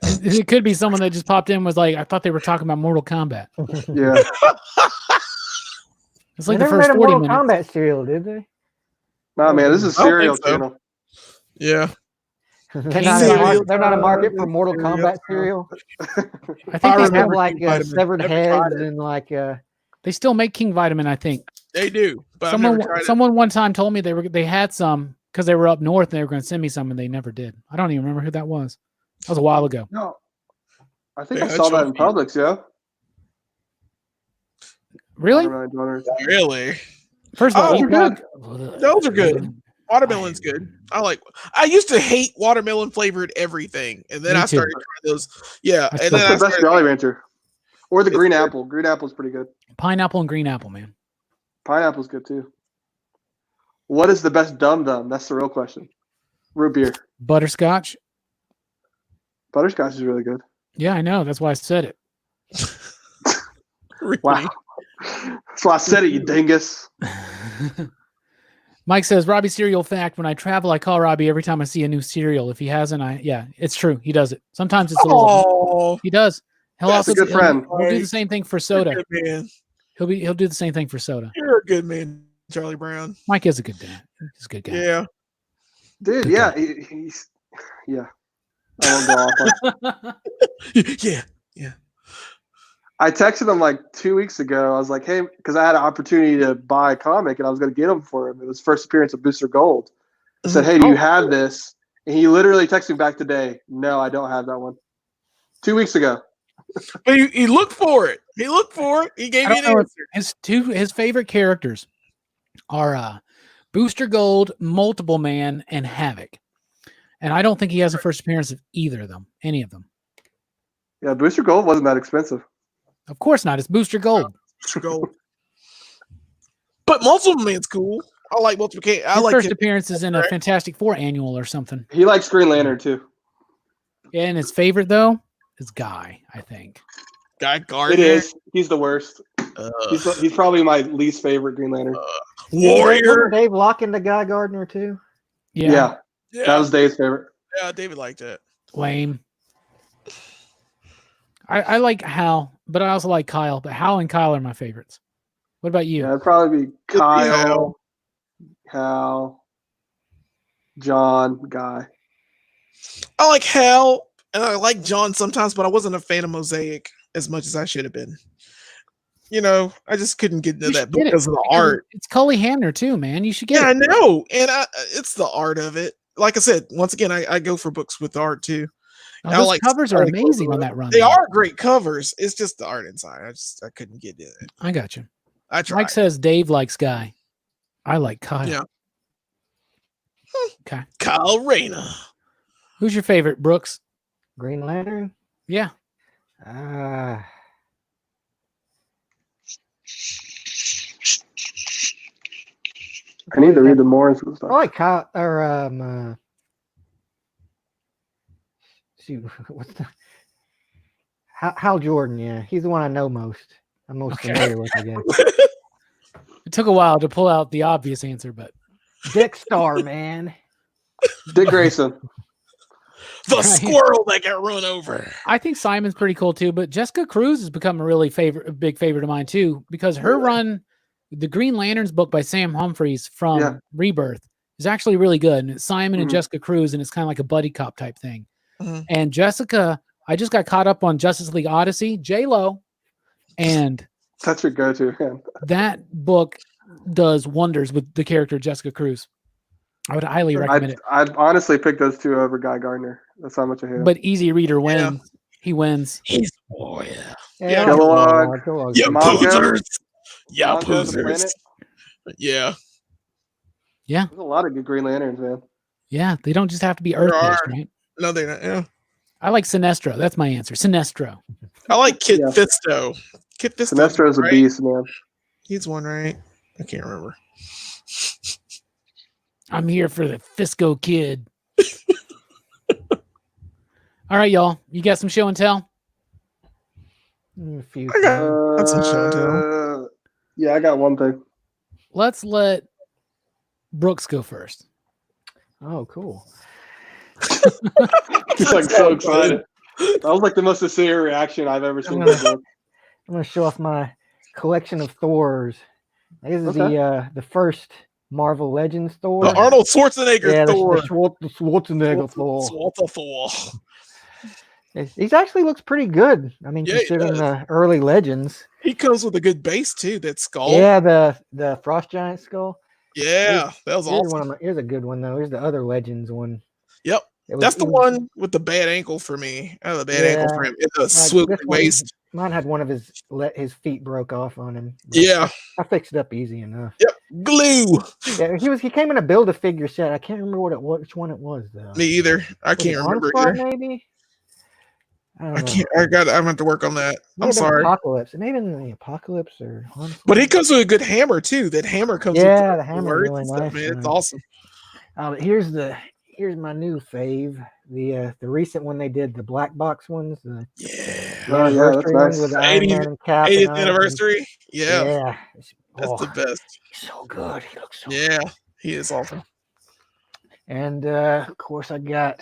A: It could be someone that just popped in and was like, I thought they were talking about Mortal Kombat.
B: Yeah.
A: It's like
D: they
A: the
D: never
A: first
D: made a
A: 40
D: Mortal
A: minutes.
D: Kombat cereal, did they?
B: Nah, man, this is cereal channel.
C: Yeah.
D: They're not a market for Mortal Kombat cereal.
A: I think they
D: have like severed heads and like
A: they still make King Vitamin, I think.
C: They do. But
A: someone one time told me they had some because they were up north and they were going to send me some and they never did. I don't even remember who that was. That was a while ago.
B: No. I think I saw that in Publix, yeah.
A: Really?
C: Really?
A: First of all,
B: those are good.
C: Those are good. Watermelon's good. I used to hate watermelon flavored everything, and then I started trying those. Yeah, and then
B: the best Jolly Rancher, or the green apple. Green apple's pretty good.
A: Pineapple and green apple, man.
B: Pineapple's good too. What is the best Dum Dum? That's the real question. Root beer.
A: Butterscotch.
B: Butterscotch is really good.
A: Yeah, I know. That's why I said it.
C: Really?
B: Wow. That's why I said it, you dingus.
A: Mike says, Robbie cereal fact, when I travel, I call Robbie every time I see a new cereal. If he hasn't, it's true. He does it. Sometimes it's a little. He does. He'll
B: also a good friend.
A: He'll do the same thing for soda.
C: Good man.
A: He'll do the same thing for soda.
C: You're a good man, Charlie Brown.
A: Mike is a good dad. He's a good guy.
C: Yeah.
B: Dude, good guy. He's I won't go off on.
C: Yeah.
B: I texted him like 2 weeks ago. I was like, hey, because I had an opportunity to buy a comic and I was going to get him for him. It was first appearance of Booster Gold. I said, hey, do you have this? And he literally texted me back today. No, I don't have that one. 2 weeks ago.
C: But he looked for it. He looked for it. He gave me an answer.
A: His favorite characters are Booster Gold, Multiple Man, and Havoc. And I don't think he has a first appearance of either of them, any of them.
B: Yeah, Booster Gold wasn't that expensive.
A: Of course not. It's Booster Gold.
C: Booster Gold. But Multiple Man's cool. I like Multiple Man.
A: His first appearance is in a Fantastic Four annual or something.
B: He likes Green Lantern too.
A: Yeah, and his favorite though is Guy, I think.
C: Guy Gardner.
B: It is. He's the worst. He's probably my least favorite Green Lantern.
C: Warrior.
D: Dave locking the Guy Gardner too.
B: Yeah. That was Dave's favorite.
C: Yeah, David liked it.
A: Lame. I like Hal, but I also like Kyle. But Hal and Kyle are my favorites. What about you?
B: Yeah, it'd probably be Kyle, Hal, John, Guy.
C: I like Hal, and I like John sometimes, but I wasn't a fan of Mosaic as much as I should have been. You know, I just couldn't get into that because of the art.
A: It's Cully Hamner too, man. You should get it.
C: I know, and it's the art of it. Like I said, once again, I go for books with art too.
A: Those covers are amazing on that run.
C: They are great covers. It's just the art inside. I couldn't get it.
A: I got you.
C: I tried.
A: Mike says Dave likes Guy. I like Kyle.
C: Yeah.
A: Okay.
C: Kyle Rayner.
A: Who's your favorite, Brooks?
D: Green Lantern?
A: Yeah.
D: I
B: need to read the more stuff.
D: I like Kyle or what's the Hal Jordan? Yeah, he's the one I know most. I'm most familiar with, I guess.
A: It took a while to pull out the obvious answer, but
D: Dick Star, man.
B: Dick Grayson.
C: The squirrel that got run over.
A: I think Simon's pretty cool too, but Jessica Cruz has become a really big favorite of mine too, because her run The Green Lanterns book by Sam Humphries from Rebirth is actually really good. And it's Simon and Jessica Cruz, and it's kind of like a buddy cop type thing. And Jessica, I just got caught up on Justice League Odyssey, J-Lo, and
B: that's your go-to, man.
A: That book does wonders with the character Jessica Cruz. I would highly recommend it.
B: I'd honestly pick those two over Guy Gardner. That's how much I hate him.
A: But Easy Reader wins. Yeah. He wins.
C: He's
B: yeah. Kellogg.
C: Yeah, posers. Yeah, posers. Yeah.
A: Yeah.
B: There's a lot of good Green Lanterns, man.
A: Yeah, they don't just have to be Earth-based, right?
C: No, they're not. Yeah.
A: I like Sinestro. That's my answer. Sinestro.
C: I like Kit Fisto. Kit Fisto.
B: Sinestro's a beast, man.
C: He's one, right? I can't remember.
A: I'm here for the Fisco Kid. All right, y'all. You got some show and tell?
D: A few.
C: I got some show and tell.
B: Yeah, I got one thing.
A: Let's let Brooks go first.
D: Oh, cool.
B: He's like so excited. That was like the most sincere reaction I've ever seen.
D: I'm going to show off my collection of Thors. This is the first Marvel Legends Thor.
C: The Arnold Schwarzenegger Thor.
D: The Schwarzenegger Thor.
C: Thor.
D: He actually looks pretty good. I mean, considering the early Legends.
C: He comes with a good base too. That skull.
D: Yeah, the Frost Giant skull.
C: Yeah, that was awesome.
D: Here's a good one though. Here's the other Legends one.
C: Yep. That's the one with the bad ankle for me. I have a bad ankle for him. It's a swooping waist.
D: Mine had one of his feet broke off on him.
C: Yeah.
D: I fixed it up easy enough.
C: Yep. Glue.
D: Yeah, he came in a Build-A-Figure set. I can't remember which one it was though.
C: Me either. I can't remember either.
D: Maybe.
C: I can't. I'm gonna have to work on that. I'm sorry.
D: Apocalypse. Maybe in the Apocalypse or.
C: But he comes with a good hammer too. That hammer comes.
D: Yeah,
C: with
D: the hammer really nice.
C: Man. It's awesome.
D: Here's my new fave. The recent one they did, the black box ones.
B: That's nice.
D: With the 80th
C: anniversary. Yeah. That's the best.
D: He's so good. He looks so
C: good.
D: good.
C: He is awesome.
D: And of course I got.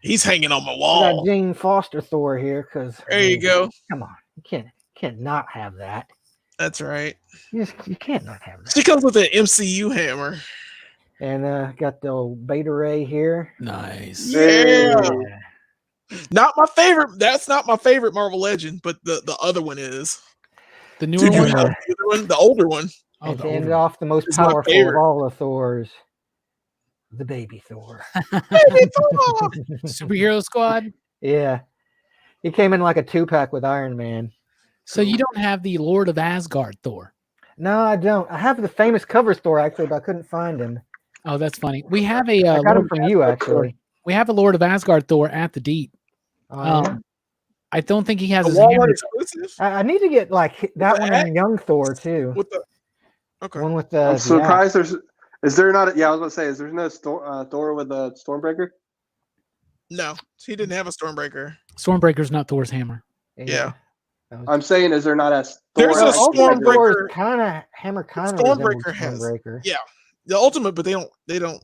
C: He's hanging on my wall.
D: I got Jane Foster Thor here because.
C: There you go.
D: Come on, you can't not have that.
C: That's right.
D: You can't not have that.
C: She comes with an MCU hammer.
D: And got the old Beta Ray here.
A: Nice.
C: Yeah. Not my favorite. That's not my favorite Marvel Legend, but the other one is.
A: The newer
C: one? The older one.
D: Oh, and to end off the most powerful of all the Thors. The baby Thor.
C: Baby Thor!
A: Superhero Squad?
D: Yeah. He came in like a 2-pack with Iron Man.
A: So you don't have the Lord of Asgard Thor?
D: No, I don't. I have the famous cover Thor actually, but I couldn't find him.
A: Oh, that's funny. We have a
D: I got him from you actually.
A: We have a Lord of Asgard Thor at the Deep. I don't think he has his
C: Walmart exclusive.
D: I need to get like that one and Young Thor too.
C: With the
D: one with the.
B: I'm surprised is there not? Yeah, I was going to say, is there no Thor with a Stormbreaker?
C: No, he didn't have a Stormbreaker.
A: Stormbreaker's not Thor's hammer.
C: Yeah.
B: I'm saying, is there not a
C: There's a Stormbreaker
D: kind of hammer kind of
C: Stormbreaker has the ultimate, but they don't.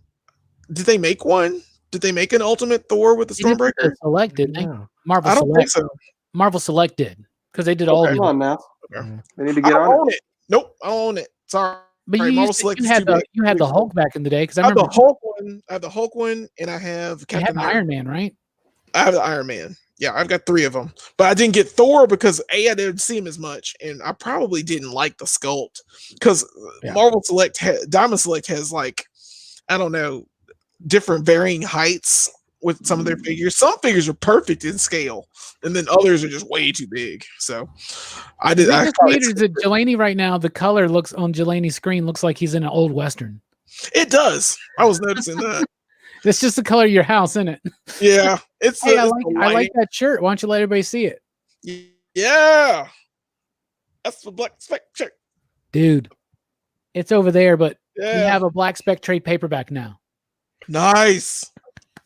C: Did they make one? Did they make an ultimate Thor with the Stormbreaker?
A: Select, didn't they?
C: Marvel I don't
A: Select.
C: think so.
A: Marvel Select did because they did all.
B: Come on now.
C: Okay.
B: They need to get on
C: it. Nope, I own it. Sorry.
A: But you had the Hulk back in the day because I remember
C: the Hulk one. I have the Hulk one, and I have
A: Captain Iron Man, right?
C: I have the Iron Man. Yeah, I've got 3 of them, but I didn't get Thor because I didn't see him as much, and I probably didn't like the sculpt because Marvel Select, Diamond Select has like, I don't know, different varying heights with some of their figures. Some figures are perfect in scale, and then others are just way too big. So I did.
A: Jelani right now, the color looks on Jelani's screen looks like he's in an old Western.
C: It does. I was noticing that.
A: That's just the color of your house, isn't it?
C: Yeah, it's.
A: Hey, I like that shirt. Why don't you let everybody see it?
C: Yeah, that's the black spec shirt,
A: dude. It's over there, but we have a black spec trade paperback now.
C: Nice,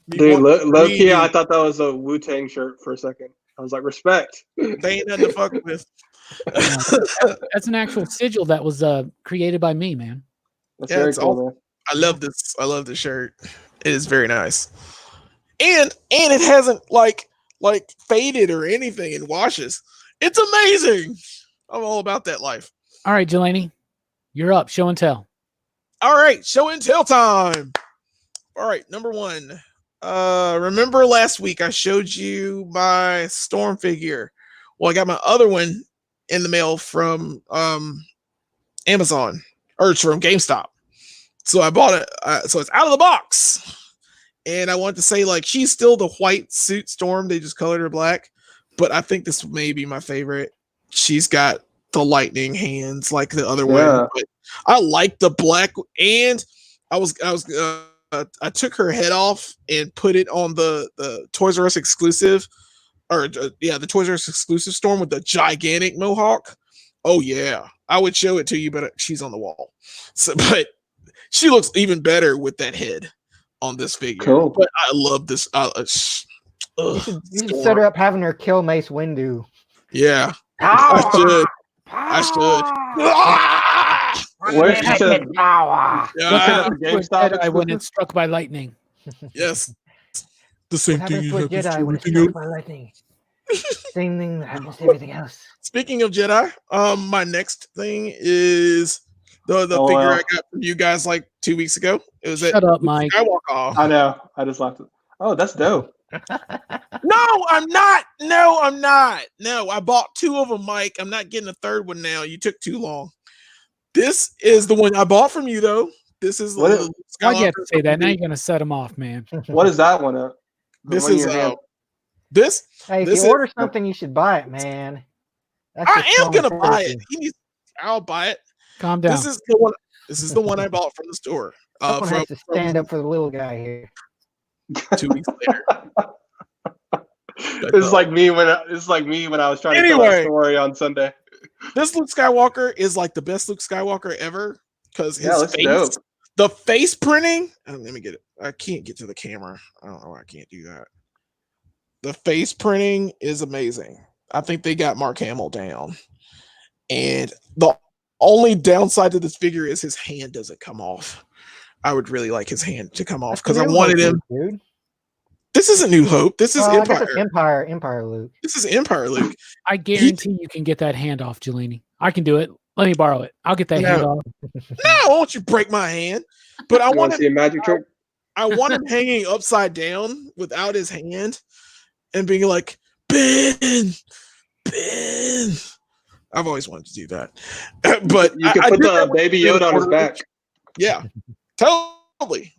B: dude. Low key, I thought that was a Wu-Tang shirt for a second. I was like, respect.
C: They ain't nothing to fuck with.
A: That's an actual sigil that was created by me, man.
B: That's very cool, man.
C: I love this. I love this shirt. It is very nice, and it hasn't like faded or anything in washes. It's amazing. I'm all about that life.
A: All right, Jelani, You're up. Show and tell.
C: All right, show and tell time. All right, number one. Remember last week I showed you my Storm figure. Well, I got my other one in the mail from Amazon, or it's from GameStop. So I bought it. So it's out of the box. And I want to say, like, she's still the white suit Storm. They just colored her black. But I think this may be my favorite. She's got the lightning hands like the other one. But I like the black. And I took her head off and put it on the Toys R Us exclusive. The Toys R Us exclusive Storm with the gigantic mohawk. Oh, yeah. I would show it to you, but she's on the wall. But she looks even better with that head on this figure.
B: Cool.
C: But I love this.
D: You should set her up having her kill Mace Windu.
C: Yeah. I should.
B: Where's she said?
A: Jedi when it's struck by lightning.
C: Yes. The same
D: What
C: thing.
D: happens to a Jedi when it's struck by lightning? Same thing that happens to everything else.
C: Speaking of Jedi, my next thing is the figure I got from you guys like 2 weeks ago. It was
A: Shut up, Mike.
C: Skywalker.
B: I know. I just laughed. Oh, that's dope.
C: No, I'm not. No, I bought two of them, Mike. I'm not getting a third one now. You took too long. This is the one I bought from you, though. This is
A: why'd you have to say that? Now you're gonna set him off, man.
B: What is that one?
C: This is this.
D: Hey, if you order something, you should buy it, man.
C: I am gonna buy it. I'll buy it.
A: Calm down.
C: This is the one. This is the one I bought from the store.
D: Someone has to stand up for the little guy here.
C: 2 weeks later.
B: It's like me when I was trying to tell a story on Sunday.
C: This Luke Skywalker is like the best Luke Skywalker ever because his face,
B: dope.
C: the face printing. Let me get it. I can't get to the camera. I don't know why I can't do that. The face printing is amazing. I think they got Mark Hamill down. And the only downside to this figure is his hand doesn't come off. I would really like his hand to come off because I wanted him. Dude. This isn't New Hope. This is Empire.
D: Empire Luke.
C: This is Empire Luke.
A: I guarantee you can get that hand off, Jelani. I can do it. Let me borrow it. I'll get that hand off.
C: No, won't you break my hand? But I want to
B: see a magic trick.
C: I want him hanging upside down without his hand and being like, Ben. I've always wanted to do that. But
B: you can put the baby Yoda on his back.
C: Yeah, totally.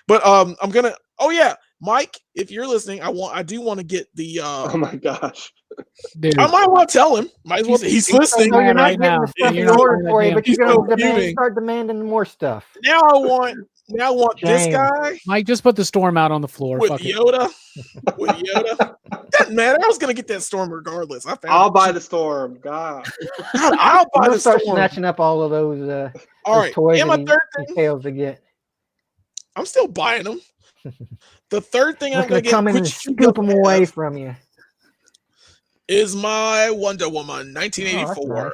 C: But I'm gonna. Oh yeah, Mike, if you're listening, I do want to get the.
B: Oh my gosh.
A: Dude.
C: I might want to tell him. Might as well. He's listening.
D: No, you're not
A: right
D: getting
A: now.
D: the stuff in order for you, but you're going to start demanding more stuff.
C: Now I want this guy.
A: Mike, just put the Storm out on the floor.
C: With Yoda. Doesn't matter. I was gonna get that Storm regardless.
B: I'll buy the Storm. God.
C: I'll buy the Storm.
D: Start snatching up all of those.
C: All right.
D: Toys
C: and my third thing,
D: fails to get.
C: I'm still buying them. The third thing I'm gonna
D: come in and scoop them away from you.
C: Is my Wonder Woman 1984. Nice.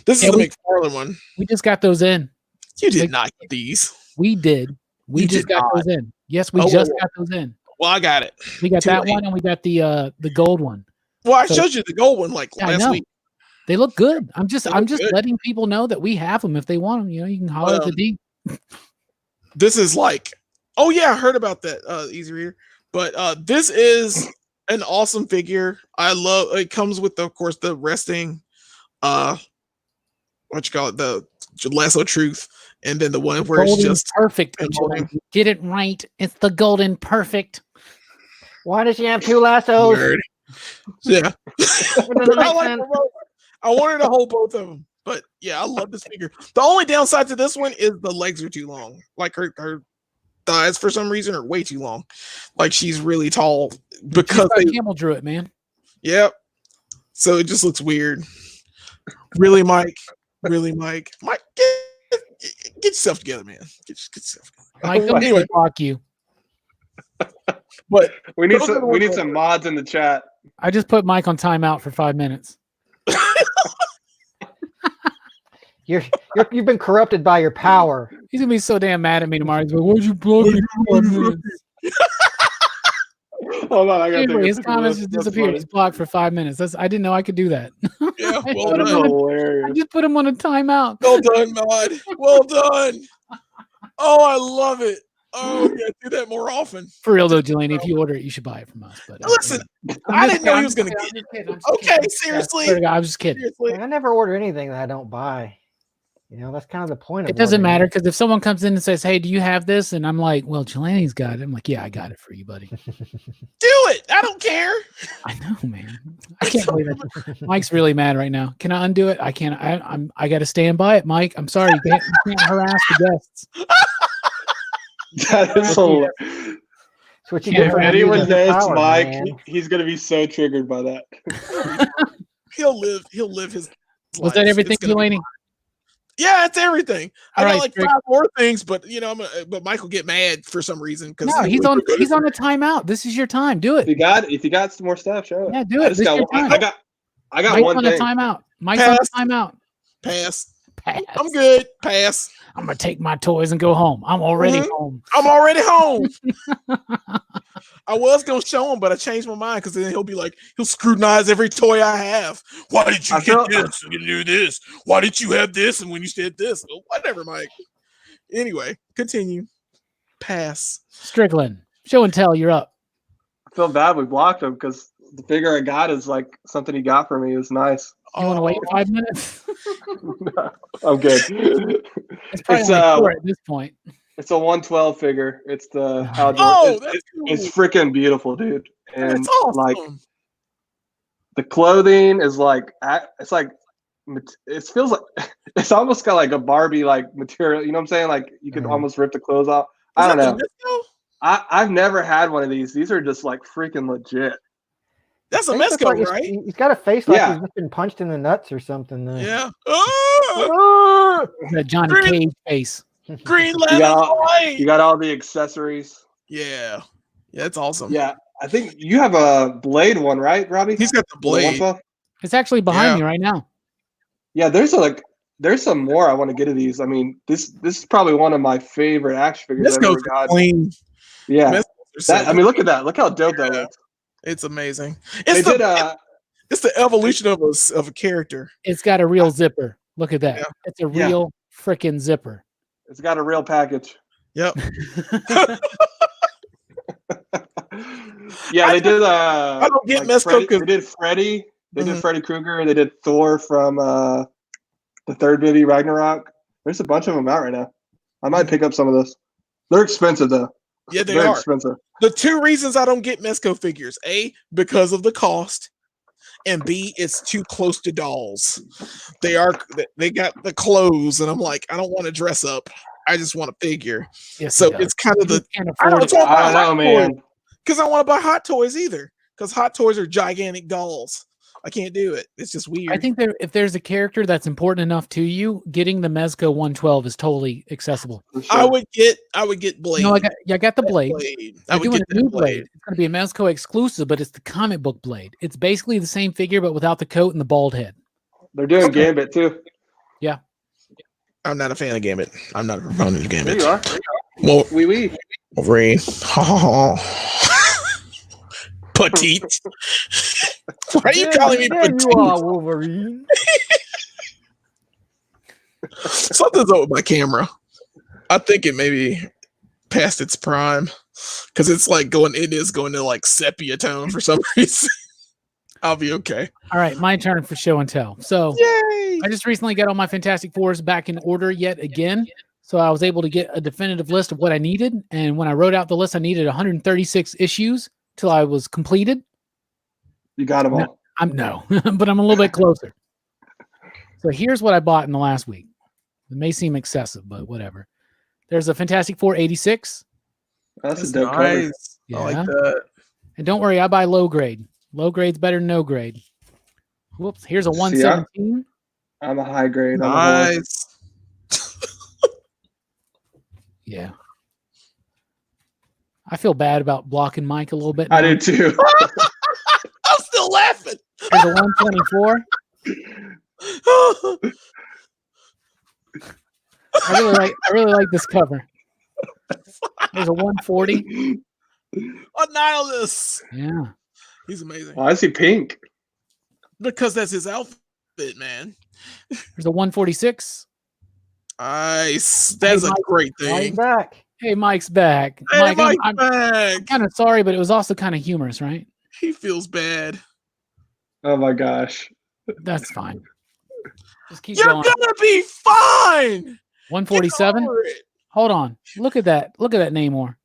C: This is the McFarlane one.
A: We just got those in.
C: You did not get these.
A: We did. We just got those in. Yes, we just got those in.
C: Well, I got it.
A: We got that one, and we got the gold one.
C: Well, I showed you the gold one like last week.
A: They look good. I'm just letting people know that we have them if they want them. You know, you can holler at the D.
C: This is like, oh yeah, I heard about that. Easy reader, but this is an awesome figure. I love. It comes with, of course, the resting, what you call it, the lasso truth, and then the one where
A: golden
C: it's just
A: perfect. Get it right. It's the golden perfect.
D: Why does she have two lassos?
C: Nerd. Yeah. I wanted to hold both of them, but yeah, I love this figure. The only downside to this one is the legs are too long. Like her thighs, for some reason, are way too long. Like she's really tall because
A: camel drew it, man.
C: Yep. So it just looks weird. Really, Mike. Mike, get yourself together, man. Get yourself together.
A: Mike, don't block you.
C: But
B: we need some mods in the chat.
A: I just put Mike on timeout for 5 minutes.
D: You've been corrupted by your power.
A: He's gonna be so damn mad at me tomorrow. He's like, "Why'd you block me?"
B: Hold on, I gotta
A: Seriously,
B: take
A: his comments just disappeared. He's blocked for 5 minutes. I didn't know I could do that.
C: Yeah,
A: I
C: well
A: put him
C: done.
A: on a- I
B: hilarious.
A: just put him on a timeout.
C: Well done, Mod. Well done. Oh, I love it. Oh, yeah, do that more often.
A: For real though, Jelani, if you order it, you should buy it from us. But
C: Listen,
A: I'm
C: I
A: just
C: didn't know he
A: kidding,
C: was going to
A: I'm
C: get
A: just
C: it.
A: kidding, I'm just
C: Okay,
A: kidding.
C: seriously.
A: I swear to God, I was just kidding.
C: Seriously.
D: I never order anything that I don't buy. You know, that's kind of the point of
A: It doesn't
D: ordering
A: matter because if someone comes in and says, "Hey, do you have this?" and I'm like, "Well, Jelani's got it," I'm like, "Yeah, I got it for you, buddy."
C: Do it. I don't care.
A: I know, man. I can't believe it. Mike's really mad right now. Can I undo it? I can't. I got to stand by it, Mike. I'm sorry. You can't harass the guests.
B: That is hilarious.
D: It's what you
A: Yeah,
D: get
B: If
D: for
B: anyone
D: abusing your
B: knows
D: power,
B: Mike,
D: man.
B: he's gonna be so triggered by that.
C: He'll live his
A: Was
C: life.
A: that everything,
C: It's gonna be
A: Jelani?
C: fine. Yeah, it's everything. I
A: All
C: got
A: right,
C: like
A: Strick.
C: 5 more things, but but Mike will get mad for some reason because
A: No, he's on a timeout. This is your time. Do
B: If
A: it.
B: you got some more stuff, show it.
A: Yeah, do it. This is your time.
B: I got
A: Mike's
B: one
A: on a
B: thing.
A: timeout. Mike's on a
C: Pass.
A: timeout.
C: Pass.
A: Pass.
C: I'm good. Pass.
A: I'm gonna take my toys and go home. I'm already
C: Mhm.
A: home.
C: I'm already home. I was gonna show him, but I changed my mind because then he'll scrutinize every toy I have. Why did you
B: I
C: get
B: feel-
C: this? You do this. Why did you have this? And when you said this, well, whatever, Mike. Anyway, continue. Pass.
A: Strickland, show and tell. You're up.
B: I feel bad we blocked him because the figure I got is like something he got for me. It was nice.
A: You want to wait
C: Oh,
A: 5 minutes?
B: I'm good.
A: It's probably
B: It's,
A: only 4 at this point.
B: It's a 112 figure. It's the how
C: Oh, that's cool.
B: it's freaking beautiful, dude. And
C: That's awesome.
B: like the clothing is like it's like it feels like it's almost got like a Barbie like material. You know what I'm saying? Like you could almost rip the clothes off. I don't know. I've never had one of these. These are just like freaking legit.
C: That's a
D: Face looks
C: Mezco,
D: like
C: right?
D: He's got a face like
B: Yeah.
D: he's just been punched in the nuts or something.
C: Yeah.
A: That Johnny
C: Green-
A: Cage face.
C: Green
B: You
C: lemon
B: got
C: light.
B: all the accessories.
C: Yeah. Yeah, that's awesome.
B: Yeah, I think you have a blade one, right, Robbie?
C: He's got the
B: The
C: blade.
B: 112?
A: It's actually behind
C: Yeah.
A: me right now.
B: Yeah, there's some more I want to get of these. I mean, this is probably one of my favorite action figures I've
C: Mezco's
B: ever got.
C: clean.
B: Yeah,
C: Mezco's are so
B: I mean, look at that. Look how dope that
C: Yeah.
B: looks.
C: It's amazing.
B: They
C: It's
B: did.
C: it's the evolution of a character.
A: It's got a real zipper. Look at that.
C: Yeah.
A: It's a
B: Yeah.
A: real freaking zipper.
B: It's got a real package.
C: Yep.
B: Yeah, they did.
C: I don't get Mezco
B: Freddy,
C: 'cause-
B: they did Freddy. They did
C: Mhm.
B: Freddy Krueger. They did Thor from the third movie Ragnarok. There's a bunch of them out right now. I might pick up some of those. They're expensive though.
C: Yeah, they
B: They're
C: are.
B: expensive.
C: The 2 reasons I don't get Mezco figures: A, because of the cost, and B, it's too close to dolls. They got the clothes, and I'm like, I don't want to dress up. I just want a figure.
A: Yes,
C: So
A: it does.
C: it's kind of
A: You
C: the
A: can't
C: I
A: afford
C: don't
A: it.
C: want to buy
B: I don't know,
C: Hot
B: man.
C: Toys because I want to buy Hot Toys either. Because Hot Toys are gigantic dolls. I can't do it. It's just weird.
A: I think if there's a character that's important enough to you, getting the Mezco 112 is totally accessible.
B: For sure.
C: I would get Blade.
A: No, I got the blade.
C: I
A: They're
C: would
A: doing
C: get
A: a new
C: that
A: blade. It's going to be a Mezco exclusive, but it's the comic book blade. It's basically the same figure, but without the coat and the bald head.
B: They're doing Gambit too.
C: I'm not a fan of Gambit. I'm not a proponent of
B: There
C: Gambit.
B: you are.
C: Well,
B: Wee.
C: Wolverine. Petite. Why are you calling me
D: There you
C: petite?
D: are, Wolverine.
C: Something's up with my camera. I think it may be past its prime because it's like it is going to like sepia tone for some reason. I'll be okay.
A: All right, my turn for show and tell. So
C: Yay!
A: I just recently got all my Fantastic Fours back in order yet again. So I was able to get a definitive list of what I needed. And when I wrote out the list, I needed 136 issues till I was completed.
B: You got them all.
A: No, but I'm a little bit closer. So here's what I bought in the last week. It may seem excessive, but whatever. There's a Fantastic Four 86.
B: That's a dope cover.
C: Nice. I like
A: Yeah.
C: that.
A: And don't worry, I buy low grade. Low grade's better than no grade. Whoops. Here's a 117.
B: I'm a high grade. I'm a whore.
C: Nice.
A: Yeah. I feel bad about blocking Mike a little bit.
B: I
A: now.
B: do too.
C: I'm still laughing.
A: Here's a 124. I really like this cover. There's a 140.
C: Annihilus.
A: Yeah.
C: He's amazing.
B: Why is he pink?
C: Because that's his outfit, man.
A: There's a 146.
C: Nice. That's a
A: Mike,
C: great
D: Mike's
C: thing.
D: back.
A: Hey, Mike's back.
C: Hey,
A: Mike,
C: Mike's
A: I'm
C: back.
A: kind of sorry, but it was also kind of humorous, right?
C: He feels bad.
B: Oh my gosh.
A: That's fine. Just keep
C: You're
A: going.
C: gonna be fine.
A: 147.
C: Get over it.
A: Hold on. Look at that. Look at that Namor.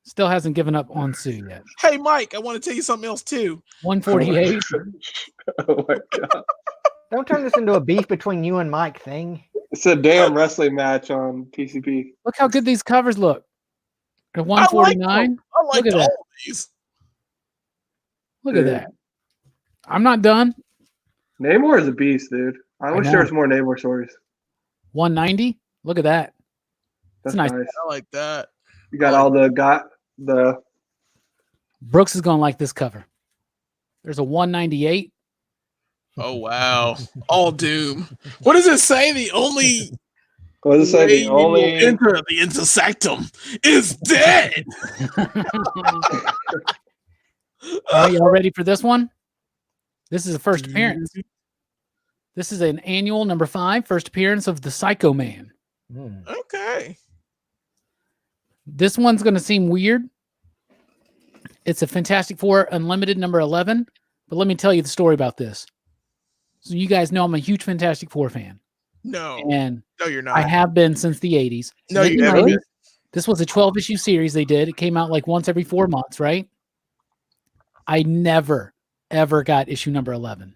A: Still hasn't given up on Sue yet.
C: Hey, Mike, I want to tell you something else too.
A: 148.
B: Oh my god.
D: Don't turn this into a beef between you and Mike thing.
B: It's a damn wrestling match on PCP.
A: Look how good these covers look. At
C: I like
A: 149.
C: I like
A: Look at
C: all
A: that.
C: of these.
A: Look at that. I'm not done.
B: Namor is a beast, dude. I wish
A: know.
B: there was more Namor stories.
A: 190. Look at that.
B: That's
A: nice.
B: nice.
C: I like that.
B: You got all the
A: Brooks is going to like this cover. There's a 198.
C: Oh wow. All doom. What does it say? The only
B: what does it say?
C: way
B: The
C: you will
B: only
C: enter the intersectum is dead.
A: All right, y'all ready for this one? This is a first appearance. This is an annual number 5, first appearance of the Psycho Man.
C: Okay.
A: This one's going to seem weird. It's a Fantastic Four Unlimited number 11, but let me tell you the story about this. So you guys know I'm a huge Fantastic Four fan.
C: No.
A: And
C: No, you're not.
A: I have been since the 80s.
C: No,
A: In
C: you
A: the
C: haven't.
A: 90s, this was a 12-issue series they did. It came out like once every 4 months, right? I never, ever got issue number 11.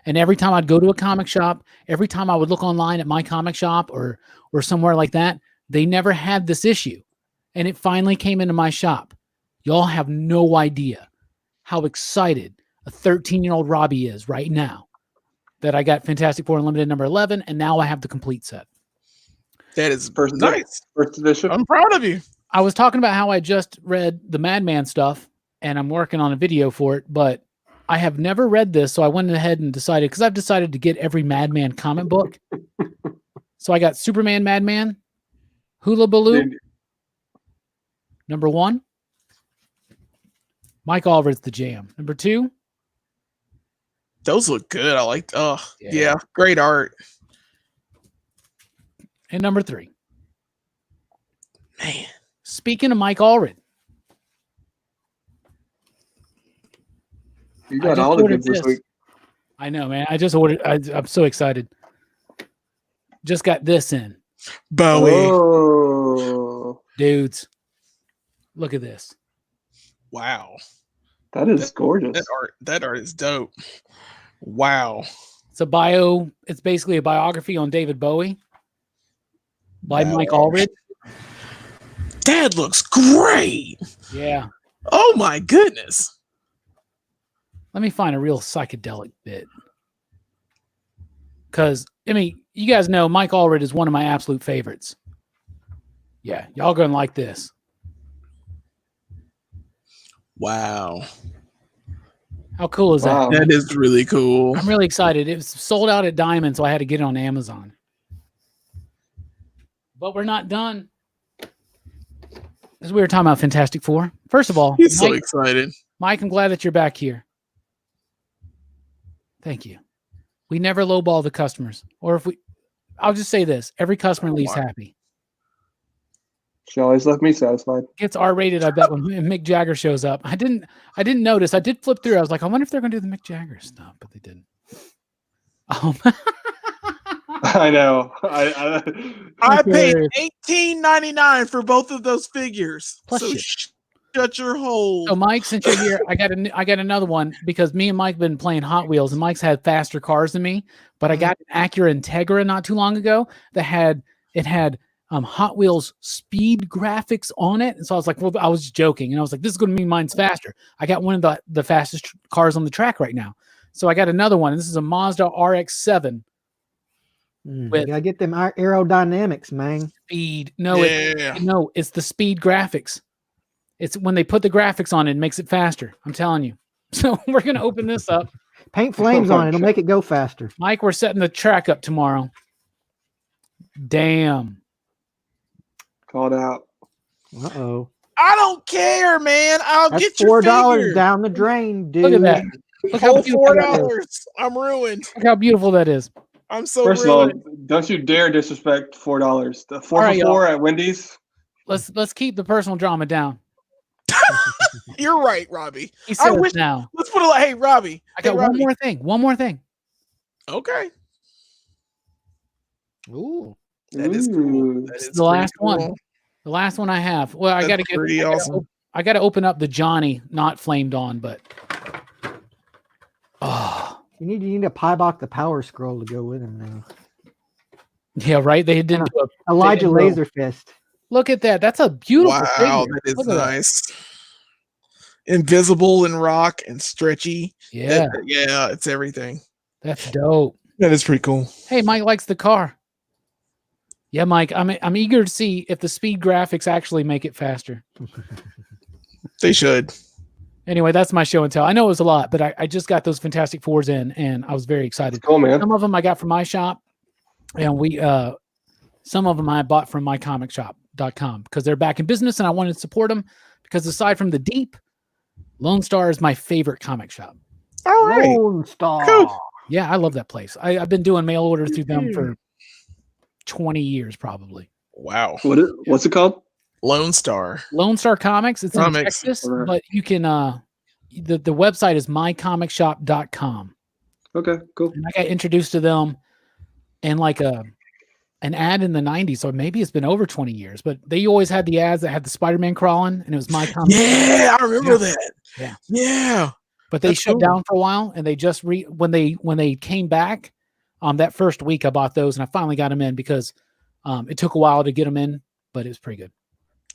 A: And every time I'd go to a comic shop, every time I would look online at my comic shop or somewhere like that, they never had this issue. And it finally came into my shop. Y'all have no idea how excited a 13-year-old Robbie is right now that I got Fantastic Four Unlimited number 11, and now I have the complete set.
C: That is
B: first
C: nice.
B: First edition.
C: I'm proud of you.
A: I was talking about how I just read the Madman stuff, and I'm working on a video for it, but I have never read this, so I went ahead and decided, because I've decided to get every Madman comic book. So I got Superman Madman, Hula Baloo,
B: Dude,
A: number 1. Mike Allred's The Jam. Number 2.
C: Those look good. I like. Oh,
A: Yeah.
C: yeah. Great art.
A: And number 3.
C: Man.
A: Speaking of Mike Allred,
B: you
A: I
B: got
A: just
B: all the
A: ordered
B: goods this
A: this.
B: week.
A: I know, man. I just ordered. I'm so excited. Just got this in.
C: Bowie.
B: Oh,
A: Dudes, look at this.
C: Wow.
B: that is gorgeous.
C: That art is dope. Wow.
A: It's basically a biography on David Bowie by
C: Wow.
A: Mike Allred.
C: That looks great.
A: Yeah.
C: Oh my goodness.
A: Let me find a real psychedelic bit. Because, I mean, you guys know Mike Allred is one of my absolute favorites. Yeah, y'all gonna like this.
C: Wow.
A: How cool is
B: Wow.
A: that?
C: That is really cool.
A: I'm really excited. It was sold out at Diamond, so I had to get it on Amazon. But we're not done. As we were talking about Fantastic Four. First of all,
C: He's so
A: Mike,
C: excited.
A: Mike, I'm glad that you're back here. Thank you. We never lowball the customers. Or if we, I'll just say this. Every customer leaves happy.
B: She always left me satisfied.
A: Gets R-rated, I bet, when Mick Jagger shows up. I didn't notice. I did flip through. I was like, I wonder if they're going to do the Mick Jagger stuff, but they didn't.
B: I know.
C: I paid $18.99 for both of those figures.
A: Plus
C: so
A: shit.
C: shut your hole.
A: So, Mike, since you're here, I got another one because me and Mike have been playing Hot Wheels, and Mike's had faster cars than me. But I got an Acura Integra not too long ago that had Hot Wheels speed graphics on it, and so I was like, well, I was just joking, and I was like, this is going to mean mine's faster. I got one of the fastest cars on the track right now, so I got another one. And this is a Mazda RX-7.
D: You gotta get them aerodynamics, man.
A: Speed. No,
C: Yeah.
A: it's the speed graphics. It's when they put the graphics on it makes it faster. I'm telling you. So we're going to open this up.
D: Paint flames on it. It'll make it go faster.
A: Mike, we're setting the track up tomorrow. Damn.
B: Called out.
D: Uh-oh.
C: I don't care, man. I'll
D: That's
C: get your
D: $4
C: figure.
D: down the drain, dude.
A: Look at that. Look how
C: Whole
A: beautiful that is.
C: $4. I'm ruined.
A: Look how beautiful that is.
C: I'm so
B: First of all,
C: ruined.
B: don't you dare disrespect $4. The 4
A: right,
B: for 4 at Wendy's.
A: Let's keep the personal drama down.
C: You're right, Robbie.
A: He
C: I
A: says
C: wish.
A: now.
C: Let's put it like, hey, Robbie.
A: I got
C: hey,
A: one
C: Robbie.
A: more thing. One more thing.
C: Okay.
D: Ooh.
C: That is cool. That is
A: The last
C: cool.
A: one. The last one I have. Well, I got to get.
C: Pretty awesome.
A: I got to open up the Johnny, not flamed on, but. Oh.
D: You need a Piebok the Power Scroll to go with him now.
A: Yeah, right. They didn't do a
D: Elijah
A: they didn't do-
D: Laserfist.
A: Look at that. That's a beautiful.
C: Wow,
A: figure.
C: that is
A: Look at
C: nice. Invisible and rock and stretchy.
A: Yeah,
C: Yeah, it's everything.
A: that's dope.
C: That is pretty cool.
A: Hey, Mike likes the car. Yeah, Mike. I'm eager to see if the speed graphics actually make it faster.
C: They should.
A: Anyway, that's my show and tell. I know it was a lot, but I just got those Fantastic Fours in, and I was very excited.
B: Cool, man.
A: Some of them I got from my shop, and some of them I bought from mycomicshop.com because they're back in business, and I wanted to support them because aside from the Deep, Lone Star is my favorite comic shop.
C: All right.
D: Lone Star.
C: Cool.
A: Yeah, I love that place. I've been doing mail orders through them for 20 years probably.
C: Wow.
B: What's it called?
C: Lone Star.
A: Lone Star Comics. It's in
C: Comics.
A: Texas,
B: Alright.
A: but you can the website is mycomicshop.com.
B: Okay, cool.
A: And I got introduced to them in like an ad in the 90s, so maybe it's been over 20 years, but they always had the ads that had the Spider-Man crawling, and it was my comic.
C: Yeah, I remember that.
A: Yeah.
C: Yeah.
A: But they
C: That's
A: shut
C: cool.
A: down for a while, and they just when they came back, that first week I bought those, and I finally got them in because it took a while to get them in, but it was pretty good.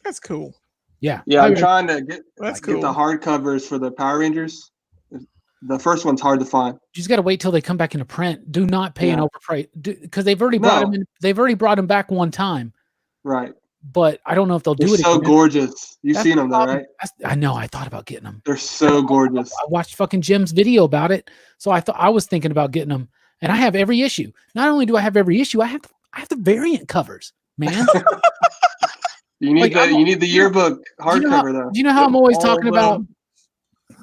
C: That's cool.
A: Yeah.
B: Yeah, I'm
A: I-
B: trying to get
C: That's
B: get the
C: cool.
B: hardcovers for the Power Rangers. The first one's hard to find.
A: You just got to wait till they come back into print. Do not pay an
B: Yeah.
A: overprice because they've already brought them in. They've already brought them back one time,
B: Right.
A: but I don't know if they'll
B: They're
A: do it
B: so
A: again.
B: gorgeous. You've
A: That's
B: seen
A: the
B: them though,
A: problem.
B: right?
A: I know. I thought about getting them.
B: They're so gorgeous.
A: I watched fucking Jim's video about it, so I was thinking about getting them. And I have every issue. Not only do I have every issue, I have the variant covers, man.
B: You need
A: Like,
B: you need the yearbook hardcover though.
A: Do you know how I'm always
C: All
A: talking
C: of
A: about?
C: them.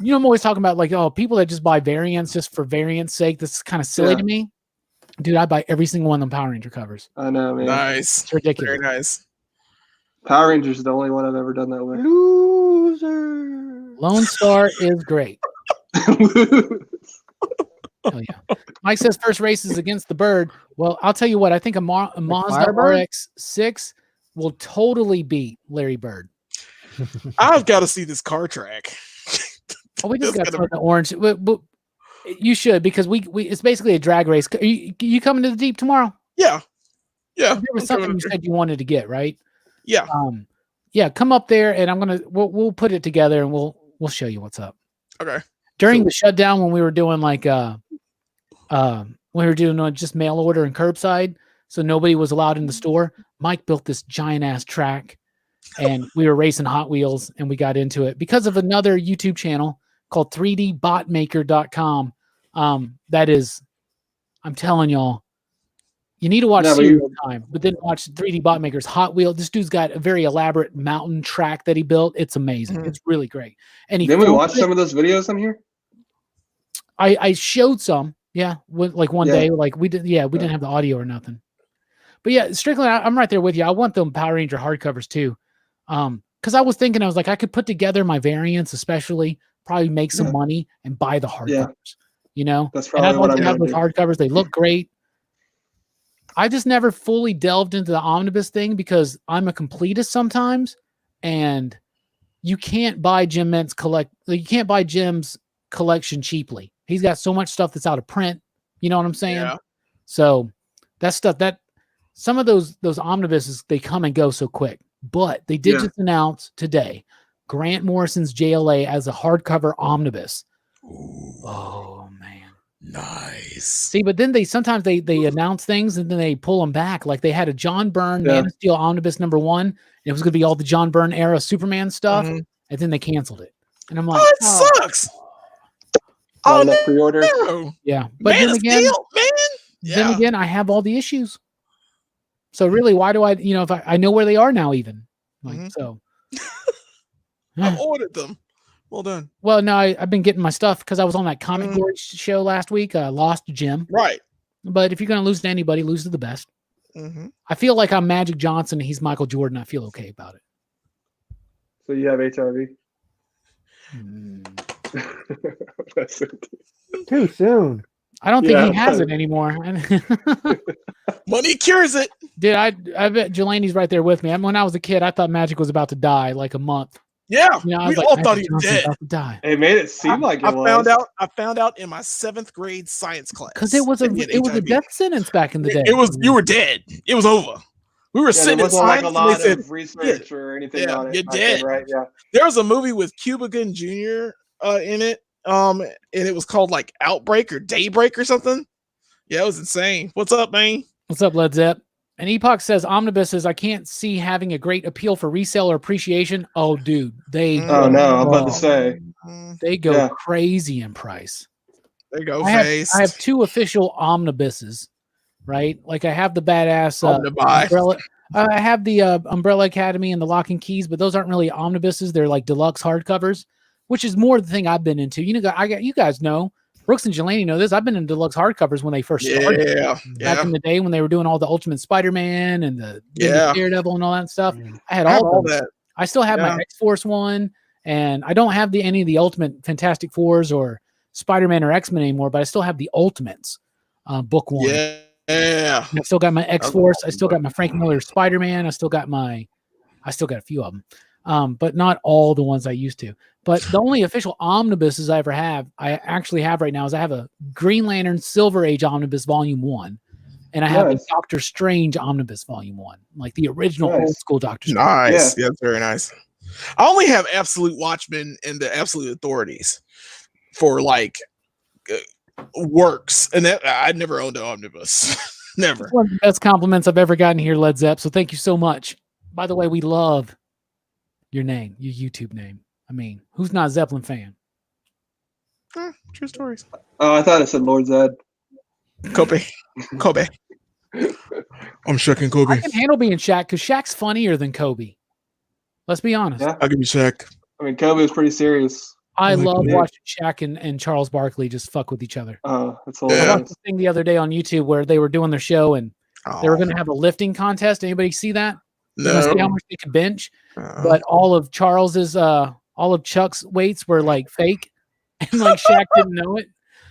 A: You know, I'm always talking about like, oh, people that just buy variants just for variant's sake. This is kind of silly
B: Yeah.
A: to me, dude. I buy every single one of them Power Ranger covers.
B: I know, man.
C: Nice.
A: It's ridiculous.
C: Very nice.
B: Power Rangers is the only one I've ever done that with.
D: Loser.
A: Lone Star is great. Oh yeah. Mike says first race is against the Bird. Well, I'll tell you what. I think a Mazda
D: Firebird?
A: RX-6 will totally beat Larry Bird.
C: I've got to see this car track.
A: Oh, we just
C: That's
A: got
C: gonna-
A: some of the orange. But you should because we it's basically a drag race. You coming to the Deep tomorrow?
C: Yeah. Yeah.
A: There was
C: I'm
A: something
C: coming
A: you
C: up
A: said you wanted to get, right?
C: there. Yeah.
A: Yeah, come up there and we'll put it together and we'll show you what's up.
C: Okay.
A: During the shutdown when we were doing like just mail order and curbside, so nobody was allowed in the store, Mike built this giant ass track and we were racing Hot Wheels and we got into it because of another YouTube channel called 3dbotmaker.com. That is, I'm telling y'all, you need to watch Serial Time, but then watch 3D Botmaker's Hot Wheel. This dude's got a very elaborate mountain track that he built. It's amazing.
C: Mhm.
A: It's really great. And he
B: Didn't we
A: filmed
B: watch
A: it.
B: some of those videos on here?
A: I showed some, yeah, like one
B: Yeah.
A: day, like we didn't have the audio or nothing. But yeah, Strickland, I'm right there with you. I want them Power Ranger hardcovers too. Because I was thinking, I was like, I could put together my variants, especially probably make some
B: Yeah.
A: money and buy the hardcovers. You know,
B: That's
A: and I'd
B: probably what
A: like
B: I'm
A: to have
B: gonna
A: those
B: do.
A: hardcovers. They look great. I just never fully delved into the omnibus thing because I'm a completist sometimes, and you can't buy Jim's collection cheaply. He's got so much stuff that's out of print. You know what I'm saying?
C: Yeah.
A: So that stuff that some of those omnibuses, they come and go so quick. But they did
B: Yeah.
A: just announce today Grant Morrison's JLA as a hardcover omnibus. Oh man.
C: Nice.
A: See, but then they announce things and then they pull them back. Like they had a John Byrne
B: Yeah.
A: Man of Steel omnibus #1. And it was going to be all the John Byrne era Superman stuff,
C: Mhm.
A: and then they canceled it. And I'm like,
C: Oh, it sucks.
B: Not
C: Oh,
B: enough pre-order.
C: no.
A: yeah. But
C: Man
A: then
C: of
A: again,
C: Steel, man.
A: I have all the issues. So really, why do I? If I know where they are now, even like
C: Mhm.
A: so.
C: I've ordered them. Well done.
A: Well, no, I've been getting my stuff because I was on that comic board show last week. Lost Jim.
C: Right.
A: But if you're going to lose to anybody, lose to the best.
C: Mm-hmm.
A: I feel like I'm Magic Johnson. And he's Michael Jordan. I feel okay about it.
B: So you have HIV? That's it.
D: Too soon.
A: I don't think he has it anymore.
C: Money cures it.
A: Dude, I bet Jelani's right there with me. When I was a kid, I thought Magic was about to die like a month.
C: Yeah,
A: You know, I
C: we
A: was like,
C: all
A: Magic
C: thought he was
A: Johnson's
C: dead.
A: about to die.
B: It made it seem like it was.
C: I found out in my 7th grade science class
A: Because it was a death sentence back in the day.
C: It was you were dead. It was over. We were sitting
B: there
C: in
B: wasn't like
C: science
B: a
C: and they
B: lot
C: said,
B: of research or anything on it.
C: you're
B: back then,
C: dead.
B: right? Yeah.
C: there was a movie with Cuba Gooding Jr. In it. And it was called like Outbreak or Daybreak or something. Yeah, it was insane. What's up, man?
A: What's up, Led Zepp? And Epoch says omnibuses, I can't see having a great appeal for resale or appreciation. Oh, dude, they
B: Oh no, I'm about to say.
A: they go
B: Yeah.
A: crazy in price.
C: There you go,
A: I
C: face.
A: have 2 official omnibuses, right? Like I have the badass
C: Omnibuy.
A: umbrella. I have the Umbrella Academy and the Lock and Keys, but those aren't really omnibuses. They're like deluxe hardcovers, which is more the thing I've been into. You know, you guys know. Brooks and Jelani know this. I've been in deluxe hardcovers when they first started. Back in the day when they were doing all the Ultimate Spider-Man and the Daredevil and all that stuff. I had all
C: that.
A: I still have my X-Force one, and I don't have any of the Ultimate Fantastic Fours or Spider-Man or X-Men anymore, but I still have the Ultimates book one.
C: Yeah.
A: I still got my X-Force. I still got my Frank Miller Spider-Man. I still got a few of them, but not all the ones I used to. But the only official omnibuses I actually have right now is I have a Green Lantern Silver Age Omnibus Volume 1, and I have a Doctor Strange Omnibus Volume 1, like the original old school Doctor Strange.
C: Nice. Yeah, that's very nice. I only have Absolute Watchmen and the Absolute Authorities for like works, and that I never owned an omnibus. Never.
A: One of the best compliments I've ever gotten here, Led Zepp. So thank you so much. By the way, we love your name, your YouTube name. I mean, who's not a Zeppelin fan?
C: True stories.
B: Oh, I thought it said Lord Zed.
C: Kobe. I'm Shaq Kobe.
A: I can handle being Shaq because Shaq's funnier than Kobe. Let's be honest.
B: Yeah.
C: I'll give you Shaq.
B: I mean, Kobe was pretty serious.
A: I love watching Shaq and Charles Barkley just fuck with each other.
B: That's
A: I
B: hilarious.
A: watched this thing the other day on YouTube where they were doing their show and they were going to have a lifting contest. Anybody see that?
C: No.
A: See how much they could bench, but all of Chuck's weights were like fake, and like Shaq didn't know it.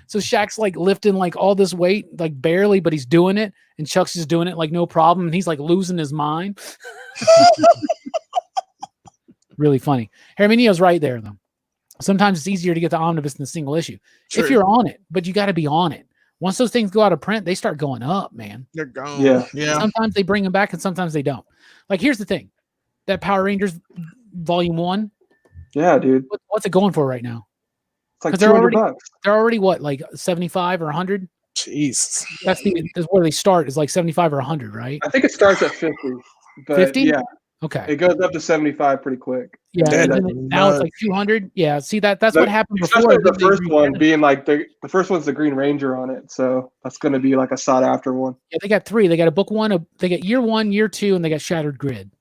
A: So Shaq's like lifting like all this weight, like barely, but he's doing it, and Chuck's just doing it like no problem, and he's like losing his mind. Really funny. Herminio's right there though. Sometimes it's easier to get the omnibus than the single issue if you're on it, but you got to be on it. Once those things go out of print, they start going up, man.
C: They're gone.
B: Yeah.
A: Sometimes they bring them back and sometimes they don't. Like, here's the thing. That Power Rangers Volume 1.
B: Yeah, dude.
A: What's it going for right now?
B: It's like
A: Because
B: $200.
A: they're already what, like 75 or 100?
C: Jeez.
A: That's where they start, is like 75 or 100, right?
B: I think it starts at 50. But
A: 50?
B: Yeah.
A: Okay.
B: It goes up to 75 pretty quick.
A: Yeah.
C: That
A: And then now it's like 200. Yeah. See, that's what happened
B: Especially
A: before.
B: the first one being like the first one's the Green Ranger on it. So that's going to be like a sought after one.
A: Yeah, they got 3. They got a book 1, they got year 1, year 2, and they got Shattered Grid.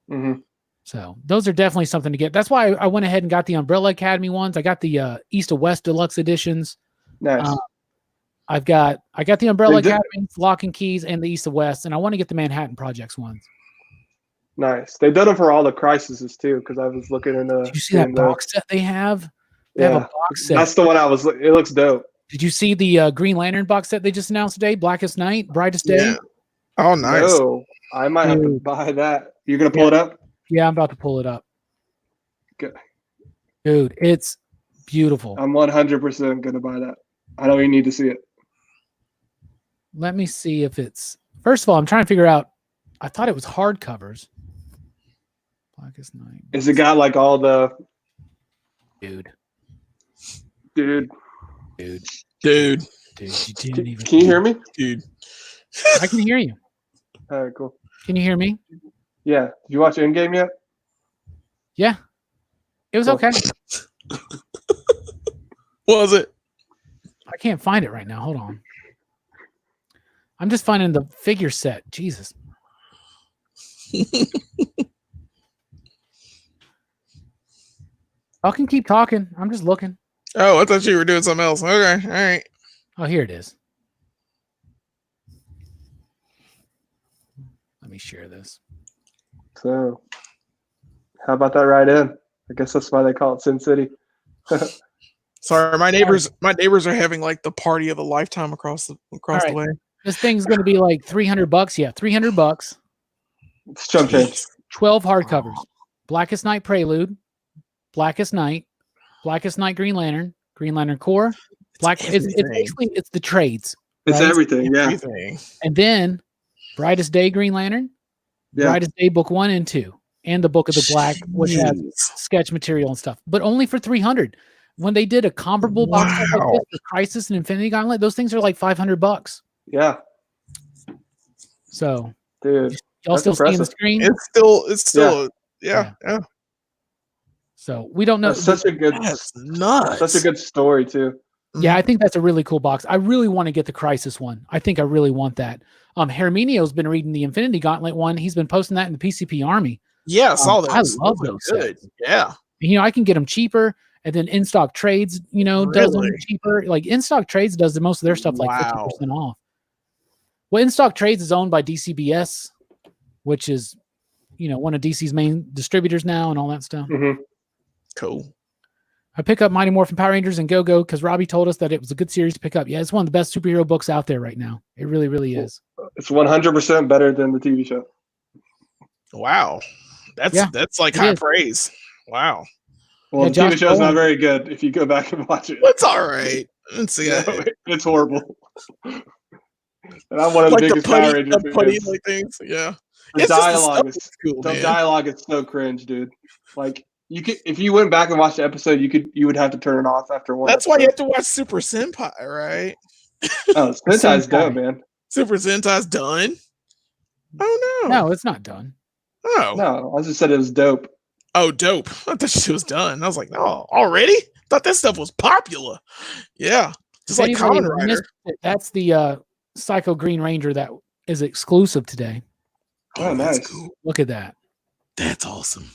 B: Mm-hmm.
A: So those are definitely something to get. That's why I went ahead and got the Umbrella Academy ones. I got the East to West Deluxe editions.
B: Nice.
A: I got the Umbrella Academy, Lock and Keys, and the East to West, and I want to get the Manhattan Projects ones.
B: Nice. They've done them for all the crises too, because I was looking into.
A: Did you see that box set they have? They have a box set.
B: That's the one I was. It looks dope.
A: Did you see the Green Lantern box set they just announced today? Blackest Night, Brightest Day.
C: Yeah. Oh, nice.
B: No, I might have to buy that. You're gonna pull it up?
A: Yeah, I'm about to pull it up.
B: Good.
A: Dude, it's beautiful.
B: I'm 100% gonna buy that. I don't even need to see it.
A: Let me see if it's. First of all, I'm trying to figure out. I thought it was hardcovers. Blackest Night.
B: Is it got like all the?
A: Dude.
B: Dude.
A: You didn't even.
B: Can you hear me?
C: Dude.
A: I can hear you.
B: All right, cool.
A: Can you hear me?
B: Yeah. Did you watch Endgame yet?
A: Yeah. It was okay.
C: What was it?
A: I can't find it right now. Hold on. I'm just finding the figure set. Jesus. I can keep talking. I'm just looking.
C: Oh, I thought you were doing something else. Okay, all right.
A: Oh, here it is. Let me share this.
B: So, how about that ride in? I guess that's why they call it Sin City.
C: Sorry, my neighbors are having like the party of a lifetime across the way.
A: This thing's going to be like $300. Yeah, $300.
B: It's chump change.
A: 12 hardcovers. Blackest Night Prelude, Blackest Night Green Lantern Core, it's basically it's the trades.
B: It's
A: right?
B: everything, yeah.
A: And then Brightest Day Green Lantern, Brightest Day book 1 and 2, and the Book of the Black, which has sketch material and stuff, but only for $300. When they did a comparable box like this for Crisis and Infinity Gauntlet, those things are like $500.
B: Yeah.
A: So,
B: dude,
A: y'all still seeing the screen?
C: It's still yeah.
A: So we don't know.
B: That's such a good story too.
A: Yeah, I think that's a really cool box. I really want to get the Crisis one. I think I really want that. Herminio's been reading the Infinity Gauntlet one. He's been posting that in the PCP Army.
C: Yeah, I saw that.
A: I love those.
C: Good. Yeah.
A: I can get them cheaper. And then In Stock Trades, does them cheaper. Like In Stock Trades does the most of their stuff like 50% off. Well, In Stock Trades is owned by DCBS, which is, one of DC's main distributors now and all that stuff.
B: Mm-hmm.
C: Cool.
A: I pick up Mighty Morphin Power Rangers and Go-Go because Robbie told us that it was a good series to pick up. Yeah, it's one of the best superhero books out there right now. It really, really is.
B: It's 100% better than the TV show.
C: Wow. That's like high praise. Wow.
B: Well, the TV show's not very good if you go back and watch it.
C: It's all right. Let's see.
B: It's horrible. And I'm one of the biggest Power Rangers fans.
C: Things. Yeah.
B: The dialogue is so cringe, dude. Like if you went back and watched the episode, you would have to turn it off after one.
C: That's why you have to watch Super Sentai, right?
B: Oh, Sentai's done, man.
C: Super Sentai's done. Oh no.
A: No, it's not done.
C: Oh.
B: No, I just said it was dope.
C: Oh, dope. I thought she was done. I was like, oh, already? Thought that stuff was popular. Yeah. Just like Kamen Rider.
A: That's the Psycho Green Ranger that is exclusive today.
B: Oh, nice.
C: Cool.
A: Look at that.
C: That's awesome.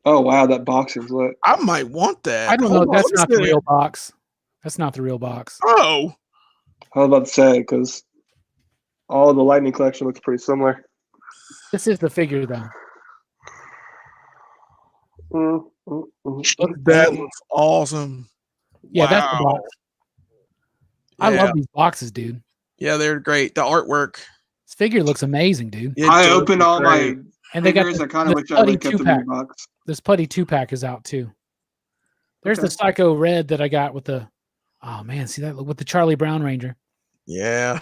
B: Oh, wow. That box is lit.
C: I might want that.
A: I don't know. That's not the real box. That's not the real box.
C: Oh.
B: I was about to say, because all the Lightning collection looks pretty similar.
A: This is the figure, though.
C: That looks awesome.
A: Yeah, that's the box. I love these boxes, dude.
C: Yeah, they're great. The artwork.
A: This figure looks amazing, dude.
B: I opened all my
A: and they got
B: I kind of wish I would kept the box.
A: This Putty 2-pack is out too. There's the Psycho Red that I got with the see that with the Charlie Brown Ranger.
C: Yeah.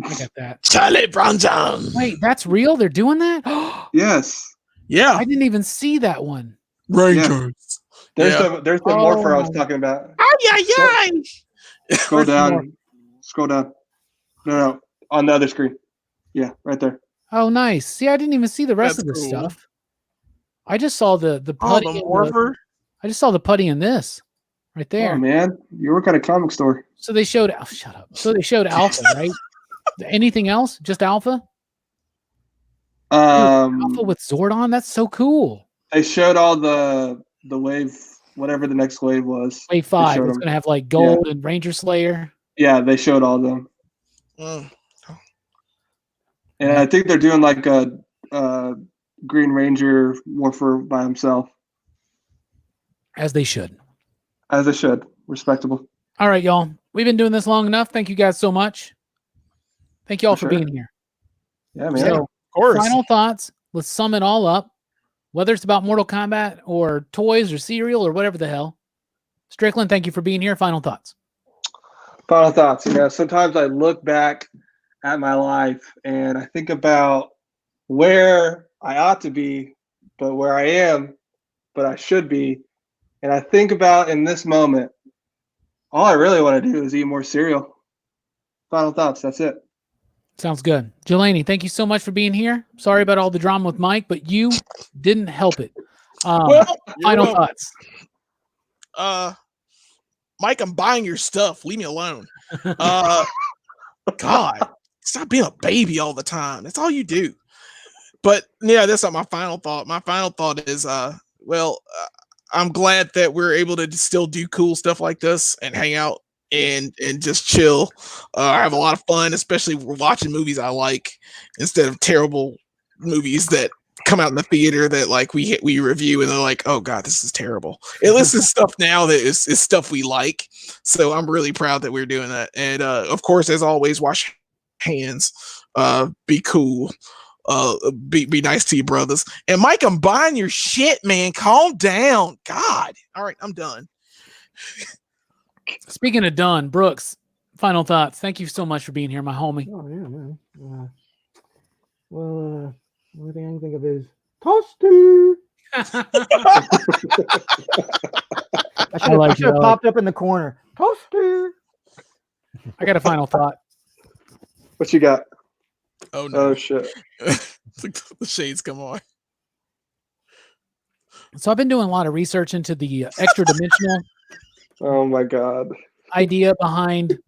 A: I got that.
C: Charlie Brown John.
A: Wait, that's real? They're doing that?
B: Yes.
C: Yeah.
A: I didn't even see that one.
C: Rangers.
B: Yeah. There's the Morpher I was talking about.
C: Oh yeah.
B: Scroll down. No, on the other screen. Yeah, right there.
A: Oh, nice. See, I didn't even see the rest of this stuff. I just saw the putty.
C: The Morpher.
A: I just saw the putty in this right there.
B: Oh man, you work at a comic store.
A: So they showed. Oh, shut up. So they showed Alpha, right? Anything else? Just Alpha? Alpha with Zordon. That's so cool.
B: They showed all the wave, whatever the next wave was.
A: Wave 5. It's gonna have like Gold and Ranger Slayer.
B: Yeah, they showed all of them. And I think they're doing like a Green Ranger Morpher by himself.
A: As they should.
B: As they should. Respectable.
A: All right, y'all. We've been doing this long enough. Thank you guys so much. Thank you all for being here.
B: Yeah, man.
A: So,
C: of course.
A: Final thoughts. Let's sum it all up. Whether it's about Mortal Kombat or toys or cereal or whatever the hell. Strickland, thank you for being here. Final thoughts.
B: Final thoughts. Sometimes I look back at my life and I think about where I ought to be, but where I am, but I should be. And I think about in this moment, all I really want to do is eat more cereal. Final thoughts. That's it.
A: Sounds good. Jelani, thank you so much for being here. Sorry about all the drama with Mike, but you didn't help it. Final thoughts.
C: Mike, I'm buying your stuff. Leave me alone. God, stop being a baby all the time. That's all you do. But yeah, that's not my final thought. My final thought is, I'm glad that we're able to still do cool stuff like this and hang out and just chill. I have a lot of fun, especially watching movies I like instead of terrible movies that come out in the theater that like we review and they're like, oh god, this is terrible. At least it's stuff now that is stuff we like. So I'm really proud that we're doing that. And of course, as always, wash hands, be cool. Be nice to your brothers. And Mike, I'm buying your shit, man. Calm down. God. All right, I'm done.
A: Speaking of done, Brooks, final thoughts. Thank you so much for being here, my homie.
D: Oh yeah, man. Well, the only thing I can think of is Toasty. I should have popped up in the corner. Toasty.
A: I got a final thought.
B: What you got?
C: Oh no!
B: Oh shit!
C: The shades come on.
A: So I've been doing a lot of research into the extra dimensional.
B: Oh my god!
A: Idea behind.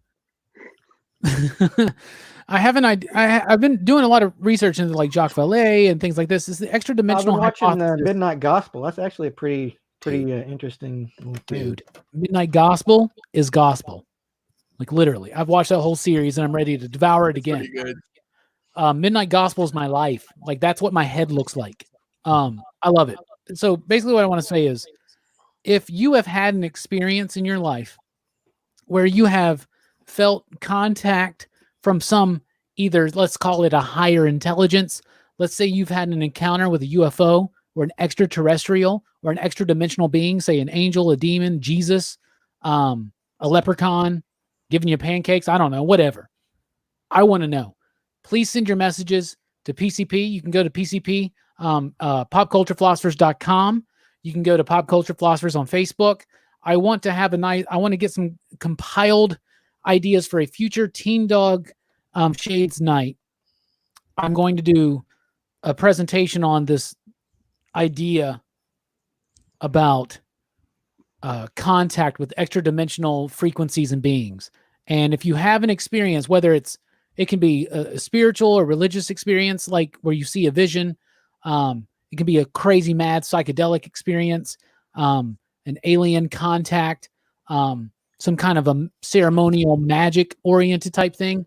A: I've been doing a lot of research into like Jacques Vallée and things like this. Is the extra dimensional?
D: I've been watching Midnight Gospel. That's actually a pretty interesting
A: dude. Midnight Gospel is gospel, like literally. I've watched that whole series and I'm ready to devour it again.
C: Pretty good.
A: Midnight Gospel is my life. Like that's what my head looks like. I love it. So basically what I want to say is if you have had an experience in your life where you have felt contact from some either, let's call it a higher intelligence. Let's say you've had an encounter with a UFO or an extraterrestrial or an extra dimensional being, say an angel, a demon, Jesus, a leprechaun, giving you pancakes. I don't know, whatever. I want to know. Please send your messages to PCP. You can go to PCP, popculturephilosophers.com. You can go to Pop Culture Philosophers on Facebook. I want to get some compiled ideas for a future Teen Dog Shades night. I'm going to do a presentation on this idea about contact with extra dimensional frequencies and beings. And if you have an experience, whether it can be a spiritual or religious experience, like where you see a vision. It can be a crazy, mad, psychedelic experience, an alien contact, some kind of a ceremonial magic-oriented type thing.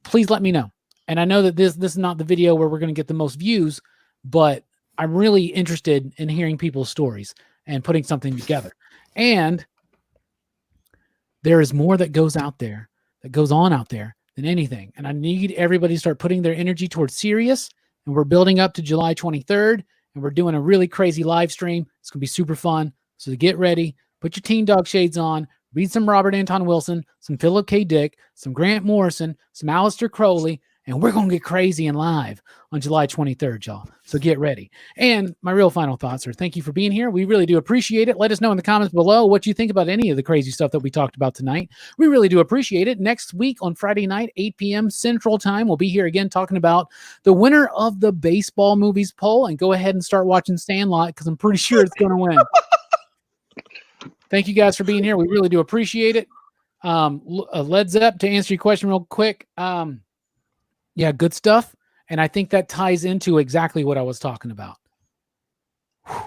A: Please let me know. And I know that this is not the video where we're going to get the most views, but I'm really interested in hearing people's stories and putting something together. And there is more that goes on out there than anything. And I need everybody to start putting their energy towards Sirius. And we're building up to July 23rd. And we're doing a really crazy live stream. It's going to be super fun. So get ready. Put your Teen Dog shades on. Read some Robert Anton Wilson, some Philip K. Dick, some Grant Morrison, some Aleister Crowley. And we're going to get crazy and live on July 23rd, y'all. So get ready. And my real final thoughts are thank you for being here. We really do appreciate it. Let us know in the comments below what you think about any of the crazy stuff that we talked about tonight. We really do appreciate it. Next week on Friday night, 8 p.m. Central Time, we'll be here again talking about the winner of the baseball movies poll. And go ahead and start watching Sandlot because I'm pretty sure it's going to win. Thank you guys for being here. We really do appreciate it. Led Zepp, to answer your question real quick. Yeah, good stuff. And I think that ties into exactly what I was talking about. Whew,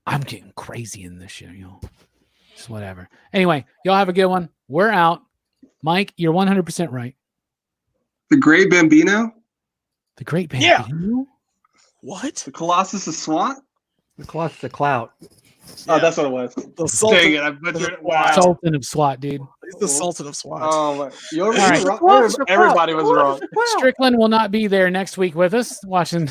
A: I'm getting crazy in this shit, y'all. Just whatever. Anyway, y'all have a good one. We're out. Mike, you're 100% right.
B: The Great Bambino?
A: The Great Bambino?
C: Yeah. What?
B: The Colossus of SWAT?
D: The Colossus of Clout.
B: Oh, that's what it was.
C: The Sultan.
B: Dang it, I butchered it. Wow.
A: Sultan of SWAT, dude.
C: He's the Sultan of SWAT.
B: Oh, my. You're
A: right.
B: wrong. Everybody was wrong.
A: Strickland will not be there next week with us watching.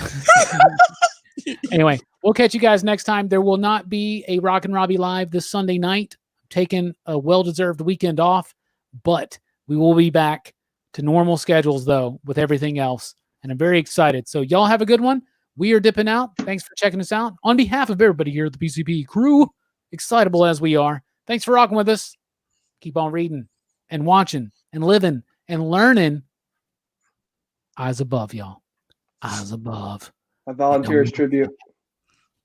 A: Anyway, we'll catch you guys next time. There will not be a Rockin Robbie live this Sunday night. I'm taking a well-deserved weekend off, but we will be back to normal schedules, though, with everything else. And I'm very excited. So y'all have a good one. We are dipping out. Thanks for checking us out. On behalf of everybody here at the PCP crew, excitable as we are, thanks for rocking with us. Keep on reading and watching and living and learning. Eyes above, y'all. Eyes above.
B: I volunteer as tribute.